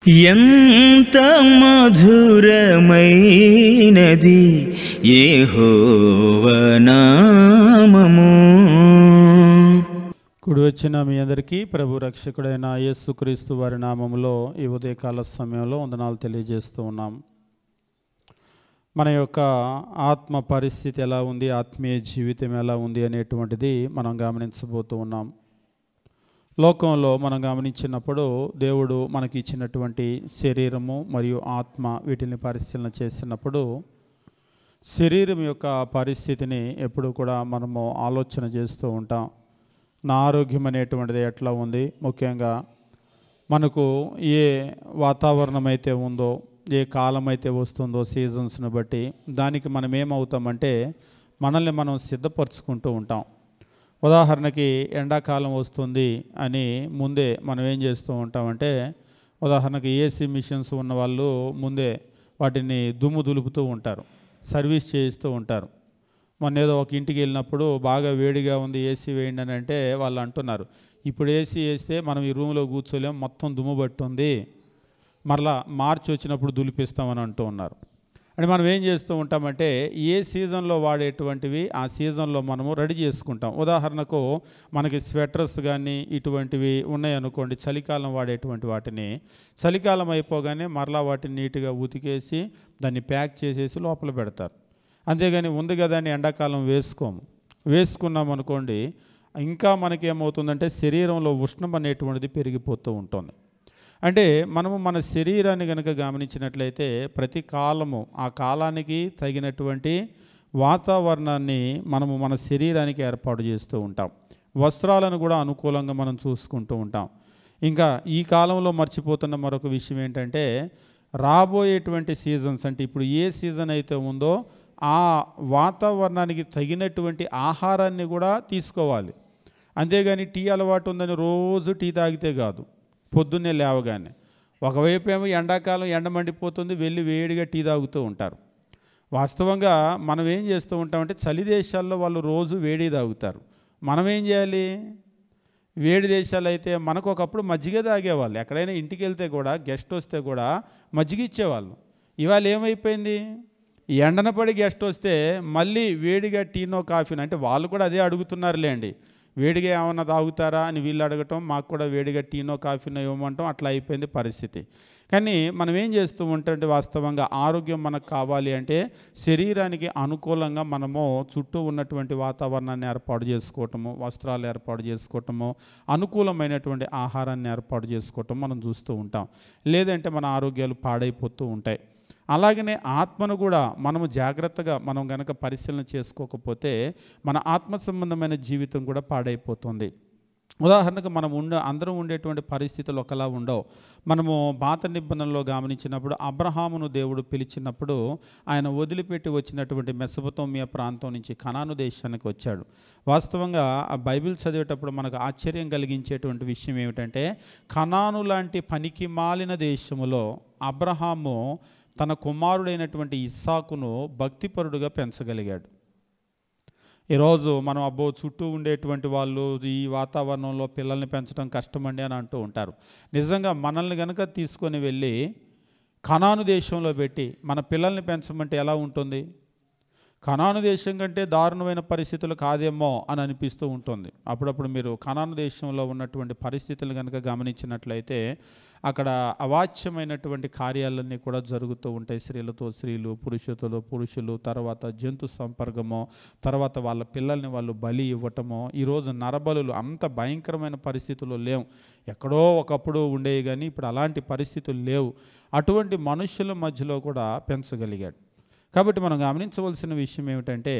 ఎంత మధురమైనది యెహోవా నామము. కుడి వచ్చిన మీ అందరికీ ప్రభు రక్షకుడైన యేసుక్రీస్తు వారి నామములో ఈ ఉదయకాల సమయంలో వందనాలు తెలియజేస్తూ ఉన్నాం. మన యొక్క ఆత్మ పరిస్థితి ఎలా ఉంది, ఆత్మీయ జీవితం ఎలా ఉంది అనేటువంటిది మనం గమనించబోతూ ఉన్నాం. లోకంలో మనం గమనించినప్పుడు దేవుడు మనకి ఇచ్చినటువంటి శరీరము మరియు ఆత్మ వీటిని పరిశీలన చేసినప్పుడు శరీరం యొక్క పరిస్థితిని ఎప్పుడు కూడా మనము ఆలోచన చేస్తూ ఉంటాం. నా ఆరోగ్యం అనేటువంటిది ఎట్లా ఉంది, ముఖ్యంగా మనకు ఏ వాతావరణం అయితే ఉందో, ఏ కాలం అయితే వస్తుందో సీజన్స్ను బట్టి దానికి మనం ఏమవుతామంటే మనల్ని మనం సిద్ధపరచుకుంటూ ఉంటాం. ఉదాహరణకి ఎండాకాలం వస్తుంది అని ముందే మనం ఏం చేస్తూ ఉంటామంటే, ఉదాహరణకి ఏసీ మిషన్స్ ఉన్న వాళ్ళు ముందే వాటిని దుమ్ము దులుపుతూ ఉంటారు, సర్వీస్ చేయిస్తూ ఉంటారు. మొన్న ఏదో ఒక ఇంటికి వెళ్ళినప్పుడు బాగా వేడిగా ఉంది, ఏసీ వేయండి అని అంటే వాళ్ళు అంటున్నారు, ఇప్పుడు ఏసీ వేస్తే మనం ఈ రూమ్లో కూర్చోలేం, మొత్తం దుమ్ము పట్టుంది, మరలా మార్చి వచ్చినప్పుడు దులిపిస్తామని అంటూ ఉన్నారు. అంటే మనం ఏం చేస్తూ ఉంటామంటే ఏ సీజన్లో వాడేటువంటివి ఆ సీజన్లో మనము రెడీ చేసుకుంటాం. ఉదాహరణకు మనకి స్వెటర్స్ కానీ ఇటువంటివి ఉన్నాయనుకోండి, చలికాలం వాడేటువంటి వాటిని చలికాలం అయిపోగానే మరలా వాటిని నీట్గా ఉతికేసి దాన్ని ప్యాక్ చేసేసి లోపల పెడతారు. అంతేగాని ఉంది కదా అని ఎండాకాలం వేసుకున్నాం అనుకోండి, ఇంకా మనకేమవుతుందంటే శరీరంలో ఉష్ణం అనేటువంటిది పెరిగిపోతూ ఉంటుంది. అంటే మనము మన శరీరాన్ని కనుక గమనించినట్లయితే ప్రతి కాలము ఆ కాలానికి తగినటువంటి వాతావరణాన్ని మనము మన శరీరానికి ఏర్పాటు చేస్తూ ఉంటాం. వస్త్రాలను కూడా అనుకూలంగా మనం చూసుకుంటూ ఉంటాం. ఇంకా ఈ కాలంలో మర్చిపోతున్న మరొక విషయం ఏంటంటే, రాబోయేటువంటి సీజన్స్ అంటే ఇప్పుడు ఏ సీజన్ అయితే ఉందో ఆ వాతావరణానికి తగినటువంటి ఆహారాన్ని కూడా తీసుకోవాలి. అంతేగాని టీ అలవాటు ఉందని రోజు టీ తాగితే కాదు. పొద్దున్నే లేవగానే ఒకవైపు ఏమో ఎండాకాలం ఎండ మండిపోతుంది, వెళ్ళి వేడిగా టీ తాగుతూ ఉంటారు. వాస్తవంగా మనం ఏం చేస్తూ ఉంటామంటే చలి దేశాల్లో వాళ్ళు రోజు వేడి తాగుతారు. మనం ఏం చేయాలి? వేడి దేశాలు అయితే మనకు ఒకప్పుడు మజ్జిగ తాగేవాళ్ళు. ఎక్కడైనా ఇంటికి వెళ్తే కూడా గెస్ట్ వస్తే కూడా మజ్జిగ ఇచ్చేవాళ్ళు. ఇవాళ ఏమైపోయింది? ఎండన పడి గెస్ట్ వస్తే మళ్ళీ వేడిగా టీనో కాఫీనో, అంటే వాళ్ళు కూడా అదే అడుగుతున్నారులేండి, వేడిగా ఏమన్నా తాగుతారా అని వీళ్ళు అడగటం, మాకు కూడా వేడిగా టీనో కాఫీనో ఇవ్వమంటాం. అట్లా అయిపోయింది పరిస్థితి. కానీ మనం ఏం చేస్తూ ఉంటే వాస్తవంగా ఆరోగ్యం మనకు కావాలి అంటే శరీరానికి అనుకూలంగా మనము చుట్టూ ఉన్నటువంటి వాతావరణాన్ని ఏర్పాటు చేసుకోవటము, వస్త్రాలు ఏర్పాటు చేసుకోవటము, అనుకూలమైనటువంటి ఆహారాన్ని ఏర్పాటు చేసుకోవటం మనం చూస్తూ ఉంటాం. లేదంటే మన ఆరోగ్యాలు పాడైపోతూ ఉంటాయి. అలాగనే ఆత్మను కూడా మనము జాగ్రత్తగా మనం గనక పరిశీలన చేసుకోకపోతే మన ఆత్మ సంబంధమైన జీవితం కూడా పాడైపోతుంది. ఉదాహరణకు మనం అందరం ఉండేటువంటి పరిస్థితులు ఒకలా ఉండవు. మనము పాత నిబంధనలో గమనించినప్పుడు అబ్రహామును దేవుడు పిలిచినప్పుడు ఆయన వదిలిపెట్టి వచ్చినటువంటి మెసొపొతేమియా ప్రాంతం నుంచి కనాను దేశానికి వచ్చాడు. వాస్తవంగా ఆ బైబిల్ చదివేటప్పుడు మనకు ఆశ్చర్యం కలిగించేటువంటి విషయం ఏమిటంటే, కనాను లాంటి పనికి మాలిన దేశములో అబ్రహాము తన కుమారుడైనటువంటి ఇస్సాకును భక్తిపరుడుగా పెంచగలిగాడు. ఈరోజు మనం చుట్టూ ఉండేటువంటి వాళ్ళు ఈ వాతావరణంలో పిల్లల్ని పెంచడం కష్టమండి అని అంటూ ఉంటారు. నిజంగా మనల్ని కనుక తీసుకొని వెళ్ళి కనాను దేశంలో పెట్టి మన పిల్లల్ని పెంచమంటే ఎలా ఉంటుంది? కనాను దేశం కంటే దారుణమైన పరిస్థితులు కాదేమో అని అనిపిస్తూ ఉంటుంది. అప్పుడప్పుడు మీరు కనాను దేశంలో ఉన్నటువంటి పరిస్థితులు కనుక గమనించినట్లయితే అక్కడ అవాచ్యమైనటువంటి కార్యాలన్నీ కూడా జరుగుతూ ఉంటాయి. స్త్రీలతో స్త్రీలు, పురుషులతో పురుషులు, తర్వాత జంతు సంపర్కము, తర్వాత వాళ్ళ పిల్లల్ని వాళ్ళు బలి ఇవ్వటము. ఈరోజు నరబలులు అంత భయంకరమైన పరిస్థితులు లేవు. ఎక్కడో ఒకప్పుడు ఉండేవి కానీ ఇప్పుడు అలాంటి పరిస్థితులు లేవు. అటువంటి మనుషుల మధ్యలో కూడా పెంచగలిగాడు. కాబట్టి మనం గమనించవలసిన విషయం ఏమిటంటే,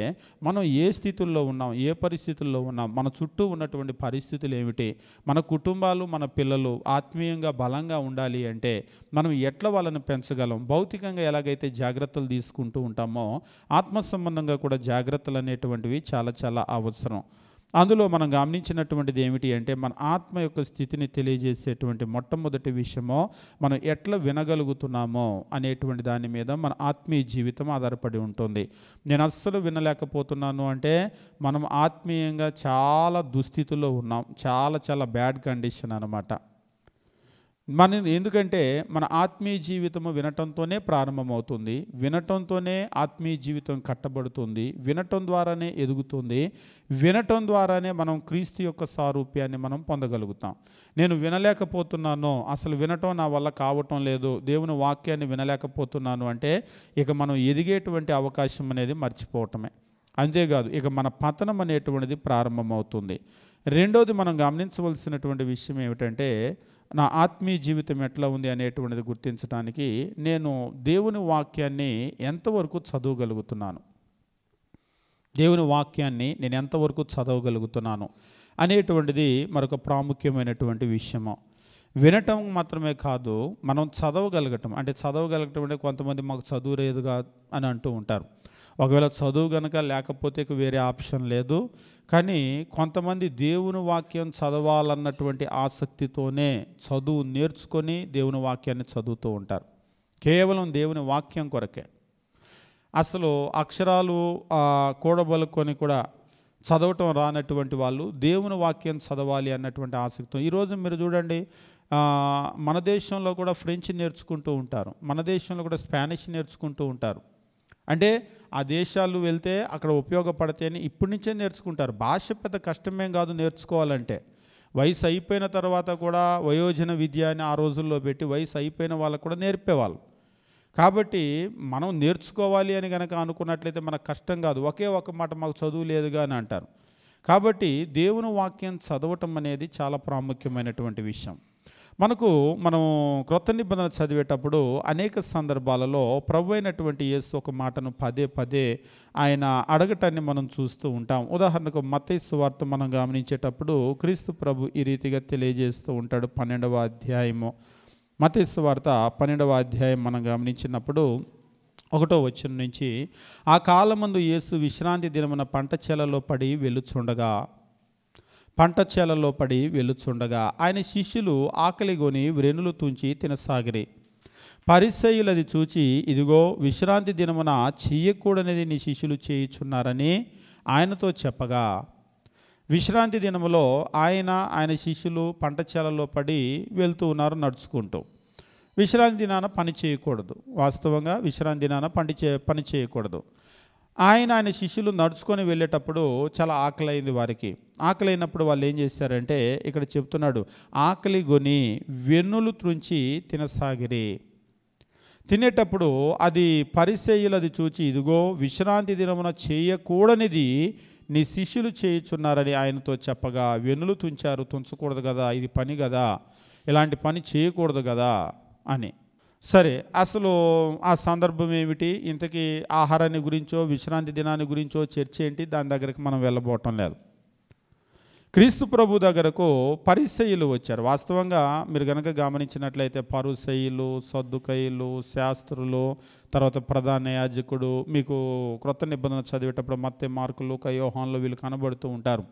మనం ఏ స్థితుల్లో ఉన్నాం, ఏ పరిస్థితుల్లో ఉన్నాం, మన చుట్టూ ఉన్నటువంటి పరిస్థితులు ఏమిటి, మన కుటుంబాలు, మన పిల్లలు ఆత్మీయంగా బలంగా ఉండాలి అంటే మనం ఎట్లా వాళ్ళని పెంచగలం? భౌతికంగా ఎలాగైతే జాగ్రత్తలు తీసుకుంటూ ఉంటామో ఆత్మ సంబంధంగా కూడా జాగ్రత్తలు అనేటువంటివి చాలా చాలా అవసరం. అందులో మనం గమనించినటువంటిది ఏమిటి అంటే, మన ఆత్మ యొక్క స్థితిని తెలియజేసేటువంటి మొట్టమొదటి విషయమో మనం ఎట్లా వినగలుగుతున్నామో అనేటువంటి దాని మీద మన ఆత్మీయ జీవితం ఆధారపడి ఉంటుంది. నేను అస్సలు వినలేకపోతున్నాను అంటే మనం ఆత్మీయంగా చాలా దుస్థితిలో ఉన్నాం, చాలా చాలా బ్యాడ్ కండిషన్ అన్నమాట. ఎందుకంటే మన ఆత్మీయ జీవితము వినటంతోనే ప్రారంభమవుతుంది, వినటంతోనే ఆత్మీయ జీవితం కట్టబడుతుంది, వినటం ద్వారానే ఎదుగుతుంది, వినటం ద్వారానే మనం క్రీస్తు యొక్క సారూప్యాన్ని మనం పొందగలుగుతాం. నేను వినలేకపోతున్నాను, అసలు వినటం నా వల్ల కావటం లేదు, దేవుని వాక్యాన్ని వినలేకపోతున్నాను అంటే ఇక మనం ఎదిగేటువంటి అవకాశం అనేది మర్చిపోవటమే. అంతేకాదు ఇక మన పతనం అనేటువంటిది ప్రారంభమవుతుంది. రెండోది మనం గమనించవలసినటువంటి విషయం ఏమిటంటే, నా ఆత్మీయ జీవితం ఎట్లా ఉంది అనేటువంటిది గుర్తించడానికి నేను దేవుని వాక్యాన్ని ఎంతవరకు చదవగలుగుతున్నాను, దేవుని వాక్యాన్ని నేను ఎంతవరకు చదవగలుగుతున్నాను అనేటువంటిది మరొక ప్రాముఖ్యమైనటువంటి విషయము. వినటం మాత్రమే కాదు, మనం చదవగలగటం. అంటే చదవగలగటం అంటే కొంతమంది మాకు చదువు లేదుగా అని అంటూ ఉంటారు. ఒకవేళ చదువు కనుక లేకపోతే వేరే ఆప్షన్ లేదు. కానీ కొంతమంది దేవుని వాక్యం చదవాలన్నటువంటి ఆసక్తితోనే చదువు నేర్చుకొని దేవుని వాక్యాన్ని చదువుతూ ఉంటారు. కేవలం దేవుని వాక్యం కొరకే. అసలు అక్షరాలు కూడబలుకొని కూడా చదవటం రానటువంటి వాళ్ళు దేవుని వాక్యం చదవాలి అన్నటువంటి ఆసక్తితో ఈరోజు మీరు చూడండి, మన దేశంలో కూడా ఫ్రెంచ్ నేర్చుకుంటూ ఉంటారు, మన దేశంలో కూడా స్పానిష్ నేర్చుకుంటూ ఉంటారు. అంటే ఆ దేశాలు వెళ్తే అక్కడ ఉపయోగపడితే అని ఇప్పటి నుంచే నేర్చుకుంటారు. భాష పెద్ద కష్టమేం కాదు నేర్చుకోవాలంటే. వయసు అయిపోయిన తర్వాత కూడా వయోజన విద్య అని ఆ రోజుల్లో పెట్టి వయసు అయిపోయిన వాళ్ళకు కూడా నేర్పేవాళ్ళు. కాబట్టి మనం నేర్చుకోవాలి అని కనుక అనుకున్నట్లయితే మనకు కష్టం కాదు. ఒకే ఒక మాట మాకు చదువు లేదుగా అని అంటారు. కాబట్టి దేవుని వాక్యం చదవటం అనేది చాలా ప్రాముఖ్యమైనటువంటి విషయం. మనం క్రొత్త నిబంధన చదివేటప్పుడు అనేక సందర్భాలలో ప్రభు అయినటువంటి యేసు ఒక మాటను పదే పదే ఆయన అడగటాన్ని మనం చూస్తూ ఉంటాం. ఉదాహరణకు మత్తయి సువార్త మనం గమనించేటప్పుడు క్రీస్తు ప్రభు ఈ రీతిగా తెలియజేస్తూ ఉంటాడు. 12వ అధ్యాయము మత్తయి సువార్త 12వ అధ్యాయం మనం గమనించినప్పుడు 1వ వచనం నుంచి, ఆ కాలమందు యేసు విశ్రాంతి దినమున పంట చేలలో పడి వెలుచుండగా ఆయన శిష్యులు ఆకలిగొని వ్రేనులు తుంచి తినసాగిరి. పరిసయ్యులది చూచి, ఇదిగో విశ్రాంతి దినమున చెయ్యకూడనిది నీ శిష్యులు చేయుచున్నారని ఆయనతో చెప్పగా, విశ్రాంతి దినములో ఆయన శిష్యులు పంట చేలలో పడి వెళ్తూ ఉన్నారు నడుచుకుంటూ. విశ్రాంతి దినాన పని చేయకూడదు. వాస్తవంగా విశ్రాంతి దినాన పని చేయకూడదు. ఆయన శిష్యులు నడుచుకొని వెళ్ళేటప్పుడు చాలా ఆకలైంది వారికి. ఆకలైనప్పుడు వాళ్ళు ఏం చేశారంటే ఇక్కడ చెప్తున్నాడు, ఆకలి గొని వెన్నులు త్రుంచి తినసాగిరి. తినేటప్పుడు అది పరిసయ్యులది చూచి, ఇదిగో విశ్రాంతి దినమున చేయకూడనిది నీ శిష్యులు చేయుచున్నారని ఆయనతో చెప్పగా, వెన్నులు తుంచకూడదు కదా, ఇది పని కదా, ఇలాంటి పని చేయకూడదు కదా అని. సరే, అసలు ఆ సందర్భం ఏమిటి, ఇంతకీ ఆహారాన్ని గురించో విశ్రాంతి దినాన్ని గురించో చర్చ ఏంటి, దాని దగ్గరికి మనం వెళ్ళబోవటం లేదు. క్రీస్తు ప్రభు దగ్గరకు పరిసయ్యులు వచ్చారు. వాస్తవంగా మీరు కనుక గమనించినట్లయితే పరిసయ్యులు, సద్దుకయ్యులు, శాస్త్రులు, తర్వాత ప్రధాన యాజకుడు, మీకు క్రొత్త నిబంధన చదివేటప్పుడు మత్తయి, మార్కు, లూకా, యోహానులు వీళ్ళు కనబడుతూ ఉంటారు.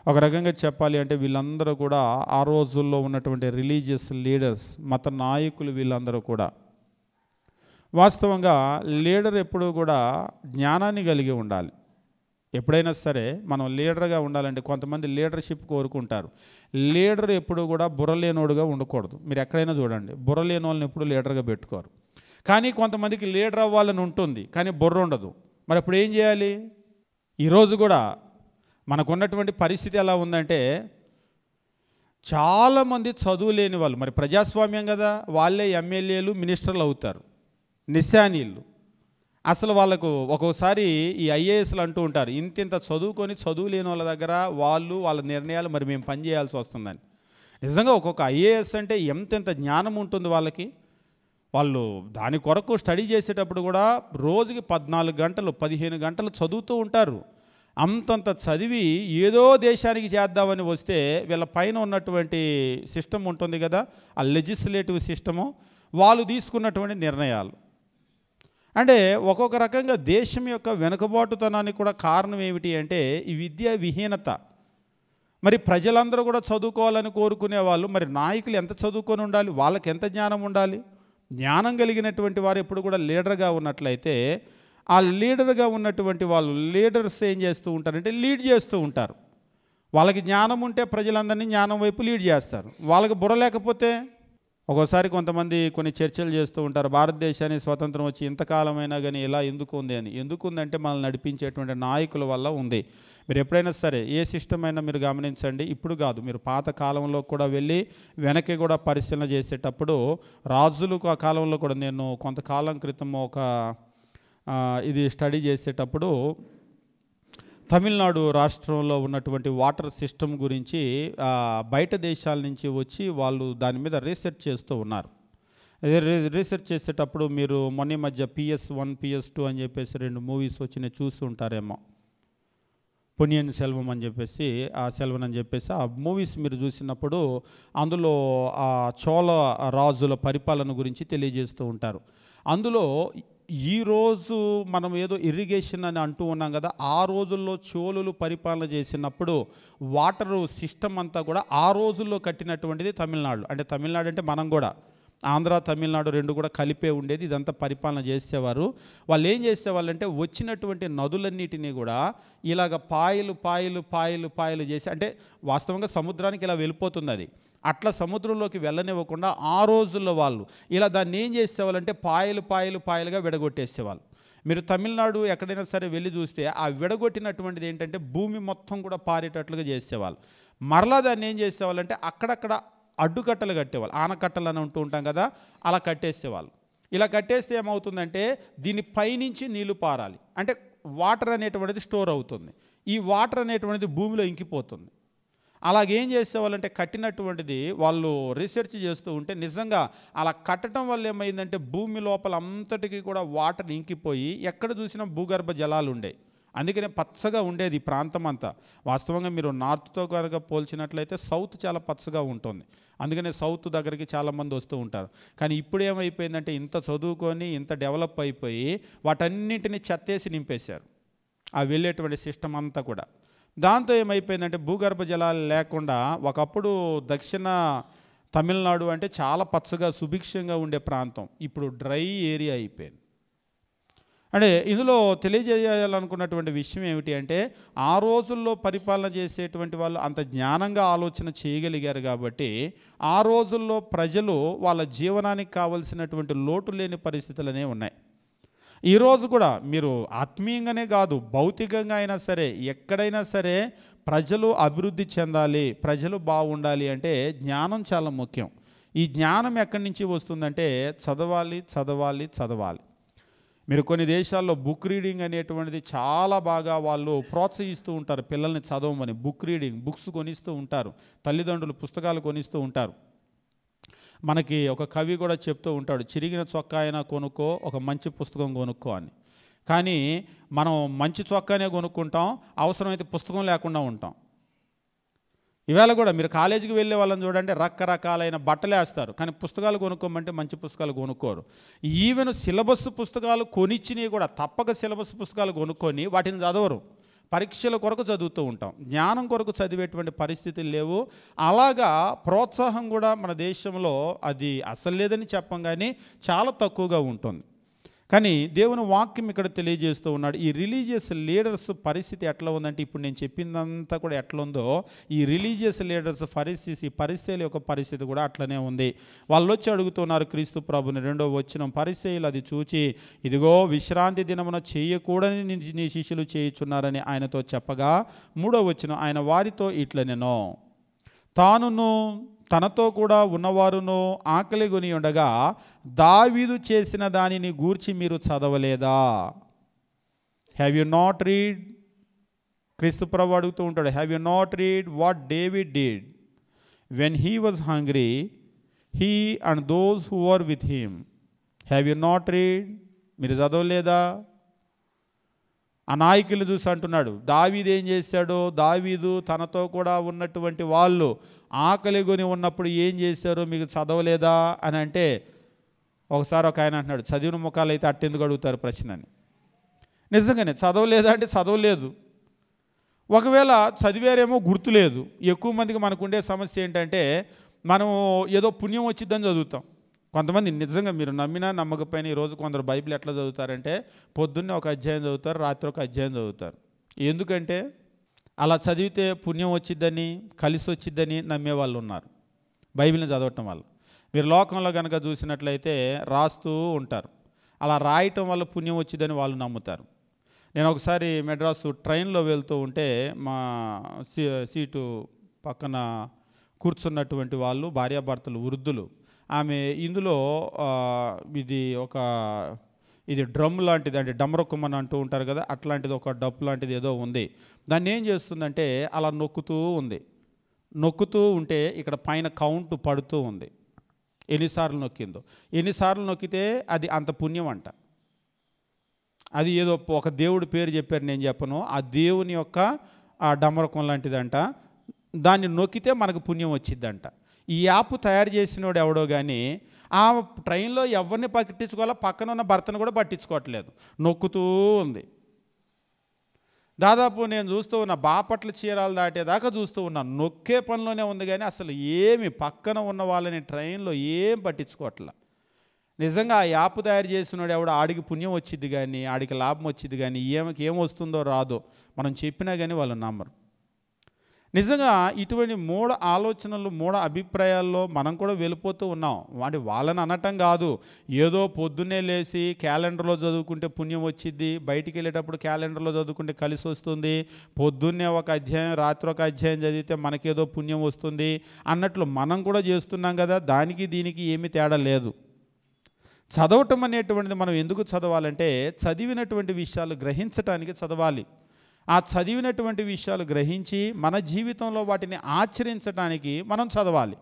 ఒక రకంగా చెప్పాలి అంటే వీళ్ళందరూ కూడా ఆ రోజుల్లో ఉన్నటువంటి రిలీజియస్ లీడర్స్, మత నాయకులు వీళ్ళందరూ కూడా. వాస్తవంగా లీడర్ ఎప్పుడూ కూడా జ్ఞానాన్ని కలిగి ఉండాలి. ఎప్పుడైనా సరే మనం లీడర్గా ఉండాలంటే కొంతమంది లీడర్షిప్ కోరుకుంటారు. లీడర్ ఎప్పుడు కూడా బుర్రలేనోడుగా ఉండకూడదు. మీరు ఎక్కడైనా చూడండి, బుర్రలేని వాళ్ళని ఎప్పుడు లీడర్గా పెట్టుకోరు. కానీ కొంతమందికి లీడర్ అవ్వాలని ఉంటుంది, కానీ బుర్ర ఉండదు. మరి అప్పుడు ఏం చేయాలి? ఈరోజు కూడా మనకున్నటువంటి పరిస్థితి ఎలా ఉందంటే, చాలామంది చదువు లేని వాళ్ళు, మరి ప్రజాస్వామ్యం కదా, వాళ్ళే ఎమ్మెల్యేలు, మినిస్టర్లు అవుతారు, నిశానీళ్ళు. అసలు వాళ్ళకు ఒక్కోసారి ఈ ఐఏఎస్లు అంటూ ఉంటారు, ఇంత చదువుకొని చదువు లేని వాళ్ళ దగ్గర వాళ్ళ నిర్ణయాలు మరి మేము పని చేయాల్సి వస్తుందని. నిజంగా ఒక్కొక్క ఐఏఎస్ అంటే ఎంతెంత జ్ఞానం ఉంటుంది వాళ్ళకి. వాళ్ళు దాని కొరకు స్టడీ చేసేటప్పుడు కూడా రోజుకి 14 గంటలు 15 గంటలు చదువుతూ ఉంటారు. అంతంత చదివి ఏదో దేశానికి చేద్దామని వస్తే వీళ్ళ పైన ఉన్నటువంటి సిస్టమ్ ఉంటుంది కదా, ఆ లెజిస్లేటివ్ సిస్టము, వాళ్ళు తీసుకున్నటువంటి నిర్ణయాలు అంటే ఒక్కొక్క రకంగా దేశం యొక్క వెనుకబాటుతనానికి కూడా కారణం ఏమిటి అంటే ఈ విద్యా విహీనత. మరి ప్రజలందరూ కూడా చదువుకోవాలని కోరుకునే వాళ్ళు, మరి నాయకులు ఎంత చదువుకొని ఉండాలి, వాళ్ళకి ఎంత జ్ఞానం ఉండాలి? జ్ఞానం కలిగినటువంటి వారు ఎప్పుడు కూడా లీడర్గా ఉన్నట్లయితే, ఆ లీడర్గా ఉన్నటువంటి వాళ్ళు లీడర్స్ ఏం చేస్తూ ఉంటారంటే లీడ్ చేస్తూ ఉంటారు. వాళ్ళకి జ్ఞానం ఉంటే ప్రజలందరినీ జ్ఞానం వైపు లీడ్ చేస్తారు. వాళ్ళకి బుర్ర లేకపోతే ఒక్కోసారి కొంతమంది కొన్ని చర్చలు చేస్తూ ఉంటారు, భారతదేశానికి స్వతంత్రం వచ్చి ఇంతకాలమైనా కానీ ఇలా ఎందుకు ఉంది అని. ఎందుకు ఉందంటే మనల్ని నడిపించేటువంటి నాయకుల వల్ల ఉంది. మీరు ఎప్పుడైనా సరే ఏ సిస్టమ్ అయినా మీరు గమనించండి, ఇప్పుడు కాదు, మీరు పాత కాలంలో కూడా వెళ్ళి వెనక్కి కూడా పరిశీలన చేసేటప్పుడు రాజులు ఆ కాలంలో కూడా, నేను కొంతకాలం క్రితం ఇది స్టడీ చేసేటప్పుడు తమిళనాడు రాష్ట్రంలో ఉన్నటువంటి వాటర్ సిస్టమ్ గురించి బయట దేశాల నుంచి వచ్చి వాళ్ళు దాని మీద రీసెర్చ్ చేస్తూ ఉన్నారు. రీసెర్చ్ చేసేటప్పుడు మీరు మొన్న మధ్య PS1 PS2 అని చెప్పేసి 2 మూవీస్ వచ్చినాయి, చూసి ఉంటారేమో. పొన్నియిన్ సెల్వం అని చెప్పేసి, సెల్వన్ అని చెప్పేసి ఆ మూవీస్ మీరు చూసినప్పుడు అందులో ఆ చోళ రాజుల పరిపాలన గురించి తెలియజేస్తూ ఉంటారు. అందులో ఈరోజు మనం ఏదో ఇరిగేషన్ అని అంటూ ఉన్నాం కదా, ఆ రోజుల్లో చోళులు పరిపాలన చేసినప్పుడు వాటరు సిస్టమ్ అంతా కూడా ఆ రోజుల్లో కట్టినటువంటిది తమిళనాడు. అంటే తమిళనాడు అంటే మనం కూడా ఆంధ్ర తమిళనాడు 2 కూడా కలిపే ఉండేది. ఇదంతా పరిపాలన చేసేవారు. వాళ్ళు ఏం చేసేవాళ్ళంటే వచ్చినటువంటి నదులన్నిటినీ కూడా ఇలాగ పాయలు పాయలు పాయలు పాయలు చేసి, అంటే వాస్తవంగా సముద్రానికి ఇలా వెళ్ళిపోతుంది అది, అట్లా సముద్రంలోకి వెళ్ళనివ్వకుండా ఆ రోజుల్లో వాళ్ళు ఇలా దాన్ని ఏం చేసేవాళ్ళంటే పాయలు పాయలు పాయలుగా విడగొట్టేసేవాళ్ళు. మీరు తమిళనాడు ఎక్కడైనా సరే వెళ్ళి చూస్తే ఆ విడగొట్టినటువంటిది ఏంటంటే భూమి మొత్తం కూడా పారేటట్లుగా చేసేవాళ్ళు. మరలా దాన్ని ఏం చేసేవాళ్ళంటే అక్కడక్కడ అడ్డుకట్టలు కట్టేవాళ్ళు, ఆనకట్టలు అని ఉంటూ ఉంటాం కదా, అలా కట్టేసేవాళ్ళు. ఇలా కట్టేస్తే ఏమవుతుందంటే దీని పైనుంచి నీళ్లు పారాలి, అంటే వాటర్ అనేటువంటిది స్టోర్ అవుతుంది. ఈ వాటర్ అనేటువంటిది భూమిలో ఇంకిపోతుంది. అలాగేం చేసేవాళ్ళంటే కట్టినటువంటిది వాళ్ళు రీసెర్చ్ చేస్తూ ఉంటే నిజంగా అలా కట్టడం వల్ల ఏమైందంటే భూమి లోపల అంతటికీ కూడా వాటర్ ఇంకిపోయి ఎక్కడ చూసినా భూగర్భ జలాలు ఉండే. అందుకనే పచ్చగా ఉండేది ఈ ప్రాంతం అంతా. వాస్తవంగా మీరు నార్త్తో కనుక పోల్చినట్లయితే సౌత్ చాలా పచ్చగా ఉంటుంది. అందుకనే సౌత్ దగ్గరికి చాలామంది వస్తూ ఉంటారు. కానీ ఇప్పుడు ఏమైపోయిందంటే ఇంత చదువుకొని ఇంత డెవలప్ అయిపోయి వాటన్నింటినీ చెత్తేసి నింపేశారు, ఆ వెళ్ళేటువంటి సిస్టమ్ అంతా కూడా. దాంతో ఏమైపోయిందంటే భూగర్భ జలాలు లేకుండా ఒకప్పుడు దక్షిణ తమిళనాడు అంటే చాలా పచ్చగా సుభిక్షంగా ఉండే ప్రాంతం ఇప్పుడు డ్రై ఏరియా అయిపోయింది. అంటే ఇందులో తెలియజేయాలనుకున్నటువంటి విషయం ఏమిటి అంటే ఆ రోజుల్లో పరిపాలన చేసేటువంటి వాళ్ళు అంత జ్ఞానంగా ఆలోచన చేయగలిగారు కాబట్టి ఆ రోజుల్లో ప్రజలు వాళ్ళ జీవనానికి కావలసినటువంటి లోటు లేని పరిస్థితులనే ఉన్నాయి. ఈరోజు కూడా మీరు ఆత్మీయంగానే కాదు భౌతికంగా అయినా సరే ఎక్కడైనా సరే ప్రజలు అభివృద్ధి చెందాలి, ప్రజలు బాగుండాలి అంటే జ్ఞానం చాలా ముఖ్యం. ఈ జ్ఞానం ఎక్కడి నుంచి వస్తుందంటే చదవాలి చదవాలి చదవాలి. మీరు కొన్ని దేశాల్లో బుక్ రీడింగ్ అనేటువంటిది చాలా బాగా వాళ్ళు ప్రోత్సహిస్తూ ఉంటారు, పిల్లల్ని చదవమని. బుక్ రీడింగ్, బుక్స్ కొనిస్తూ ఉంటారు, తల్లిదండ్రులు పుస్తకాలు కొనిస్తూ ఉంటారు. మనకి ఒక కవి కూడా చెప్తూ ఉంటాడు, చిరిగిన చొక్కా అయినా కొనుక్కో, ఒక మంచి పుస్తకం కొనుక్కో అని. కానీ మనం మంచి చొక్కానే కొనుక్కుంటాం, అవసరమైతే పుస్తకం లేకుండా ఉంటాం. ఇవాళ కూడా మీరు కాలేజీకి వెళ్ళే వాళ్ళని చూడండి, రకరకాలైన బట్టలు వేస్తారు, కానీ పుస్తకాలు కొనుక్కోమంటే మంచి పుస్తకాలు కొనుక్కోరు. ఈవెన్ సిలబస్ పుస్తకాలు కొనిచ్చినవి కూడా తప్పక సిలబస్ పుస్తకాలు కొనుక్కొని వాటిని చదవరు, పరీక్షల కొరకు చదువుతూ ఉంటాం. జ్ఞానం కొరకు చదివేటువంటి పరిస్థితులు లేవు. అలాగా ప్రోత్సాహం కూడా మన దేశంలో అది అసలు లేదని చెప్పం, కానీ చాలా తక్కువగా ఉంటుంది. కానీ దేవుని వాక్యం ఇక్కడ తెలియజేస్తూ ఉన్నాడు. ఈ రిలీజియస్ లీడర్స్ పరిస్థితి ఎట్లా ఉందంటే ఇప్పుడు నేను చెప్పిందంతా కూడా ఎట్లా ఉందో ఈ రిలీజియస్ లీడర్స్ పరిస్థితి, పరిసయ్యుల యొక్క పరిస్థితి కూడా అట్లనే ఉంది. వాళ్ళు వచ్చి అడుగుతున్నారు క్రీస్తు ప్రభుని. 2వ వచనం, పరిసయ్యులు అది చూచి ఇదిగో విశ్రాంతి దినమున చేయకూడని నీ శిష్యులు చేయుచున్నారని ఆయనతో చెప్పగా 3వ వచనం, ఆయన వారితో ఇట్లనెనో తానును తనతో కూడా ఉన్నవారును ఆకలి కొని ఉండగా దావీదు చేసిన దానిని గూర్చి మీరు చదవలేదా? Have you not read? క్రీస్తు ప్రభు అడుగుతూ ఉంటాడు, have you not read what David did when he was hungry, he and those who were with him? Have you not read? మీరు చదవలేదా? ఆ నాయకులు చూసి అంటున్నాడు, దావీదు ఏం చేశాడో, దావీదు తనతో కూడా ఉన్నటువంటి వాళ్ళు ఆకలి కొని ఉన్నప్పుడు ఏం చేశారో మీకు చదవలేదా అని అంటే ఒకసారి ఒక ఆయన అంటున్నాడు, చదివిన ముఖాలు అయితే అట్టెందుకు అడుగుతారు ప్రశ్న అని. నిజంగానే చదవలేదా అంటే చదవలేదు. ఒకవేళ చదివారేమో గుర్తులేదు. ఎక్కువ మందికి మనకుండే సమస్య ఏంటంటే మనం ఏదో పుణ్యం వచ్చిద్దని చదువుతాం. కొంతమంది నిజంగా మీరు నమ్మినా నమ్మకపోయినా ఈరోజు కొందరు బైబిల్ ఎట్లా చదువుతారంటే పొద్దున్నే ఒక అధ్యాయం చదువుతారు, రాత్రి ఒక అధ్యాయం చదువుతారు. ఎందుకంటే అలా చదివితే పుణ్యం వచ్చిద్దని, కలిసి వచ్చిద్దని నమ్మేవాళ్ళు ఉన్నారు బైబిల్ని చదవటం వల్ల. మీరు లోకంలో కనుక చూసినట్లయితే రాస్తూ ఉంటారు. అలా రాయటం వల్ల పుణ్యం వచ్చిందని వాళ్ళు నమ్ముతారు. నేను ఒకసారి మెడ్రాసు ట్రైన్లో వెళ్తూ ఉంటే మా సీటు పక్కన కూర్చున్నటువంటి వాళ్ళు భార్యాభర్తలు వృద్ధులు. ఆమె ఇందులో ఇది డ్రమ్ లాంటిది, అంటే డమరుకం అంటూ ఉంటారు కదా, అట్లాంటిది ఒక డప్పు లాంటిది ఏదో ఉంది. దాన్ని ఏం చేస్తుందంటే అలా నొక్కుతూ ఉంటే ఇక్కడ పైన కౌంట్ పడుతూ ఉంది. ఎన్నిసార్లు నొక్కిందో, ఎన్నిసార్లు నొక్కితే అది అంత పుణ్యం అంట. అది ఏదో ఒక దేవుడి పేరు చెప్పారు, నేను చెప్పను. ఆ దేవుని యొక్క ఆ డమరకం లాంటిదంట. దాన్ని నొక్కితే మనకు పుణ్యం వచ్చిద్దంట. ఈ యాప్ తయారు చేసినోడు ఎవడో కానీ ఆ ట్రైన్లో ఎవరిని పట్టించుకోవాలో పక్కన ఉన్న భర్తను కూడా పట్టించుకోవట్లేదు, నొక్కుతూ ఉంది. దాదాపు నేను చూస్తూ ఉన్నా, బాపట్ల చీరాలు దాటేదాకా చూస్తూ ఉన్నాను. నొక్కే పనిలోనే ఉంది కానీ అసలు ఏమి పక్కన ఉన్న వాళ్ళని ట్రైన్లో ఏం పట్టించుకోవట్లా. నిజంగా ఆ యాప్ తయారు చేసినోడు ఎవడో ఆడికి పుణ్యం వచ్చింది కానీ, ఆడికి లాభం వచ్చింది కానీ, ఏం వస్తుందో రాదో మనం చెప్పినా కానీ వాళ్ళు నమ్మరు. నిజంగా ఇటువంటి మూఢ ఆలోచనలు, మూఢ అభిప్రాయాల్లో మనం కూడా వెళ్ళిపోతూ ఉన్నాం. అంటే వాళ్ళని అనటం కాదు, ఏదో పొద్దున్నే లేచి క్యాలెండర్లో చదువుకుంటే పుణ్యం వచ్చింది, బయటికి వెళ్ళేటప్పుడు క్యాలెండర్లో చదువుకుంటే కలిసి వస్తుంది, పొద్దున్నే ఒక అధ్యాయం రాత్రి ఒక అధ్యాయం చదివితే మనకేదో పుణ్యం వస్తుంది అన్నట్లు మనం కూడా చేస్తున్నాం కదా. దానికి దీనికి ఏమీ తేడా లేదు. చదవటం అనేటువంటిది మనం ఎందుకు చదవాలంటే చదివినటువంటి విషయాలు గ్రహించటానికి చదవాలి. ఆ చదివినటువంటి విషయాలు గ్రహించి మన జీవితంలో వాటిని ఆచరించడానికి మనం చదవాలి.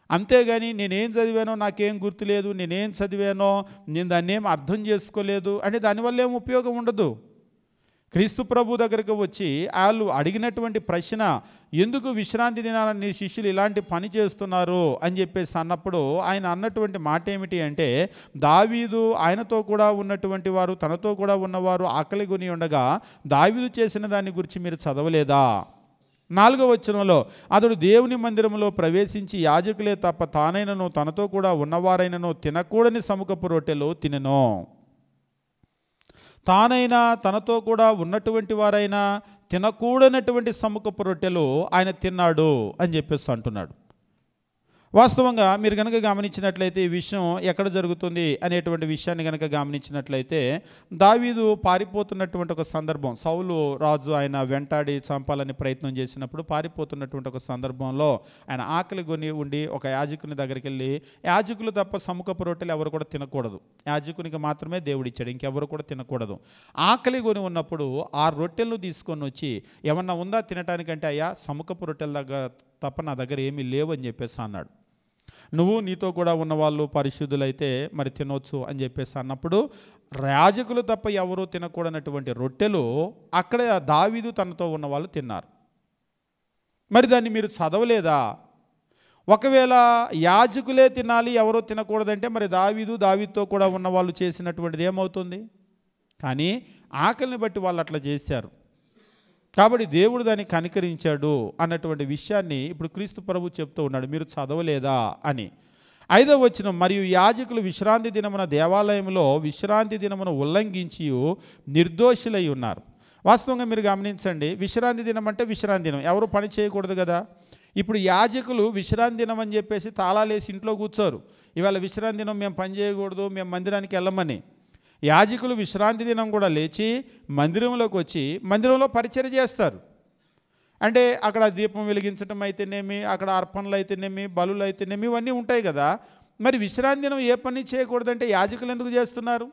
అంతేగాని నేనేం చదివానో నాకేం గుర్తులేదు, నేనేం చదివానో నేను దాన్ని ఏం అర్థం చేసుకోలేదు అంటే దానివల్ల ఏం ఉపయోగం ఉండదు. క్రీస్తు ప్రభు దగ్గరికి వచ్చి వాళ్ళు అడిగినటువంటి ప్రశ్న, ఎందుకు విశ్రాంతి దినాన నీ శిష్యులు ఇలాంటి పని చేస్తున్నారు అని చెప్పేసి అన్నప్పుడు ఆయన అన్నటువంటి మాట ఏమిటి అంటే, దావీదు ఆయనతో కూడా ఉన్నటువంటి వారు, తనతో కూడా ఉన్నవారు ఆకలి కొని ఉండగా దావీదు చేసిన దాని గురించి మీరు చదవలేదా? 4వ వచనంలో, అతడు దేవుని మందిరంలో ప్రవేశించి యాజకులే తప్ప తానైనను తనతో కూడా ఉన్నవారైనను తినకూడని సముఖపు రొట్టెలు తినెను. తానైనా తనతో కూడా ఉన్నటువంటి వారైనా తినకూడనటువంటి సముఖపు రొట్టెలు ఆయన తిన్నాడు అని చెప్పేసి అంటున్నాడు. వాస్తవంగా మీరు కనుక గమనించినట్లయితే ఈ విషయం ఎక్కడ జరుగుతుంది అనేటువంటి విషయాన్ని కనుక గమనించినట్లయితే, దావీదు పారిపోతున్నటువంటి ఒక సందర్భం, సౌలు రాజు ఆయన వెంటాడి చంపాలని ప్రయత్నం చేసినప్పుడు పారిపోతున్నటువంటి ఒక సందర్భంలో ఆయన ఆకలి కొని ఉండి ఒక యాజకుని దగ్గరికి వెళ్ళి, యాజకులు తప్ప సముఖపు రొట్టెలు ఎవరు కూడా తినకూడదు, యాజకునికి మాత్రమే దేవుడు ఇచ్చాడు, ఇంకెవరు కూడా తినకూడదు. ఆకలి కొని ఉన్నప్పుడు ఆ రొట్టెలను తీసుకొని వచ్చి, ఏమన్నా ఉందా తినటానికంటే, అయ్యా సముఖపు రొట్టెల దగ్గర తప్ప నా దగ్గర ఏమీ లేవు అని చెప్పేసి అన్నాడు. నువ్వు నీతో కూడా ఉన్నవాళ్ళు పరిశుద్ధులైతే మరి తినొచ్చు అని చెప్పేసి అన్నప్పుడు, యాజకులు తప్ప ఎవరూ తినకూడనటువంటి రొట్టెలు అక్కడ దావీదు తనతో ఉన్న వాళ్ళు తిన్నారు. మరి దాన్ని మీరు చదవలేదా? ఒకవేళ యాజకులే తినాలి ఎవరో తినకూడదంటే మరి దావీదుతో కూడా ఉన్న వాళ్ళు చేసినటువంటిది ఏమవుతుంది? కానీ ఆకలిని బట్టి వాళ్ళు అట్లా చేశారు కాబట్టి దేవుడు దాన్ని కనికరించాడు అన్నటువంటి విషయాన్ని ఇప్పుడు క్రీస్తు ప్రభు చెప్తూ ఉన్నాడు, మీరు చదవలేదా అని. 5వ వచనం, మరియు యాజకులు విశ్రాంతి దినమున దేవాలయంలో విశ్రాంతి దినమును ఉల్లంఘించి నిర్దోషులై ఉన్నారు. వాస్తవంగా మీరు గమనించండి, విశ్రాంతి దినం అంటే విశ్రాంతి దినం, ఎవరు పని చేయకూడదు కదా. ఇప్పుడు యాజకులు విశ్రాంతి దినం అని చెప్పేసి తాళాలేసి ఇంట్లో కూర్చోరు, ఇవాళ విశ్రాంతి దినం మేము పని చేయకూడదు, మేము మందిరానికి వెళ్ళమని. యాజకులు విశ్రాంతి దినం కూడా లేచి మందిరంలోకి వచ్చి మందిరంలో పరిచర్య చేస్తారు. అంటే అక్కడ దీపం వెలిగించడం అయితేనేమి, అక్కడ అర్పణలు అయితేనేమి, బలులు అయితేనేమి, ఇవన్నీ ఉంటాయి కదా. మరి విశ్రాంతి దినం ఏ పని చేయకూడదంటే యాజకులు ఎందుకు చేస్తున్నారు?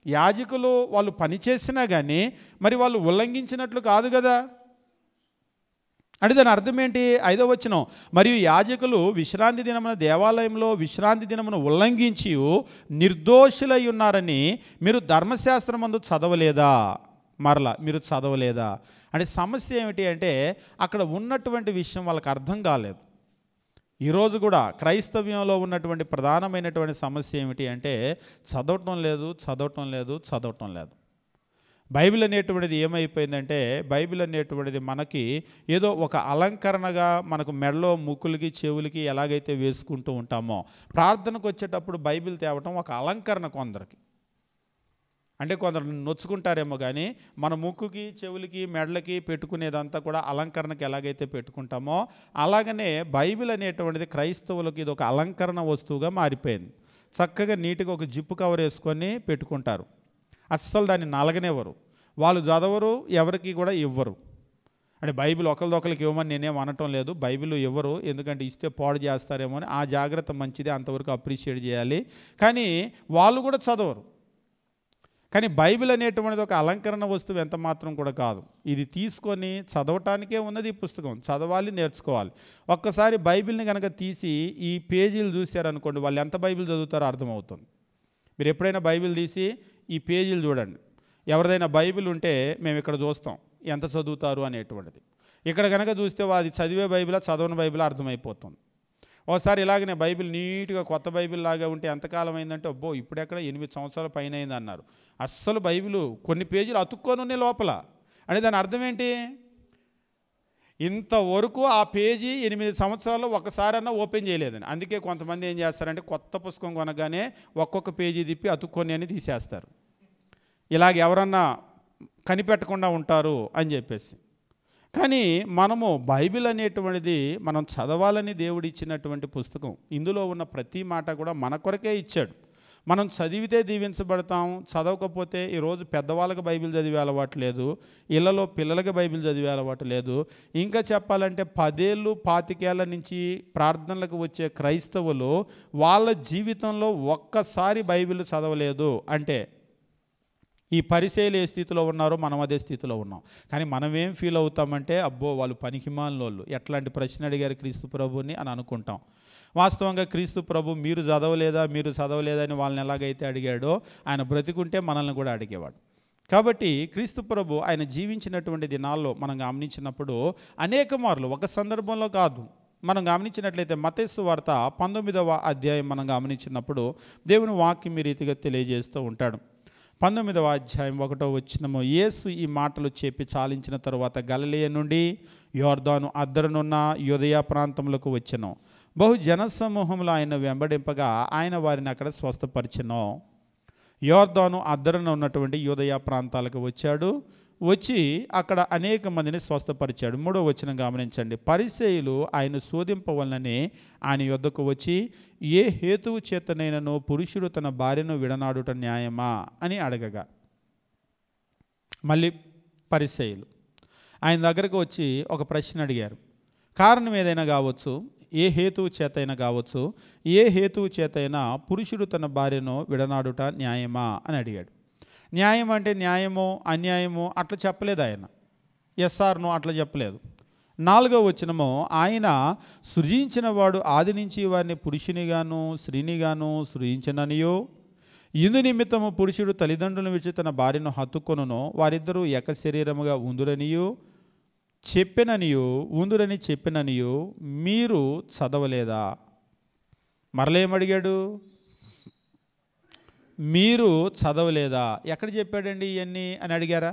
యాజకులు వాళ్ళు పని చేసినా కానీ మరి వాళ్ళు ఉల్లంఘించినట్లు కాదు కదా. అంటే దాని అర్థం ఏంటి? 5వ వచనం, మరియు యాజకులు విశ్రాంతి దినమున దేవాలయంలో విశ్రాంతి దినమును ఉల్లంఘించి నిర్దోషులై ఉన్నారని మీరు ధర్మశాస్త్రమందు చదవలేదా? మరలా మీరు చదవలేదా అంటే సమస్య ఏమిటి అంటే అక్కడ ఉన్నటువంటి విషయం వాళ్ళకి అర్థం కాలేదు. ఈరోజు కూడా క్రైస్తవ్యంలో ఉన్నటువంటి ప్రధానమైనటువంటి సమస్య ఏమిటి అంటే చదవటం లేదు. బైబిల్ అనేటువంటిది ఏమైపోయిందంటే, బైబిల్ అనేటువంటిది మనకి ఏదో ఒక అలంకరణగా మనకు మెడలో ముక్కులకి చెవులకి ఎలాగైతే వేసుకుంటూ ఉంటామో, ప్రార్థనకు వచ్చేటప్పుడు బైబిల్ తేవటం ఒక అలంకరణ కొందరికి. అంటే కొందరు నొచ్చుకుంటారేమో కానీ మన ముక్కుకి చెవులకి మెడలకి పెట్టుకునేదంతా కూడా అలంకరణకి ఎలాగైతే పెట్టుకుంటామో అలాగనే బైబిల్ అనేటువంటిది క్రైస్తవులకి ఇది ఒక అలంకరణ వస్తువుగా మారిపోయింది. చక్కగా నీట్గా ఒక జిప్పు కవర్ వేసుకొని పెట్టుకుంటారు. అస్సలు దాన్ని నలగనివ్వరు, వాళ్ళు చదవరు, ఎవరికి కూడా ఇవ్వరు. అంటే బైబిల్ ఒకరిదొకరికి ఇవ్వమని నేనేం అనటం లేదు, బైబిల్ ఇవ్వరు, ఎందుకంటే ఇస్తే పాడు చేస్తారేమో అని. ఆ జాగ్రత్త మంచిదే, అంతవరకు అప్రిషియేట్ చేయాలి. కానీ వాళ్ళు కూడా చదవరు. కానీ బైబిల్ అనేటువంటిది ఒక అలంకరణ వస్తువు ఎంత మాత్రం కూడా కాదు. ఇది తీసుకొని చదవటానికే ఉన్నది ఈ పుస్తకం, చదవాలి, నేర్చుకోవాలి. ఒక్కసారి బైబిల్ని కనుక తీసి ఈ పేజీలు చూశారనుకోండి, వాళ్ళు ఎంత బైబిల్ చదువుతారో అర్థమవుతుంది. మీరు ఎప్పుడైనా బైబిల్ తీసి ఈ పేజీలు చూడండి, ఎవరిదైనా బైబిల్ ఉంటే మేము ఇక్కడ చూస్తాం ఎంత చదువుతారు అనేటువంటిది. ఇక్కడ కనుక చూస్తే అది చదివే బైబిలా చదవని బైబిలా అర్థమైపోతుంది. ఒకసారి ఇలాగనే బైబిల్ నీట్గా కొత్త బైబిల్ లాగా ఉంటే ఎంతకాలం అయిందంటే అబ్బో ఇప్పుడెక్కడ 8 సంవత్సరాల పైన అయింది అన్నారు. అస్సలు బైబిల్ కొన్ని పేజీలు అతుక్కొని ఉన్నాయి లోపల. అంటే దాని అర్థం ఏంటి? ఇంతవరకు ఆ పేజీ 8 సంవత్సరాల్లో ఒకసారన్నా ఓపెన్ చేయలేదని. అందుకే కొంతమంది ఏం చేస్తారంటే కొత్త పుస్తకం కొనగానే ఒక్కొక్క పేజీ తిప్పి అతుక్కొని అని తీసేస్తారు. ఇలాగ ఎవరన్నా కనిపెట్టకుండా ఉంటారు అని చెప్పేసి. కానీ మనము బైబిల్ అనేటువంటిది మనం చదవాలని దేవుడు ఇచ్చినటువంటి పుస్తకం. ఇందులో ఉన్న ప్రతి మాట కూడా మన కొరకే ఇచ్చాడు. మనం చదివితే దీవించబడతాం, చదవకపోతే ఈరోజు పెద్దవాళ్ళకి బైబిల్ చదివే అలవాటు లేదు, ఇళ్లలో పిల్లలకి బైబిల్ చదివే అలవాటు లేదు. ఇంకా చెప్పాలంటే 10 ఏళ్ళు 25 ఏళ్ళ నుంచి ప్రార్థనలకు వచ్చే క్రైస్తవులు వాళ్ళ జీవితంలో ఒక్కసారి బైబిల్ చదవలేదు అంటే ఈ పరిసయ్యులు ఏ స్థితిలో ఉన్నారో మనం అదే స్థితిలో ఉన్నాం. కానీ మనం ఏం ఫీల్ అవుతామంటే అబ్బో వాళ్ళు పనికిమాలినోళ్ళు, ఎట్లాంటి ప్రశ్న అడిగారు క్రీస్తు ప్రభుని అని అనుకుంటాం. వాస్తవంగా క్రీస్తు ప్రభు మీరు చదవలేదా అని వాళ్ళని ఎలాగైతే అడిగాడో ఆయన బ్రతికుంటే మనల్ని కూడా అడిగేవాడు. కాబట్టి క్రీస్తు ప్రభు ఆయన జీవించినటువంటి దినాల్లో మనం గమనించినప్పుడు అనేక మార్లు, ఒక సందర్భంలో కాదు, మనం గమనించినట్లయితే మత్తయి సువార్త 19వ అధ్యాయం మనం గమనించినప్పుడు దేవుని వాక్యం ఈ రీతిగా తెలియజేస్తూ ఉంటాడు. 19వ అధ్యాయం 1వ వచనము, యేసు ఈ మాటలు చెప్పి చాలించిన తరువాత గలిలయ నుండి యోర్దాను అద్దరనున్న యూదయ ప్రాంతములకు వచ్చెను. బహు జనసమూహములు ఆయన వెంబడింపగా ఆయన వారిని అక్కడ స్వస్థపరిచెను. యోర్దాను అద్దరన ఉన్నటువంటి యూదయ ప్రాంతాలకు వచ్చాడు. వచ్చి అక్కడ అనేక మందిని స్వస్థపరిచాడు. 3వ వచనం గమనించండి. పరిసయ్యులు ఆయన శోధింపవలనని ఆయన యొద్దకు వచ్చి ఏ హేతువు చేతనైనను పురుషుడు తన భార్యను విడనాడుట న్యాయమా అని అడగగా, మళ్ళీ పరిసయ్యులు ఆయన దగ్గరకు వచ్చి ఒక ప్రశ్న అడిగారు. కారణం ఏదైనా కావచ్చు, ఏ హేతువు చేతైనా కావచ్చు, ఏ హేతువు చేతైనా పురుషుడు తన భార్యను విడనాడుట న్యాయమా అని అడిగాడు. న్యాయం అంటే న్యాయమో అన్యాయమో అట్లా చెప్పలేదు ఆయన, ఎస్ఆర్నో అట్లా చెప్పలేదు. 4వ వచనము, ఆయన సృజించిన వాడు ఆది నుంచి వారిని పురుషునిగాను స్త్రీనిగాను సృజించననియో, ఇందు నిమిత్తము పురుషుడు తల్లిదండ్రులను విడిచి తన భార్యను హత్తుకొనును, వారిద్దరూ ఏక శరీరముగా ఉందురనియో చెప్పిననియో మీరు చదవలేదా? మరలేమడిగాడు? మీరు చదవలేదా? ఎక్కడ చెప్పాడండి ఇవన్నీ అని అడిగారా?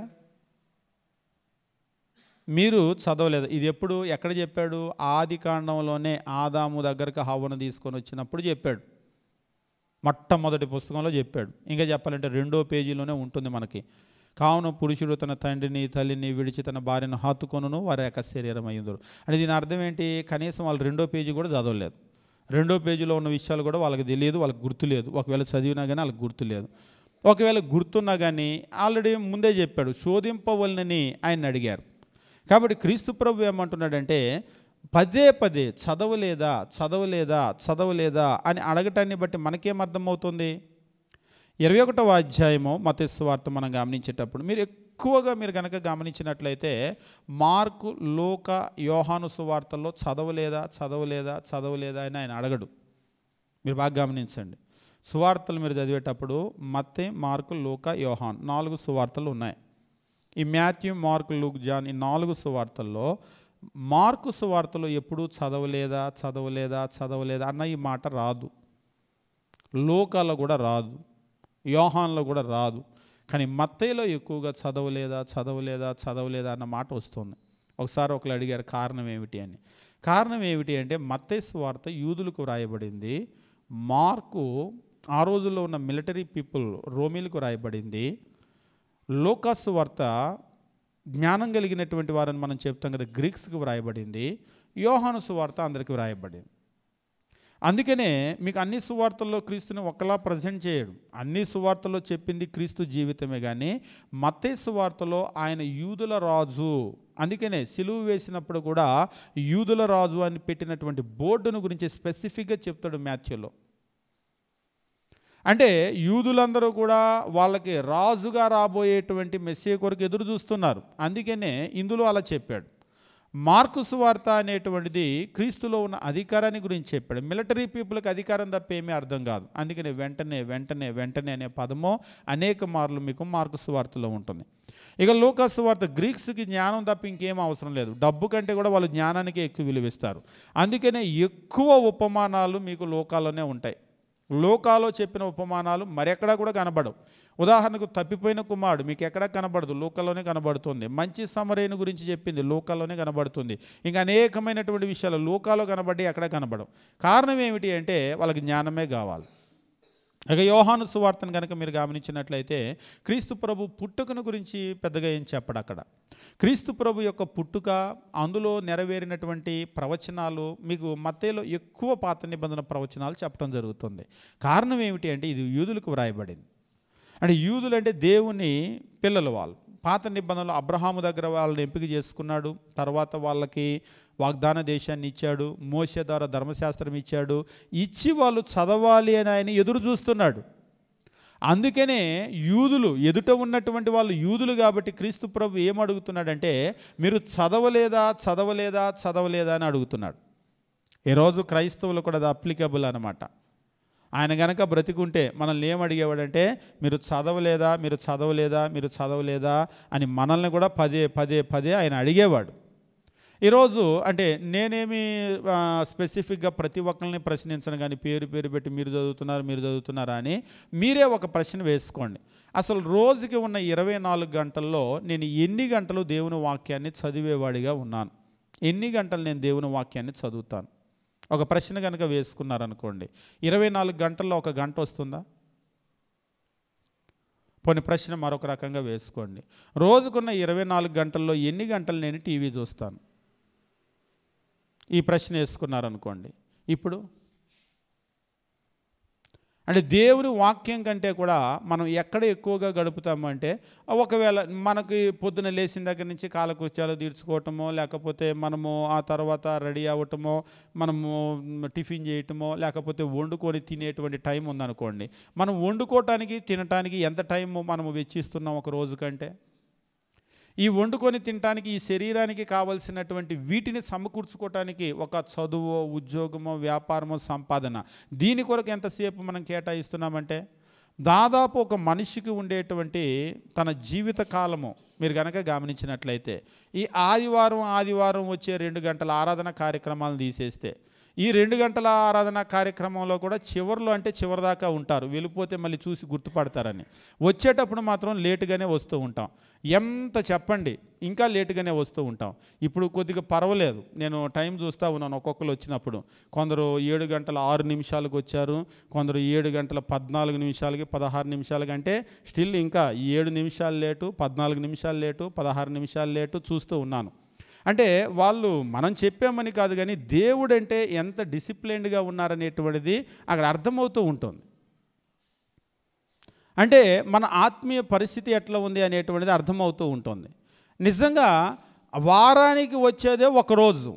మీరు చదవలేదా? ఇది ఎప్పుడు ఎక్కడ చెప్పాడు? ఆది కాండంలోనే ఆదాము దగ్గరకు హవ్వను తీసుకొని వచ్చినప్పుడు చెప్పాడు. మొట్టమొదటి పుస్తకంలో చెప్పాడు. ఇంకా చెప్పాలంటే 2వ పేజీలోనే ఉంటుంది మనకి. కావున పురుషుడు తన తండ్రిని తల్లిని విడిచి తన భార్యను హత్తుకొనును, వారి యొక్క శరీరం అయ్యిందరు. అంటే దీని అర్థం ఏంటి? కనీసం వాళ్ళు 2వ పేజీ కూడా చదవలేదు. 2వ పేజీలో ఉన్న విషయాలు కూడా వాళ్ళకి తెలియదు, వాళ్ళకి గుర్తులేదు. ఒకవేళ చదివినా కానీ వాళ్ళకి గుర్తులేదు. ఒకవేళ గుర్తున్నా కానీ ఆల్రెడీ ముందే చెప్పాడు, శోధింపవలనని ఆయన అడిగారు. కాబట్టి క్రీస్తు ప్రభు ఏమంటున్నాడంటే పదే చదవలేదా అని అడగటాన్ని బట్టి మనకేమర్థమవుతుంది? 21వ అధ్యాయము మత్తయి సువార్త మనం గమనించేటప్పుడు మీరు కనుక గమనించినట్లయితే మార్కు, లూకా, యోహాను సువార్తల్లో చదవలేదా అని ఆయన అడగడు. మీరు బాగా గమనించండి. సువార్తలు మీరు చదివేటప్పుడు మత్తయి, మార్కు, లూకా, యోహాన్ 4 సువార్తలు ఉన్నాయి. ఈ మాథ్యూ, మార్కు, లూక్, జాన్ ఈ 4 సువార్తల్లో మార్కు సువార్తలో ఎప్పుడూ చదవలేదా అన్న ఈ మాట రాదు. లూకాలో కూడా రాదు, యోహాన్లో కూడా రాదు. కానీ మత్తయిలో ఎక్కువగా చదవలేదా అన్న మాట వస్తుంది. ఒకసారి ఒకరు అడిగారు కారణం ఏమిటి అని. కారణం ఏమిటి అంటే మత్తయి సువార్త యూదులకు రాయబడింది, మార్కు ఆ రోజుల్లో ఉన్న మిలిటరీ పీపుల్ రోమీలకు రాయబడింది, లూకాసు వార్త జ్ఞానం కలిగినటువంటి వారని మనం చెప్తాం కదా, గ్రీక్స్కి వ్రాయబడింది. యోహాను సువార్త అందరికీ వ్రాయబడింది. అందుకనే మీకు అన్ని సువార్తల్లో క్రీస్తుని ఒకలా ప్రజెంట్ చేయడు. అన్ని సువార్తల్లో చెప్పింది క్రీస్తు జీవితమే, కానీ మత్తయి సువార్తలో ఆయన యూదుల రాజు, అందుకనే సిలువ వేసినప్పుడు కూడా యూదుల రాజు అని పెట్టినటువంటి బోర్డును గురించి స్పెసిఫిక్గా చెప్తాడు మాథ్యూలో. అంటే యూదులందరూ కూడా వాళ్ళకి రాజుగా రాబోయేటువంటి మెస్సియా కొరకు ఎదురు చూస్తున్నారు. అందుకనే ఇందులో అలా చెప్పాడు. మార్కు సువార్త అనేటువంటిది క్రీస్తులో ఉన్న అధికారాన్ని గురించి చెప్పాడు. మిలిటరీ పీపుల్కి అధికారం తప్ప ఏమీ అర్థం కాదు. అందుకని వెంటనే వెంటనే వెంటనే అనే పదము అనేక మార్లు మీకు మార్కు సువార్తలో ఉంటుంది. ఇక లూకా సువార్త గ్రీక్స్కి జ్ఞానం తప్ప ఇంకేం అవసరం లేదు. డబ్బు కంటే కూడా వాళ్ళు జ్ఞానానికి ఎక్కువ విలువిస్తారు. అందుకనే ఎక్కువ ఉపమానాలు మీకు లోకాలోనే ఉంటాయి. లోకాలో చెప్పిన ఉపమానాలు మరెక్కడా కూడా కనబడవు. ఉదాహరణకు తప్పిపోయిన కుమారుడు మీకు ఎక్కడా కనబడదు, లోకాల్లోనే కనబడుతుంది. మంచి సమరయుని గురించి చెప్పింది లోకాల్లోనే కనబడుతుంది. ఇంకా అనేకమైనటువంటి విషయాలు లోకాలో కనబడి ఎక్కడా కనబడవు. కారణం ఏమిటి అంటే వాళ్ళకి జ్ఞానమే కావాలి. ఇక యోహాను సువార్తను కనుక మీరు గమనించినట్లయితే క్రీస్తు ప్రభు పుట్టుకను గురించి పెద్దగా ఏం చెప్పడు అక్కడ. క్రీస్తు ప్రభు యొక్క పుట్టుక, అందులో నెరవేరినటువంటి ప్రవచనాలు మీకు మత్తయిలో ఎక్కువ పాత నిబంధన ప్రవచనాలు చెప్పడం జరుగుతుంది. కారణం ఏమిటి అంటే ఇది యూదులకు వ్రాయబడింది. అంటే యూదులు అంటే దేవుని పిల్లలు. వాళ్ళు పాత నిబంధనలు అబ్రహాము దగ్గర వాళ్ళని ఎంపిక చేసుకున్నాడు. తర్వాత వాళ్ళకి వాగ్దాన దేశాన్ని ఇచ్చాడు. మోషే ద్వారా ధర్మశాస్త్రం ఇచ్చాడు. ఇచ్చి వాళ్ళు చదవాలి అని ఆయన ఎదురు చూస్తున్నాడు. అందుకనే యూదులు ఎదుట ఉన్నటువంటి వాళ్ళు యూదులు కాబట్టి క్రీస్తు ప్రభు ఏమడుగుతున్నాడంటే మీరు చదవలేదా చదవలేదా చదవలేదా అని అడుగుతున్నాడు. ఈరోజు క్రైస్తవులు కూడా అది అప్లికబుల్ అనమాట. ఆయన కనుక బ్రతికుంటే మనల్ని ఏమడిగేవాడంటే మీరు చదవలేదా మీరు చదవలేదా మీరు చదవలేదా అని మనల్ని కూడా పదే పదే పదే ఆయన అడిగేవాడు. ఈరోజు అంటే నేనేమి స్పెసిఫిక్గా ప్రతి ఒక్కరిని ప్రశ్నించను, కానీ పేరు పెట్టి మీరు చదువుతున్నారా అని మీరే ఒక ప్రశ్న వేసుకోండి. అసలు రోజుకి ఉన్న 24 గంటల్లో నేను ఎన్ని గంటలు దేవుని వాక్యాన్ని చదివేవాడిగా ఉన్నాను? ఎన్ని గంటలు నేను దేవుని వాక్యాన్ని చదువుతాను? ఒక ప్రశ్న కనుక వేసుకున్నారనుకోండి, 24 గంటల్లో 1 గంట వస్తుందా? పోనీ ప్రశ్న మరొక రకంగా వేసుకోండి, రోజుకున్న 24 గంటల్లో ఎన్ని గంటలు నేను టీవీ చూస్తాను? ఈ ప్రశ్న వేసుకున్నారనుకోండి. ఇప్పుడు అంటే దేవుని వాక్యం కంటే కూడా మనం ఎక్కడ ఎక్కువగా గడుపుతాము అంటే, ఒకవేళ మనకి పొద్దున లేచిన దగ్గర నుంచి కాలకృత్యాలు తీర్చుకోవటమో, లేకపోతే మనము ఆ తర్వాత రెడీ అవ్వటమో, మనము టిఫిన్ చేయటమో, లేకపోతే వండుకొని తినేటువంటి టైం ఉందనుకోండి. మనం వండుకోవటానికి తినటానికి ఎంత టైం మనము వెచ్చిస్తున్నాం ఒక రోజు కంటే? ఈ వండుకొని తినటానికి, ఈ శరీరానికి కావలసినటువంటి వీటిని సమకూర్చుకోవటానికి ఒక చదువు, ఉద్యోగమో, వ్యాపారమో, సంపాదన, దీని కొరకు ఎంతసేపు మనం కేటాయిస్తున్నామంటే దాదాపు ఒక మనిషికి ఉండేటువంటి తన జీవిత కాలము మీరు కనుక గమనించినట్లయితే ఈ ఆదివారం వచ్చే 2 గంటల ఆరాధన కార్యక్రమాలను తీసేస్తే ఈ 2 గంటల ఆరాధన కార్యక్రమంలో కూడా చివరిలో అంటే చివరిదాకా ఉంటారు, వెళ్ళిపోతే మళ్ళీ చూసి గుర్తుపడతారని. వచ్చేటప్పుడు మాత్రం లేటుగానే వస్తూ ఉంటాం. ఎంత చెప్పండి, ఇంకా లేటుగానే వస్తూ ఉంటాం. ఇప్పుడు కొద్దిగా పర్వాలేదు, నేను టైం చూస్తూ ఉన్నాను. ఒక్కొక్కరు వచ్చినప్పుడు కొందరు 7 గంటల 6 నిమిషాలకు వచ్చారు, కొందరు 7 గంటల 14 నిమిషాలకి 16 నిమిషాలకి, అంటే స్టిల్ ఇంకా 7 నిమిషాలు లేటు, 14 నిమిషాలు లేటు, 16 నిమిషాలు లేటు చూస్తూ ఉన్నాను. అంటే వాళ్ళు మనం చెప్పామని కాదు, కానీ దేవుడు అంటే ఎంత డిసిప్లైన్డ్గా ఉన్నారనేటువంటిది అక్కడ అర్థమవుతూ ఉంటుంది. అంటే మన ఆత్మీయ పరిస్థితి ఎట్లా ఉంది అనేటువంటిది అర్థమవుతూ ఉంటుంది. నిజంగా వారానికి వచ్చేదే ఒకరోజు,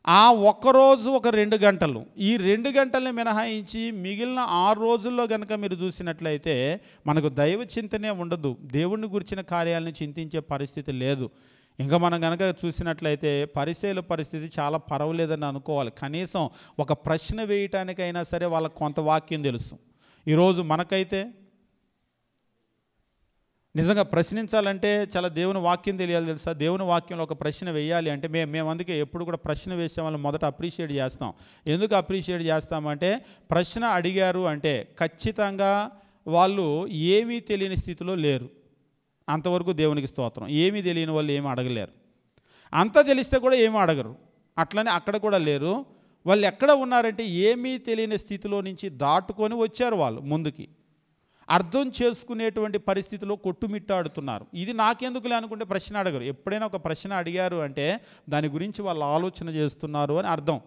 ఆ ఒక్కరోజు ఒక 2 గంటలు, ఈ 2 గంటల్ని మినహాయించి మిగిలిన 6 రోజుల్లో కనుక మీరు చూసినట్లయితే మనకు దైవ చింతనే ఉండదు, దేవుణ్ణి గురించిన కార్యాలను చింతించే పరిస్థితి లేదు. ఇంకా మనం కనుక చూసినట్లయితే పరిసయ్యుల పరిస్థితి చాలా పర్వాలేదని అనుకోవాలి. కనీసం ఒక ప్రశ్న వేయటానికైనా సరే వాళ్ళకు కొంత వాక్యం తెలుసు. ఈరోజు మనకైతే నిజంగా ప్రశ్నించాలంటే చాలా దేవుని వాక్యం తెలియాలి తెలుసా. దేవుని వాక్యంలో ఒక ప్రశ్న వేయాలి అంటే మేము అందుకే ఎప్పుడు కూడా ప్రశ్న వేసే వాళ్ళని మొదట అప్రిషియేట్ చేస్తాం. ఎందుకు అప్రిషియేట్ చేస్తామంటే ప్రశ్న అడిగారు అంటే ఖచ్చితంగా వాళ్ళు ఏమీ తెలియని స్థితిలో లేరు. అంతవరకు దేవునికి స్తోత్రం. ఏమీ తెలియని వాళ్ళు ఏమీ అడగలేరు, అంతా తెలిస్తే కూడా ఏమీ అడగరు. అట్లనే అక్కడ కూడా లేరు. వాళ్ళు ఎక్కడ ఉన్నారంటే ఏమీ తెలియని స్థితిలో నుంచి దాటుకొని వచ్చారు వాళ్ళు ముందుకి. అర్థం చేసుకునేటువంటి పరిస్థితిలో కొట్టుమిట్టాడుతున్నారు. ఇది నాకెందుకులే అనుకుంటే ప్రశ్న అడగరు. ఎప్పుడైనా ఒక ప్రశ్న అడిగారు అంటే దాని గురించి వాళ్ళు ఆలోచన చేస్తున్నారు అని అర్థం.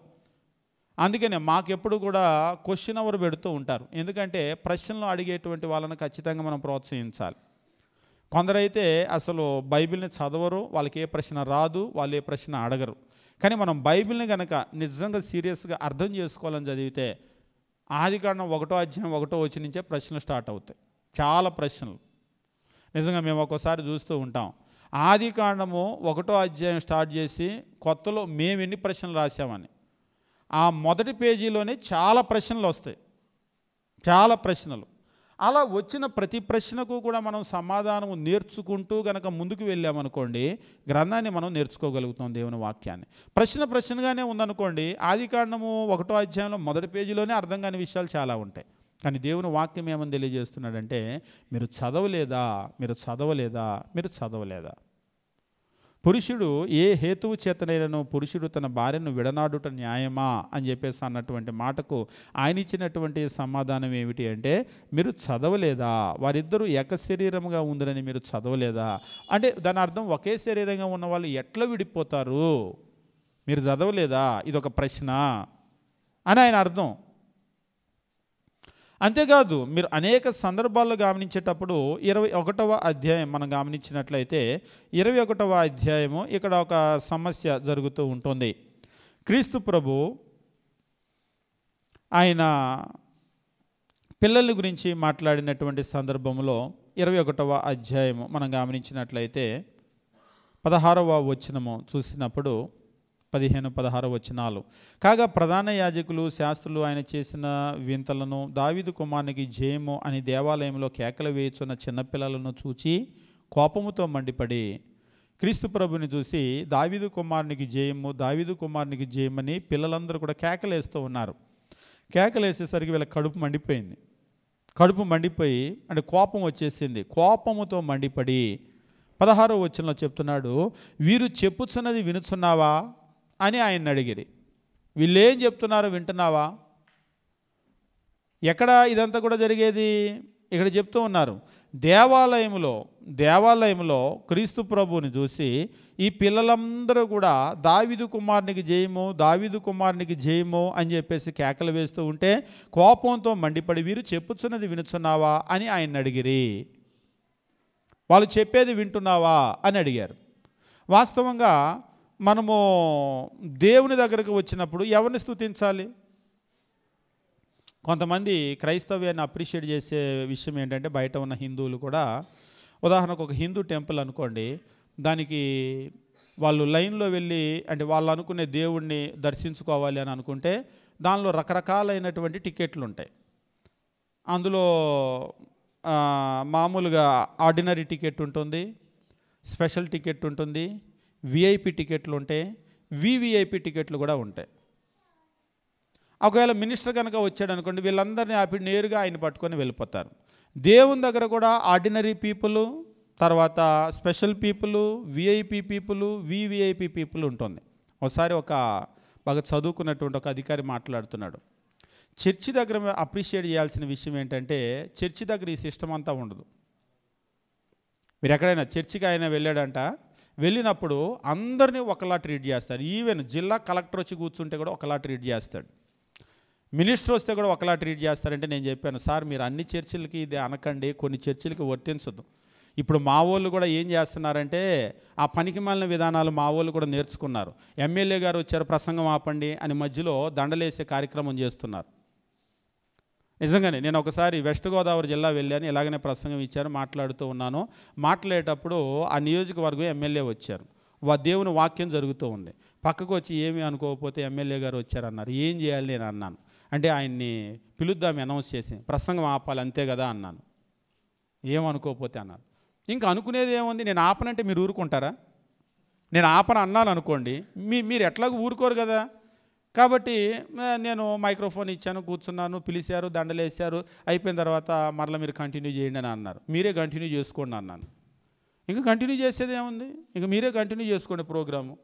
అందుకనే మాకెప్పుడు కూడా క్వశ్చన్ అవర్ పెడుతూ ఉంటారు. ఎందుకంటే ప్రశ్నలు అడిగేటువంటి వాళ్ళని ఖచ్చితంగా మనం ప్రోత్సహించాలి. కొందరైతే అసలు బైబిల్ని చదవరు, వాళ్ళకి ఏ ప్రశ్న రాదు, వాళ్ళు ఏ ప్రశ్న అడగరు. కానీ మనం బైబిల్ని కనుక నిజంగా సీరియస్గా అర్థం చేసుకోవాలని చదివితే ఆదికాండం 1వ అధ్యాయం 1వ వచనం నుంచే ప్రశ్నలు స్టార్ట్ అవుతాయి. చాలా ప్రశ్నలు. నిజంగా మేము ఒక్కోసారి చూస్తూ ఉంటాం. ఆదికాండము 1వ అధ్యాయం స్టార్ట్ చేసి కొత్తలో మేము ఎన్ని ప్రశ్నలు రాసామని ఆ మొదటి పేజీలోనే చాలా ప్రశ్నలు వస్తాయి. చాలా ప్రశ్నలు. అలా వచ్చిన ప్రతి ప్రశ్నకు కూడా మనం సమాధానం నేర్చుకుంటూ కనుక ముందుకు వెళ్ళామనుకోండి, గ్రంథాన్ని మనం నేర్చుకోగలుగుతాం, దేవుని వాక్యాన్ని. ప్రశ్నగానే ఉందనుకోండి, ఆదికాండము 1వ అధ్యాయంలో మొదటి పేజీలోనే అర్థం కాని విషయాలు చాలా ఉంటాయి. కానీ దేవుని వాక్యం ఏమని తెలియజేస్తున్నాడంటే, మీరు చదవలేదా. పురుషుడు ఏ హేతువు చేతనైనను పురుషుడు తన భార్యను విడనాడుట న్యాయమా అని చెప్పేసి అన్నటువంటి మాటకు ఆయన ఇచ్చినటువంటి సమాధానం ఏమిటి అంటే, మీరు చదవలేదా, వారిద్దరూ ఏక శరీరముగా ఉందని మీరు చదవలేదా. అంటే దాని అర్థం ఒకే శరీరంగా ఉన్న వాళ్ళు ఎట్లా విడిపోతారు, మీరు చదవలేదా, ఇదొక ప్రశ్న అని ఆయన అర్థం. అంతేకాదు, మీరు అనేక సందర్భాల్లో గమనించేటప్పుడు 21వ అధ్యాయం మనం గమనించినట్లయితే 21వ అధ్యాయము ఇక్కడ ఒక సమస్య జరుగుతూ ఉంటుంది. క్రీస్తు ప్రభు ఆయన పిల్లల గురించి మాట్లాడినటువంటి సందర్భంలో 21వ అధ్యాయము మనం గమనించినట్లయితే 16వ వచనము చూసినప్పుడు 15-16 వచనాలు. కాగా ప్రధాన యాజకులు శాస్త్రులు ఆయన చేసిన వింతలను, దావీదు కుమారునికి జయము అని దేవాలయంలో కేకలు వేయుచున్న చిన్నపిల్లలను చూచి కోపముతో మండిపడి క్రీస్తు ప్రభుని చూసి దావీదు కుమారునికి జయమని పిల్లలందరూ కూడా కేకలేస్తూ ఉన్నారు. కేకలేసేసరికి వీళ్ళ కడుపు మండిపోయి అంటే కోపం వచ్చేసింది. కోపముతో మండిపడి 16వ వచనంలో చెప్తున్నాడు, వీరు చెప్పుచున్నది వినుచున్నావా అని ఆయన అడిగిరి. వీళ్ళేం చెప్తున్నారో వింటున్నావా? ఎక్కడ ఇదంతా కూడా జరిగేది? ఇక్కడ చెప్తూ ఉన్నారు, దేవాలయంలో క్రీస్తు ప్రభువుని చూసి ఈ పిల్లలందరూ కూడా దావీదు కుమారునికి జయము అని చెప్పేసి కేకలు వేస్తూ ఉంటే కోపంతో మండిపడి వీరు చెప్పుచున్నది వినుచున్నావా అని ఆయన అడిగిరి. వాళ్ళు చెప్పేది వింటున్నావా అని అడిగారు. వాస్తవంగా మనము దేవుని దగ్గరకు వచ్చినప్పుడు ఎవరిని స్తుతించాలి? కొంతమంది క్రైస్తవ్యాన్ని అప్రిషియేట్ చేసే విషయం ఏంటంటే, బయట ఉన్న హిందువులు కూడా, ఉదాహరణకు ఒక హిందూ టెంపుల్ అనుకోండి, దానికి వాళ్ళు లైన్లో వెళ్ళి అంటే వాళ్ళు అనుకునే దేవుణ్ణి దర్శించుకోవాలి అని అనుకుంటే దానిలో రకరకాలైనటువంటి టికెట్లు ఉంటాయి. అందులో మామూలుగా ఆర్డినరీ టికెట్ ఉంటుంది, స్పెషల్ టికెట్ ఉంటుంది, విఐపి టికెట్లు ఉంటాయి, వివిఐపి టికెట్లు కూడా ఉంటాయి. ఒకవేళ మినిస్టర్ కనుక వచ్చాడు అనుకోండి, వీళ్ళందరినీ ఆపి నేరుగా ఆయన పట్టుకొని వెళ్ళిపోతారు. దేవుని దగ్గర కూడా ఆర్డినరీ పీపుల్, తర్వాత special people, VIP people, VVIP people ఉంటుంది. ఒకసారి ఒక బాగా చదువుకున్నటువంటి ఒక అధికారి మాట్లాడుతున్నాడు. చర్చి దగ్గర అప్రిషియేట్ చేయాల్సిన విషయం ఏంటంటే, చర్చి దగ్గర ఈ సిస్టమ్ అంతా ఉండదు. మీరు ఎక్కడైనా చర్చికి ఆయన వెళ్ళినప్పుడు అందరినీ ఒకలా ట్రీట్ చేస్తారు. ఈవెన్ జిల్లా కలెక్టర్ వచ్చి కూర్చుంటే కూడా ఒకలా ట్రీట్ చేస్తాడు. మినిస్టర్ వస్తే కూడా ఒకలా ట్రీట్ చేస్తారంటే నేను చెప్పాను, సార్ మీరు అన్ని చర్చిలకి ఇది అనకండి, కొన్ని చర్చిలకి వర్తించదు. ఇప్పుడు మా వాళ్ళు కూడా ఏం చేస్తున్నారంటే ఆ పనికిమాలిన విధానాలు మా వాళ్ళు కూడా నేర్చుకున్నారు. ఎమ్మెల్యే గారు వచ్చారు ప్రసంగం ఆపండి అని మధ్యలో దండలేసే కార్యక్రమం చేస్తున్నారు. నిజంగానే నేను ఒకసారి వెస్ట్ గోదావరి జిల్లా వెళ్ళాను, ఇలాగనే ప్రసంగం ఇచ్చారు, మాట్లాడుతూ ఉన్నాను. మాట్లాడేటప్పుడు ఆ నియోజకవర్గం ఎమ్మెల్యే వచ్చారు, దేవుని వాక్యం జరుగుతూ ఉంది. పక్కకు వచ్చి ఏమీ అనుకోకపోతే ఎమ్మెల్యే గారు వచ్చారన్నారు. ఏం చేయాలి నేను అన్నాను. అంటే ఆయన్ని పిలుద్దాం అనౌన్స్ చేసి ప్రసంగం ఆపాలి అంతే కదా అన్నాను. ఏమనుకోకపోతే అన్నారు. ఇంకా అనుకునేది ఏముంది, నేను ఆపనంటే మీరు ఊరుకుంటారా? నేను ఆపన అన్నాను అనుకోండి, మీరు ఎట్లాగో ఊరుకోరు కదా. కాబట్టి నేను మైక్రోఫోన్ ఇచ్చాను, కూర్చున్నాను, పిలిచారు, దండలేసారు, అయిపోయిన తర్వాత మరలా మీరు కంటిన్యూ చేయండి అని అన్నారు. మీరే కంటిన్యూ చేసుకోండి అన్నాను. ఇంకా కంటిన్యూ చేసేది ఏముంది, ఇంకా మీరే కంటిన్యూ చేసుకోండి ప్రోగ్రాము.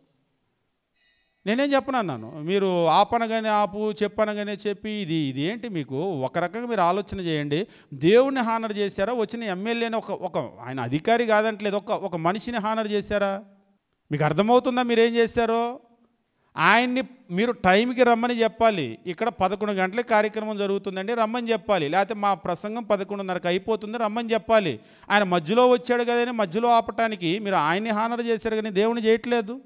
నేనేం చెప్పనన్నాను, మీరు ఆపనగానే ఆపు, చెప్పనగానే చెప్పి ఇది ఏంటి మీకు? ఒక రకంగా మీరు ఆలోచన చేయండి. దేవుణ్ణి హానర్ చేశారా? వచ్చిన ఎమ్మెల్యేని ఒక ఆయన అధికారి కాదంటలేదు, ఒక మనిషిని హానర్ చేశారా? మీకు అర్థమవుతుందా మీరేం చేశారో? ఆయన్ని మీరు టైంకి రమ్మని చెప్పాలి. ఇక్కడ 11 గంటలకి కార్యక్రమం జరుగుతుందండి, రమ్మని చెప్పాలి. లేకపోతే మా ప్రసంగం 11:30కి అయిపోతుంది, రమ్మని చెప్పాలి. ఆయన మధ్యలో వచ్చాడు కదని మధ్యలో ఆపటానికి మీరు ఆయన్ని హానర్ చేశారు కానీ దేవుని చేయట్లేదు.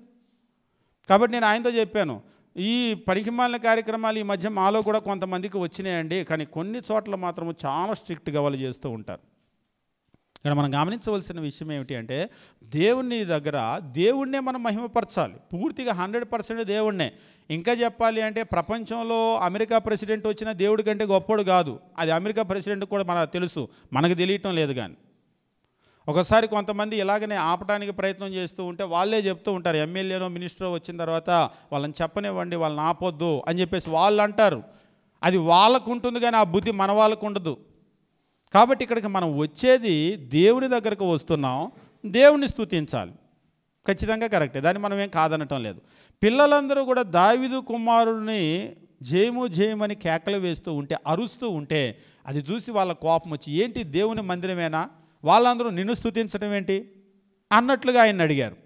కాబట్టి నేను ఆయనతో చెప్పాను, ఈ పనికిమాలిన కార్యక్రమాలు ఈ మధ్య మాలో కూడా కొంతమందికి వచ్చినాయండి, కానీ కొన్ని చోట్ల మాత్రం చాలా స్ట్రిక్ట్గా వాళ్ళు చేస్తూ ఉంటారు. ఇక్కడ మనం గమనించవలసిన విషయం ఏమిటి అంటే, దేవుని దగ్గర దేవుణ్ణే మనం మహిమపరచాలి, పూర్తిగా 100% దేవుణ్ణే. ఇంకా చెప్పాలి అంటే, ప్రపంచంలో అమెరికా ప్రెసిడెంట్ వచ్చిన దేవుడి కంటే గొప్పడు కాదు. అది అమెరికా ప్రెసిడెంట్ కూడా మనకు తెలుసు, మనకు తెలియటం లేదు. కానీ ఒకసారి కొంతమంది ఇలాగనే ఆపటానికి ప్రయత్నం చేస్తూ ఉంటే వాళ్ళే చెప్తూ ఉంటారు, ఎమ్మెల్యేనో మినిస్టరో వచ్చిన తర్వాత వాళ్ళని చెప్పనివ్వండి, వాళ్ళని ఆపొద్దు అని చెప్పేసి వాళ్ళు అంటారు. అది వాళ్ళకు ఉంటుంది కానీ ఆ బుద్ధి మన వాళ్ళకు ఉండదు. కాబట్టి ఇక్కడికి మనం వచ్చేది దేవుని దగ్గరకు వస్తున్నాం, దేవుని స్తుతించాలి, ఖచ్చితంగా కరెక్టే, దాన్ని మనం ఏం కాదనటం లేదు. పిల్లలందరూ కూడా దావీదు కుమారుడిని జయము జయమని కేకలు వేస్తూ ఉంటే, అరుస్తూ ఉంటే అది చూసి వాళ్ళ కోపం వచ్చి, ఏంటి దేవుని మందిరమేనా, వాళ్ళందరూ నిన్ను స్తుతించడం ఏంటి అన్నట్లుగా ఆయన అడిగారు.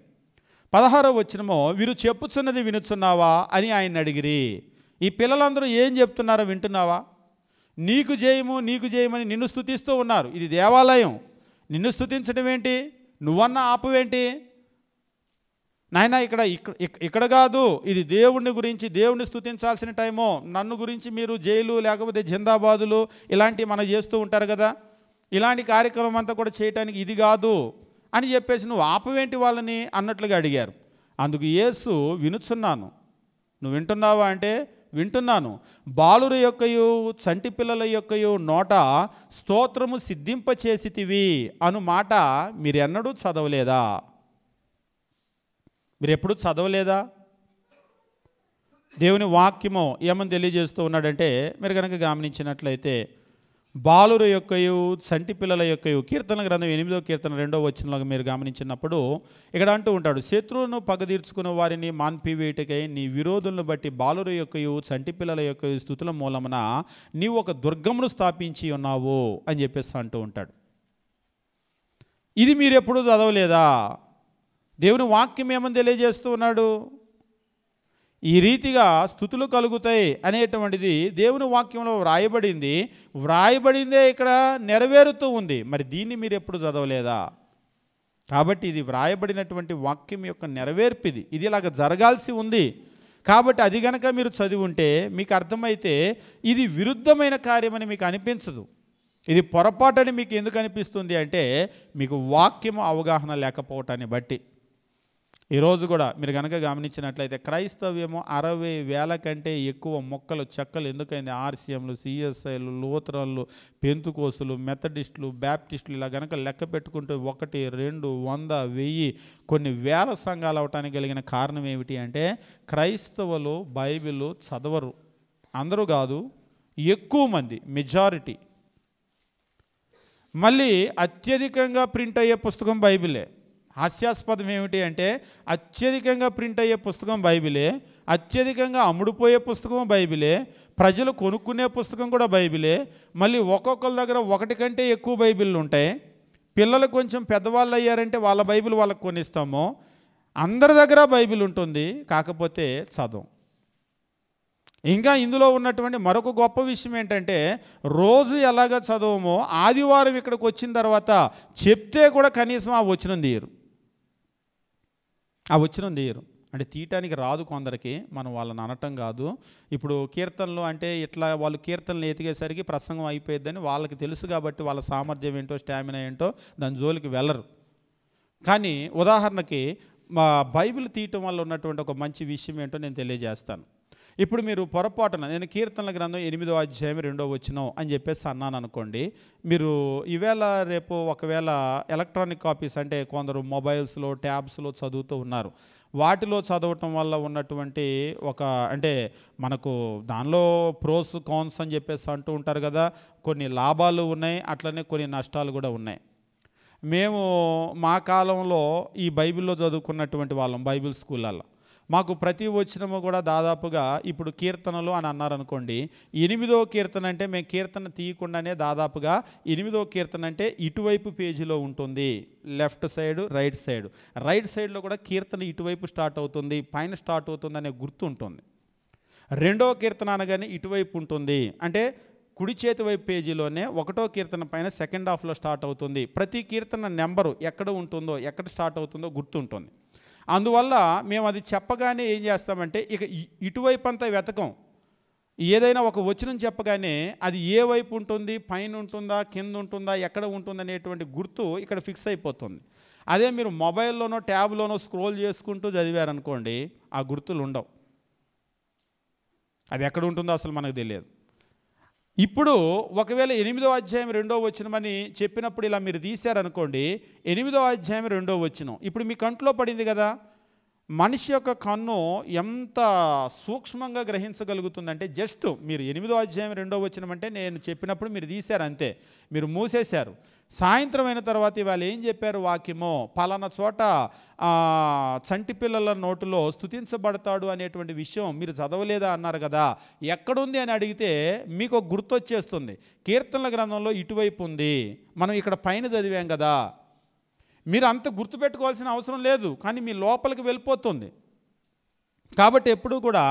16వ వచనమో, వీరు చెప్పుచున్నది వినుచున్నావా అని ఆయన అడిగిరి. ఈ పిల్లలందరూ ఏం చెప్తున్నారో వింటున్నావా? నీకు జయము నీకు జయమని నిన్ను స్తుతిస్తూ ఉన్నారు. ఇది దేవాలయం, నిన్ను స్తుతించడం ఏంటి? నువ్వన్నా ఆపువేంటి నాయన? ఇక్కడ కాదు, ఇది దేవుని గురించి, దేవుణ్ణి స్తుతించాల్సిన టైము. నన్ను గురించి మీరు జైలు లేకపోతే జిందాబాదులు ఇలాంటివి మనం చేస్తూ ఉంటారు కదా, ఇలాంటి కార్యక్రమం అంతా కూడా చేయటానికి ఇది కాదు అని చెప్పేసి నువ్వు ఆపవేంటి వాళ్ళని అన్నట్లుగా అడిగారు. అందుకు యేసు, వినుచున్నాను, నువ్వు వింటున్నావా అంటే వింటున్నాను. బాలుర యొక్కయు చంటి పిల్లల యొక్కయు నోట స్తోత్రము సిద్ధింపచేసితివి అను మాట మీరు ఎన్నడూ చదవలేదా? మీరు ఎప్పుడు చదవలేదా? దేవుని వాక్యము ఏమని తెలియజేస్తూ ఉన్నాడంటే, మీరు కనుక గమనించినట్లయితే, బాలుర యొక్కయు చంటి పిల్లల యొక్కయు, కీర్తన గ్రంథం 8వ కీర్తన 2వ వచనంలో మీరు గమనించినప్పుడు ఇక్కడ అంటూ ఉంటాడు, శత్రువును పగదీర్చుకున్న వారిని మాన్పివేయటకై నీ విరోధులను బట్టి బాలుర యొక్కయు చంటి పిల్లల యొక్కయు స్తుతుల మూలమున నీవు ఒక దుర్గమును స్థాపించి ఉన్నావు అని చెప్పేసి అంటూ ఉంటాడు. ఇది మీరు ఎప్పుడూ చదవలేదా? దేవుని వాక్యం ఏమని తెలియజేస్తూ ఉన్నాడు? ఈ రీతిగా స్తుతులు కలుగుతాయి అనేటువంటిది దేవుని వాక్యంలో వ్రాయబడిందే ఇక్కడ నెరవేరుతూ ఉంది. మరి దీన్ని మీరు ఎప్పుడు చదవలేదా? కాబట్టి ఇది వ్రాయబడినటువంటి వాక్యం యొక్క నెరవేర్పిది, ఇది ఇలాగ జరగాల్సి ఉంది. కాబట్టి అది గనక మీరు చదివి ఉంటే మీకు అర్థమైతే ఇది విరుద్ధమైన కార్యమని మీకు అనిపించదు. ఇది పొరపాటని మీకు ఎందుకు అనిపిస్తుంది అంటే, మీకు వాక్యము అవగాహన లేకపోవటాన్ని బట్టి. ఈరోజు కూడా మీరు కనుక గమనించినట్లయితే క్రైస్తవ్యము 60,000 కంటే ఎక్కువ మొక్కలు చెక్కలు ఎందుకైంది? ఆర్సీఎంలు, సిఎస్ఐలు, లూథరన్లు, పెంతుకోసులు, మెథడిస్టులు, బ్యాప్టిస్టులు ఇలా కనుక లెక్క పెట్టుకుంటూ 1, 2, 100, 1000 కొన్ని వేల సంఘాలు అవటానికి కలిగిన కారణం ఏమిటి అంటే, క్రైస్తవులు బైబిల్ చదవరు. అందరూ కాదు, ఎక్కువ మంది, మెజారిటీ. మళ్ళీ అత్యధికంగా ప్రింట్ అయ్యే పుస్తకం బైబిలే. హాస్యాస్పదం ఏమిటి అంటే, అత్యధికంగా ప్రింట్ అయ్యే పుస్తకం బైబిలే, అత్యధికంగా అమ్ముడుపోయే పుస్తకం బైబిలే, ప్రజలు కొనుక్కునే పుస్తకం కూడా బైబిలే. మళ్ళీ ఒక్కొక్కరి దగ్గర 1 కంటే ఎక్కువ బైబిళ్ళు ఉంటాయి. పిల్లలు కొంచెం పెద్దవాళ్ళు అయ్యారంటే వాళ్ళ బైబిల్ వాళ్ళకు కొనిస్తాము. అందరి దగ్గర బైబిల్ ఉంటుంది, కాకపోతే చదవం. ఇంకా ఇందులో ఉన్నటువంటి మరొక గొప్ప విషయం ఏంటంటే, రోజు ఎలాగ చదవమో ఆదివారం ఇక్కడికి వచ్చిన తర్వాత చెప్తే కూడా కనీసం ఆ వచనం తీయరు. అంటే తీయటానికి రాదు కొందరికి, మనం వాళ్ళని అనటం కాదు. ఇప్పుడు కీర్తనలు అంటే ఇట్లా వాళ్ళు కీర్తనలు ఎతికేసరికి ప్రసంగం అయిపోయిద్దని వాళ్ళకి తెలుసు కాబట్టి వాళ్ళ సామర్థ్యం ఏంటో, స్టామినా ఏంటో దాని జోలికి వెళ్ళరు. కానీ ఉదాహరణకి మా బైబిల్ తీయటం వల్ల ఉన్నటువంటి ఒక మంచి విషయం ఏంటో నేను తెలియజేస్తాను. ఇప్పుడు మీరు పొరపాటున నేను కీర్తనల గ్రంథం 8వ అధ్యాయం 2వ వచనం అని చెప్పేసి అన్నాను అనుకోండి, మీరు ఈవేళ రేపు ఒకవేళ ఎలక్ట్రానిక్ కాపీస్ అంటే కొందరు మొబైల్స్లో, ట్యాబ్స్లో చదువుతూ ఉన్నారు. వాటిలో చదవటం వల్ల ఉన్నటువంటి ఒక అంటే మనకు దానిలో ప్రోస్ కాన్స్ అని చెప్పేసి అంటూ ఉంటారు కదా, కొన్ని లాభాలు ఉన్నాయి, అట్లనే కొన్ని నష్టాలు కూడా ఉన్నాయి. మేము మా కాలంలో ఈ బైబిల్లో చదువుకున్నటువంటి వాళ్ళం, బైబిల్ స్కూళ్ళల్లో మాకు ప్రతి వచనము కూడా దాదాపుగా ఇప్పుడు కీర్తనలు అని అన్నారనుకోండి, 8వ కీర్తన అంటే మేము కీర్తన తీయకుండానే దాదాపుగా 8వ కీర్తన అంటే ఇటువైపు పేజీలో ఉంటుంది, లెఫ్ట్ సైడ్ రైట్ సైడ్లో కూడా కీర్తన ఇటువైపు స్టార్ట్ అవుతుంది, పైన స్టార్ట్ అవుతుంది అనే గుర్తు ఉంటుంది. 2వ కీర్తన అనగానే ఇటువైపు ఉంటుంది, అంటే కుడి చేతి వైపు పేజీలోనే 1వ కీర్తన పైన సెకండ్ హాఫ్లో స్టార్ట్ అవుతుంది. ప్రతి కీర్తన నెంబరు ఎక్కడ ఉంటుందో, ఎక్కడ స్టార్ట్ అవుతుందో గుర్తుంటుంది. అందువల్ల మేము అది చెప్పగానే ఏం చేస్తామంటే ఇక ఇటువైపు అంతా వెతకం. ఏదైనా ఒక వచనం చెప్పగానే అది ఏ వైపు ఉంటుంది, పైన ఉంటుందా, కింద ఉంటుందా, ఎక్కడ ఉంటుంది అనేటువంటి గుర్తు ఇక్కడ ఫిక్స్ అయిపోతుంది. అదే మీరు మొబైల్లోనో ట్యాబ్లోనో స్క్రోల్ చేసుకుంటూ చదివారనుకోండి, ఆ గుర్తులు ఉండవు, అది ఎక్కడ ఉంటుందో అసలు మనకు తెలియదు. ఇప్పుడు ఒకవేళ 8వ అధ్యాయం 2వ వచనమని చెప్పినప్పుడు ఇలా మీరు తీశారనుకోండి, 8వ అధ్యాయం 2వ వచనం ఇప్పుడు మీ కంట్లో పడింది కదా. మనిషి యొక్క కన్ను ఎంత సూక్ష్మంగా గ్రహించగలుగుతుందంటే, జస్ట్ మీరు 8వ అధ్యాయం 2వ వచనం అంటే నేను చెప్పినప్పుడు మీరు తీశారు అంతే, మీరు మూసేశారు. సాయంత్రం అయిన తర్వాత ఇవాళ ఏం చెప్పారు వాక్యమో, పలానా చోట చంటి పిల్లల నోటులో స్తుతించబడతాడు అనేటువంటి విషయం మీరు చదవలేదా అన్నారు కదా, ఎక్కడుంది అని అడిగితే మీకు ఒక గుర్తొచ్చేస్తుంది. కీర్తనల గ్రంథంలో ఇటువైపు ఉంది, మనం ఇక్కడ పైన చదివాం కదా. మీరు అంత గుర్తుపెట్టుకోవాల్సిన అవసరం లేదు, కానీ మీ లోపలికి వెళ్ళిపోతుంది. కాబట్టి ఎప్పుడు కూడా